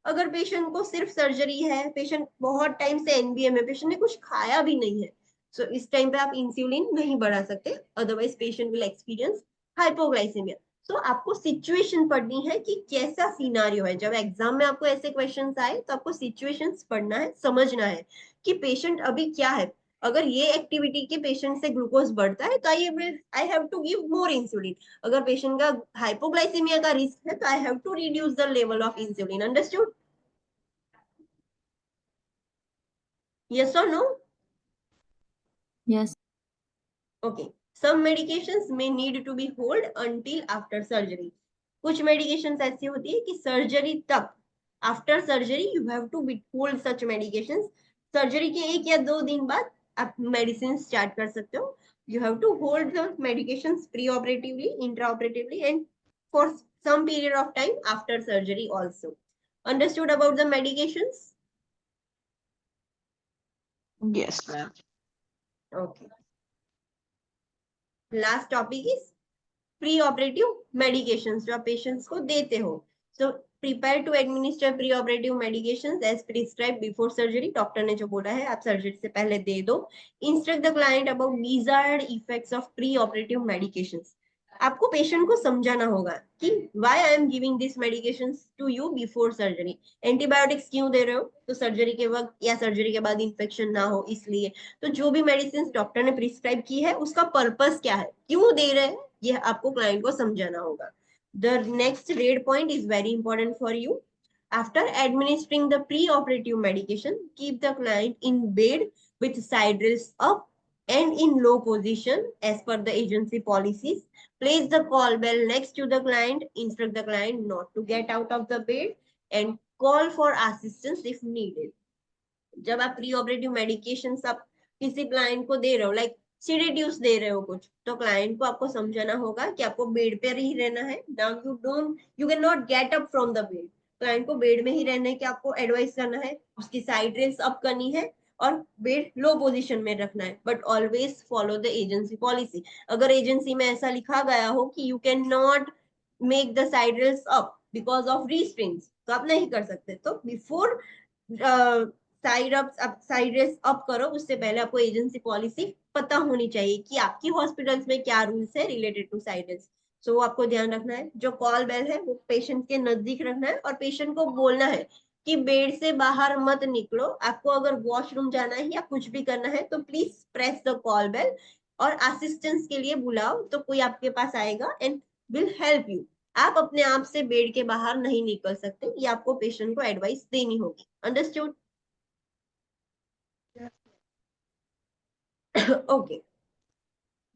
अगर पेशेंट को सिर्फ सर्जरी है, पेशेंट बहुत टाइम से एनबीएम है, पेशेंट ने कुछ खाया भी नहीं है, सो इस टाइम पे आप इंसुलिन नहीं बढ़ा सकते, otherwise patient will experience hypoglycaemia. So आपको सिचुएशन पढ़नी है कि कैसा सिनारियो है. जब एग्जाम में आपको ऐसे क्वेश्चंस आए तो आपको सिचुएशंस पढ़ना है, समझना है कि पेशेंट अभी क्या है. अगर ये एक्टिविटी के पेशेंट से ग्लूकोज बढ़ता है तो I have to give more insulin. अगर पेशेंट का हाइपोग्लाइसेमिया का रिस्क है तो I have to reduce the level of insulin. Understood? Yes or no? Yes. Okay. Some medications may need to be hold until after surgery. कुछ medications ऐसी होती है कि सर्जरी तक, after surgery you have to hold such medications. Surgery के 1 या 2 दिन बाद आप मेडिसिन स्टार्ट कर सकते हो. You have to hold the medications preoperatively, intraoperatively and for some period of time after surgery also. Understood about the medications? Yes, ma'am. Okay. Last topic is pre-operative medications जो आप patients को देते हो. So prepare to administer pre-operative medications as prescribed before surgery. Doctor ने जो बोला है आप सर्जरी से पहले दे दो. Instruct the client about desired effects of pre-operative medications. आपको पेशेंट को समझाना होगा कि why I am giving these medications to you before surgery. Antibiotics क्यों दे रहे हो, तो सर्जरी के वक्त या सर्जरी के बाद इन्फेक्शन ना हो इसलिए. तो जो भी मेडिसिन डॉक्टर ने प्रिस्क्राइब की है उसका पर्पस क्या है, क्यों दे रहे हैं, ये आपको क्लाइंट को समझाना होगा. The next red point is very important for you. After administering the pre-operative medication, keep the client in bed with side rails up and in low position as per the agency policies. Place the call bell next to the client. Instruct the client not to get out of the bed and call for assistance if needed. जब आप pre operative medication आप किसी client को दे रहे हो, like sedatives दे रहे हो कुछ, तो क्लाइंट को आपको समझाना होगा कि आपको बेड पे ही रहना है. Now you can not get up from the bed. Client को बेड में ही रहने की आपको एडवाइस करना है, उसकी साइड रेल्स अप करनी है और बेड लो पोजीशन में रखना है. But always follow the agency policy. अगर एजेंसी में ऐसा लिखा गया हो कि you can not make the side rails up because of restraints, तो आप नहीं कर सकते. तो बिफोर साइड रेस अप करो उससे पहले आपको एजेंसी पॉलिसी पता होनी चाहिए कि आपकी हॉस्पिटल्स में क्या रूल्स है रिलेटेड टू साइड रेस. सो आपको ध्यान रखना है, जो कॉल बेल है वो पेशेंट के नजदीक रखना है और पेशेंट को बोलना है कि बेड से बाहर मत निकलो. आपको अगर वॉशरूम जाना है या कुछ भी करना है तो please press the call bell और असिस्टेंस के लिए बुलाओ, तो कोई आपके पास आएगा एंड विल हेल्प यू. आप अपने आप से बेड के बाहर नहीं निकल सकते, ये आपको पेशेंट को एडवाइस देनी होगी. Understood? Okay.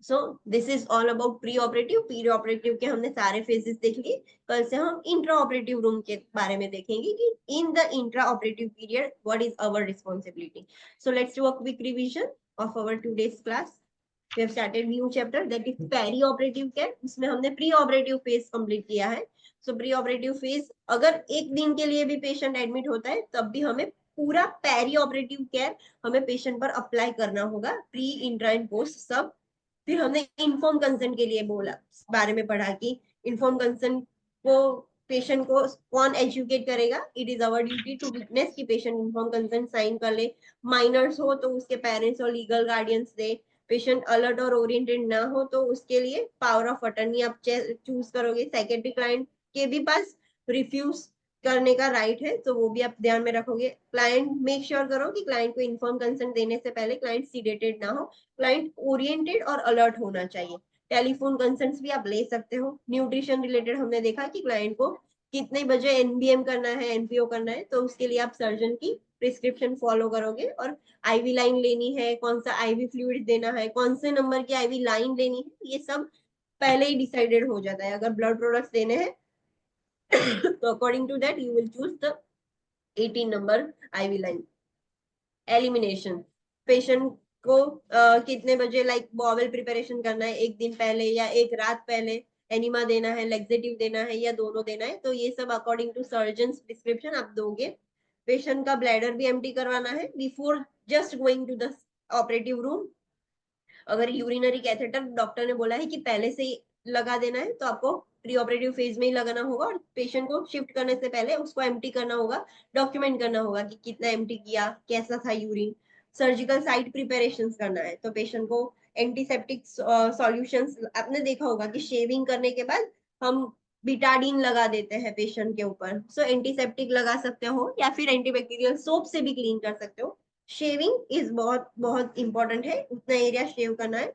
So this is all about pre operative. Pre operative के हमने सारे फेजेस देख लिए। कल से हम इंट्रा ऑपरेटिव रूम के बारे में देखेंगे कि in the intraoperative period what is our responsibility. So let's do a quick revision of our today's class. We have started new chapter that is peri-operative care। उसमें हमने pre-operative phase complete किया है। So pre-operative phase अगर एक दिन के लिए भी पेशेंट एडमिट होता है तब भी हमें पूरा पेरी-ऑपरेटिव केयर हमें पेशेंट पर अप्लाई करना होगा, प्री इंट्रा एंड पोस्ट सब। फिर हमने इन्फॉर्म कंसेंट के लिए बोला, बारे में पढ़ा कि इन्फॉर्म कंसेंट को पेशेंट को कौन एजुकेट करेगा। It is our duty to witness कि पेशेंट इन्फॉर्म कंसेंट साइन कर ले। माइनर्स हो तो उसके पेरेंट्स और लीगल गार्डियंस दे। पेशेंट अलर्ट और ओरिएंटेड ना हो तो उसके लिए पावर ऑफ अटर्नी आप चूज करोगे। सेक्रेटरी क्लाइंट के भी पास रिफ्यूज करने का राइट है, तो वो भी आप ध्यान में रखोगे। क्लाइंट मेक श्योर करो कि क्लाइंट को इन्फॉर्म कंसेंट देने से पहले क्लाइंट सीडेटेड ना हो, क्लाइंट ओरिएंटेड और अलर्ट होना चाहिए। टेलीफोन कंसेंट्स भी आप ले सकते हो। न्यूट्रिशन रिलेटेड हमने देखा कि क्लाइंट को कितने बजे एनबीएम करना है, एनपीओ करना है, तो उसके लिए आप सर्जन की प्रिस्क्रिप्शन फॉलो करोगे। और आईवी लाइन लेनी है, कौन सा आईवी फ्लूइड देना है, कौन से नंबर की आईवी लाइन लेनी है, ये सब पहले ही डिसाइडेड हो जाता है। अगर ब्लड प्रोडक्ट्स देने हैं तो according to that you will choose the 18 number IV line. Elimination, patient को कितने बजे लाइक बॉवेल प्रिपरेशन करना है, एक दिन पहले या एक रात पहले एनिमा देना है, लेक्सेटिव देना है या दोनों देना है, तो ये सब अकॉर्डिंग टू सर्जन प्रिस्क्रिप्शन आप दोगे। पेशेंट का ब्लैडर भी एम्प्टी करवाना है before just going to the operative room. अगर यूरिनरी कैथेटर डॉक्टर ने बोला है कि पहले से ही लगा देना है तो आपको प्री ऑपरेटिव फेज में ही लगाना होगा, और पेशेंट को शिफ्ट करने से पहले उसको एम्प्टी करना होगा, डॉक्यूमेंट करना होगा कि कितना एम्प्टी किया, कैसा था यूरिन। सर्जिकल साइट प्रिपरेशंस करना है तो पेशेंट को एंटीसेप्टिक सॉल्यूशंस, आपने देखा होगा कि शेविंग करने के बाद हम बिटाडीन लगा देते हैं पेशेंट के ऊपर। सो एंटीसेप्टिक लगा सकते हो या फिर एंटीबैक्टीरियल सोप से भी क्लीन कर सकते हो। शेविंग इज बहुत बहुत इंपॉर्टेंट है, उतना एरिया शेव करना है।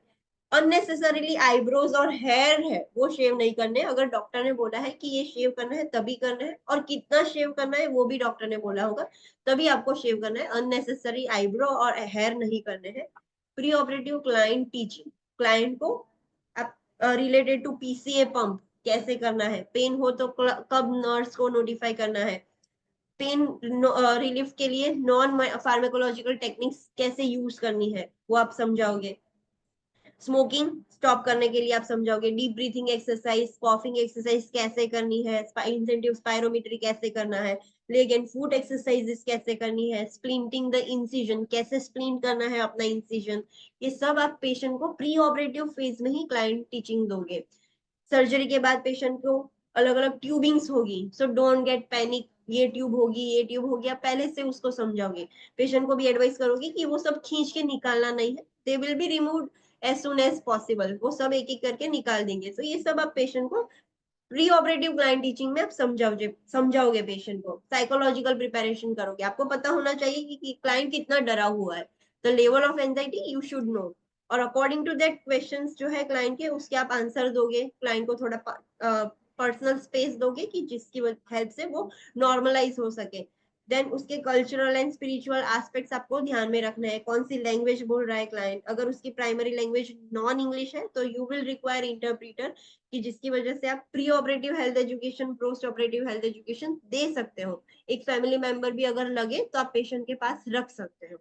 अननेसेसरीली आईब्रोज और हेयर है वो शेव नहीं करने। अगर डॉक्टर ने बोला है कि ये शेव करना है तभी करना है, और कितना शेव करना है वो भी डॉक्टर ने बोला होगा, तभी आपको शेव करना है। अननेसेसरी आईब्रो और हेयर नहीं करने हैं। Pre operative client teaching, client को आप रिलेटेड टू पीसीए पंप कैसे करना है, पेन हो तो कब नर्स को नोटिफाई करना है, पेन रिलीफ के लिए नॉन फार्माकोलॉजिकल टेक्निक्स कैसे यूज करनी है वो आप समझाओगे। स्मोकिंग स्टॉप करने के लिए आप समझाओगे। Deep breathing exercise, coughing exercise कैसे करनी है, इंसेंटिव स्पायरोमेट्री कैसे करना है, लेग एंड फुट एक्सरसाइजेस कैसे करनी है, स्प्लिंटिंग द इंसिजन कैसे स्प्लिंट करना है अपना इंसिजन, ये सब आप पेशेंट को प्री ऑपरेटिव फेज में ही क्लाइंट टीचिंग दोगे। सर्जरी के बाद पेशेंट को अलग अलग ट्यूबिंग्स होगी, सो डोंट गेट पैनिक, ये ट्यूब होगी ये ट्यूब होगी, आप पहले से उसको समझाओगे। पेशेंट को भी एडवाइस करोगे कि वो सब खींच के निकालना नहीं है, they will be removed as soon as possible, वो सब एक एक करके निकाल देंगे। तो ये सब आप पेशेंट को प्री ऑपरेटिव क्लाइंट टीचिंग में आप समझाओगे पेशेंट को। साइकोलॉजिकल प्रिपरेशन करोगे, आपको पता होना चाहिए कि क्लाइंट कितना डरा हुआ है, the level of anxiety you should know, और अकॉर्डिंग टू दैट क्वेश्चंस जो है क्लाइंट के उसके आप आंसर दोगे। क्लाइंट को थोड़ा पर्सनल स्पेस दोगे कि जिसकी हेल्प से वो नॉर्मलाइज हो सके। देन उसके कल्चरल एंड स्पिरिचुअल एस्पेक्ट्स आपको ध्यान में रखना है। कौन सी लैंग्वेज बोल रहा है क्लाइंट, अगर उसकी प्राइमरी लैंग्वेज नॉन इंग्लिश है तो यू विल रिक्वायर इंटरप्रीटर, कि जिसकी वजह से आप pre operative health education, post operative health education दे सकते हो। एक फैमिली मेंबर भी अगर लगे तो आप पेशेंट के पास रख सकते हो।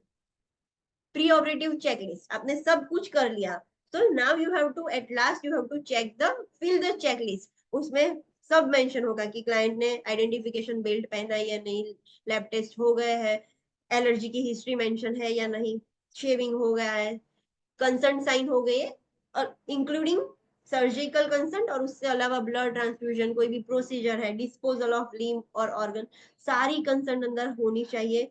प्री ऑपरेटिव चेकलिस्ट, आपने सब कुछ कर लिया, तो now you have to at last you have to check the fill the checklist. उसमें सब मेंशन होगा कि क्लाइंट ने आइडेंटिफिकेशन बेल्ट पहना है या नहीं, लैब टेस्ट हो गए हैं, एलर्जी की हिस्ट्री मेंशन है या नहीं, शेविंग हो गया है, कंसर्न साइन हो गए, और इंक्लूडिंग सर्जिकल कंसर्न, और उससे अलावा ब्लड ट्रांसफ्यूजन, कोई भी प्रोसीजर है, डिस्पोजल ऑफ लिम्ब और ऑर्गन, सारी कंसर्न अंदर होनी चाहिए।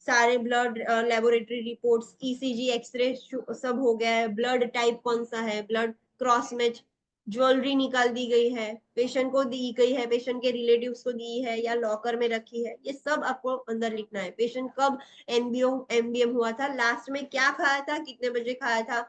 सारे blood laboratory reports, ECG, X-ray सब हो गया है। ब्लड टाइप कौन सा है, ब्लड क्रॉस मैच, ज्वेलरी निकाल दी गई है, पेशेंट को दी गई है, पेशेंट के रिलेटिव्स को दी है या लॉकर में रखी है, ये सब आपको अंदर लिखना है। पेशेंट कब एमबीएम हुआ था, लास्ट में क्या खाया था, कितने बजे खाया था,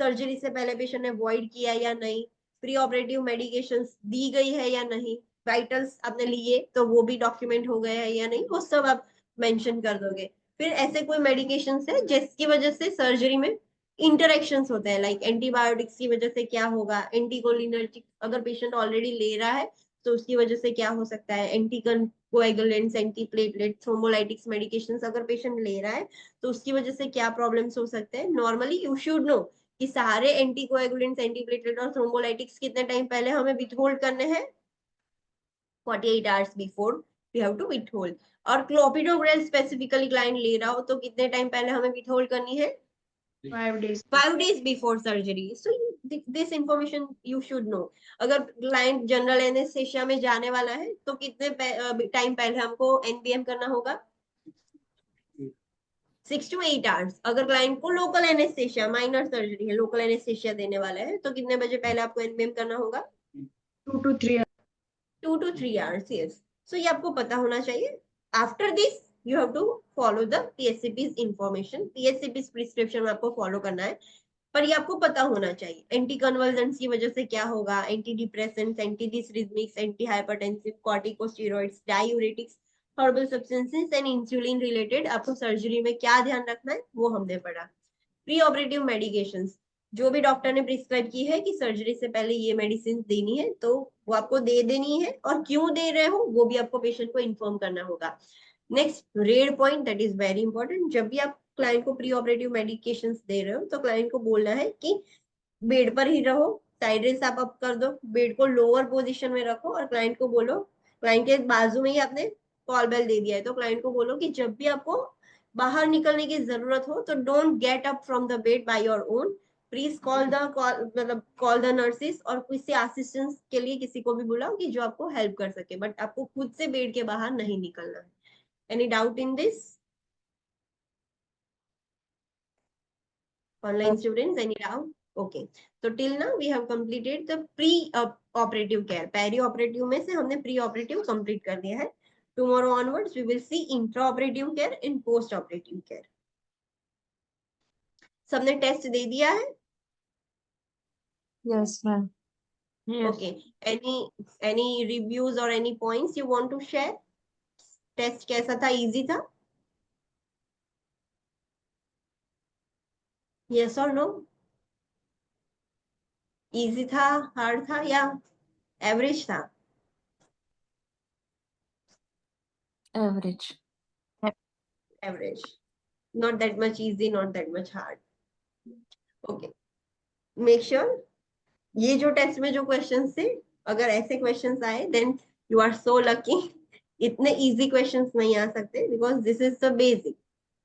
सर्जरी से पहले पेशेंट ने अवॉइड किया या नहीं, प्री ऑपरेटिव मेडिकेशंस दी गई है या नहीं, वाइटल्स आपने लिए तो वो भी डॉक्यूमेंट हो गए हैं या नहीं, वो सब आप मेंशन कर दोगे। फिर ऐसे कोई मेडिकेशंस है जिसकी वजह से सर्जरी में इंटरेक्शंस होते हैं, लाइक एंटीबायोटिक्स की वजह से क्या होगा, एंटीकोलिनर्जिक अगर पेशेंट ऑलरेडी ले रहा है तो उसकी वजह से क्या हो सकता है, एंटीकोएगुलेंट्स, एंटीप्लेटलेट्स, थ्रोम्बोलाइटिक्स मेडिकेशंस अगर पेशेंट ले रहा है तो उसकी वजह से क्या प्रॉब्लम्स हो सकते हैं। नॉर्मली यू शुड नो कि सारे एंटीकोएगुलेंट्स, एंटीप्लेटलेट और थ्रोम्बोलाइटिक्स कितने टाइम पहले हमें विथहोल्ड करने हैं, 48 hours before we have to withhold. और क्लोपिडोग्रेल स्पेसिफिकली क्लाइंट ले रहा हो तो कितने टाइम पहले हमें विथहोल्ड करनी है, 5 days 5 days before surgery. So this information you should know. अगर क्लाइंट जनरल एनेस्थेशिया में जाने वाला है तो कितने टाइम पहले हमको एनबीएम करना होगा, 6 to 8 आवर्स। अगर क्लाइंट को लोकल एनेस्थेशिया, माइनर सर्जरी है, लोकल एनेस्थेशिया देने वाला है तो कितने बजे पहले आपको एनबीएम करना होगा, 2 to 3 hours. 2 to 3 hours. Yes, so ये आपको पता होना चाहिए। After this you have to follow the PSCP's information, PSCP's prescription आपको फॉलो करना है, पर ये आपको पता होना चाहिए। एंटी कन्वर्जेंट्स की वजह से क्या होगा, antidepressants, antidysrhythmics, antihypertensive, corticosteroids, diuretics, herbal substances and insulin related आपको सर्जरी में क्या ध्यान रखना है वो हमने पढ़ा। प्री ऑपरेटिव मेडिकेशंस, जो भी डॉक्टर ने प्रिस्क्राइब की है कि सर्जरी से पहले ये मेडिसिन देनी है तो वो आपको दे देनी है, और क्यों दे रहे हो वो भी आपको पेशेंट को इन्फॉर्म करना होगा। Next red point, that is very important, जब भी आप क्लाइंट को प्री ऑपरेटिव मेडिकेशंस दे रहे हो तो क्लाइंट को बोलना है कि बेड पर ही रहो, साइड रेस्ट आप अप कर दो, बेड को लोअर पोजीशन में रखो, और क्लाइंट को बोलो, क्लाइंट के बाजू में ही आपने कॉल बेल दे दिया है तो क्लाइंट को बोलो कि जब भी आपको बाहर निकलने की जरूरत हो तो don't get up from the bed by your own, please call the nurses, और किसी असिस्टेंस के लिए किसी को भी बुलाओ कि जो आपको हेल्प कर सके, बट आपको खुद से बेड के बाहर नहीं निकलना है। Any doubt in this? Online students, any doubt? Okay, so till now we have completed the pre-operative care. Peri-operative में से हमने pre-operative complete कर दिया है। Tomorrow onwards we will see intra-operative care and post-operative care. सबने test दे दिया है? Yes, ma'am. Okay. Any reviews or any points you want to share? Test कैसा था, इजी था? Yes or no? इजी था, हार्ड था या एवरेज था? Average. Average. Not that much easy, not that much hard. Okay. Make sure ये जो test में जो क्वेश्चंस थे, अगर ऐसे क्वेश्चंस आए then you are so lucky. इतने इजी क्वेश्चंस नहीं आ सकते because this is the basic.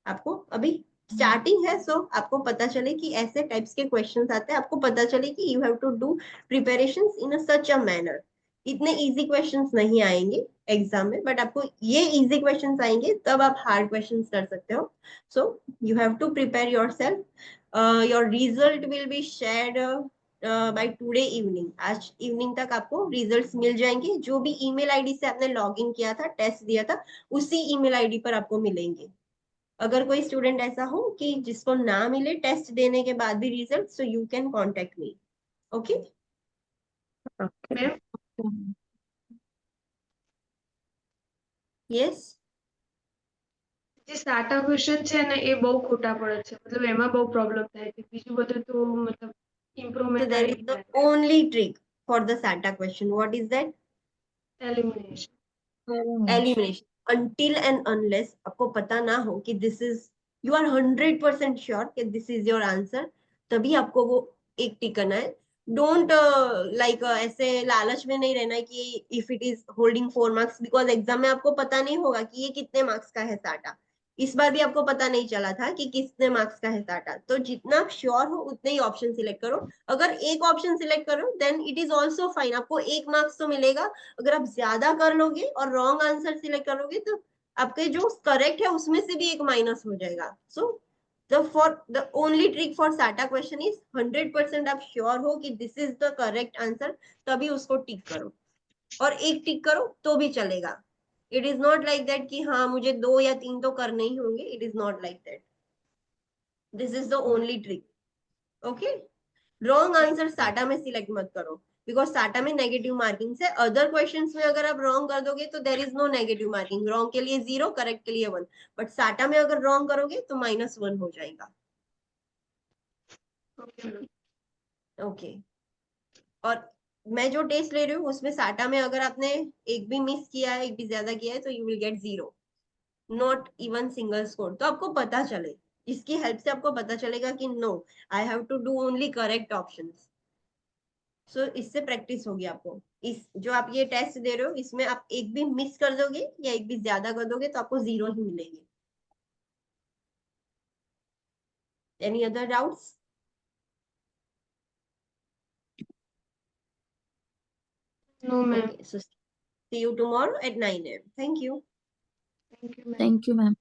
आपको अभी स्टार्टिंग है, सो आपको पता चले कि ऐसे टाइप्स के क्वेश्चंस आते हैं, आपको पता चले कि you have to do preparations in such a manner. इतने इजी क्वेश्चंस नहीं आएंगे एग्जाम में, बट आपको ये इजी क्वेश्चंस आएंगे तब आप हार्ड क्वेश्चंस कर सकते हो। So you have to prepare yourself. Your result will be shared by today evening. आज इवनिंग तक आपको रिजल्ट्स मिल जाएंगे। जो भी ईमेल आईडी से आपने लॉगिन किया था, टेस्ट दिया था, उसी ईमेल आईडी पर आपको मिलेंगे। अगर कोई स्टूडेंट ऐसा हो कि जिसको ना मिले टेस्ट देने के बाद भी result, so you can contact me. Okay ma'am yes? જે સાટા ક્વેશ્ચન છે ને એ બહુ ખોટા પડે છે, મતલબ એમાં બહુ પ્રોબ્લેમ થાય છે, બીજું બધું તો મતલબ So improvement there is the only trick for the SATA question. What is that? Elimination. Elimination. Until and unless आपको पता ना हो कि this is, you are 100% sure कि this is your answer, तभी आपको वो एक टिक करना है। डोंट ऐसे लालच में नहीं रहना है कि if it is holding 4 marks, because exam में आपको पता नहीं होगा कि ये कितने मार्क्स का है साटा। इस बार भी आपको पता नहीं चला था कि कितने मार्क्स का है साटा। तो जितना आप श्योर हो उतने ही ऑप्शन सिलेक्ट करो। अगर एक ऑप्शन सिलेक्ट करो then it is also fine, आपको 1 मार्क्स तो मिलेगा। अगर आप ज्यादा कर लोगे और रॉन्ग आंसर सिलेक्ट करोगे तो आपके जो करेक्ट है उसमें से भी 1 माइनस हो जाएगा। सो the only trick for SATA question is 100% आप श्योर हो कि this is the correct answer, तभी उसको टिक करो। और एक टिक करो तो भी चलेगा। It is not like that कि हाँ मुझे 2 या 3 तो करने ही होंगे। It is not like that. This is the only trick. Okay, wrong answer SATA में सिलेक्ट मत करो, बिकॉज साटा में नेगेटिव मार्किंग है। अदर क्वेश्चंस में अगर आप रॉन्ग कर दोगे तो there is no negative marking. Wrong के लिए 0, करेक्ट के लिए 1, बट साटा में अगर रॉन्ग करोगे तो -1 हो जाएगा। Okay ma'am. ओके। और मैं जो टेस्ट ले रही हूँ उसमें साटा में अगर आपने एक भी मिस किया है, एक भी ज्यादा किया है, तो you will gate 0, not even single score. तो आपको पता चले, इसकी हेल्प से आपको पता चलेगा कि no, I have to do only correct options. So इससे प्रैक्टिस होगी आपको। इस जो आप ये टेस्ट दे रहे हो इसमें आप एक भी मिस कर दोगे या एक भी ज्यादा कर दोगे तो आपको 0 ही मिलेंगे। Any other doubts? No ma'am. Okay, so see you tomorrow at 9 a.m. Thank you. Thank you ma'am. Thank you, ma'am.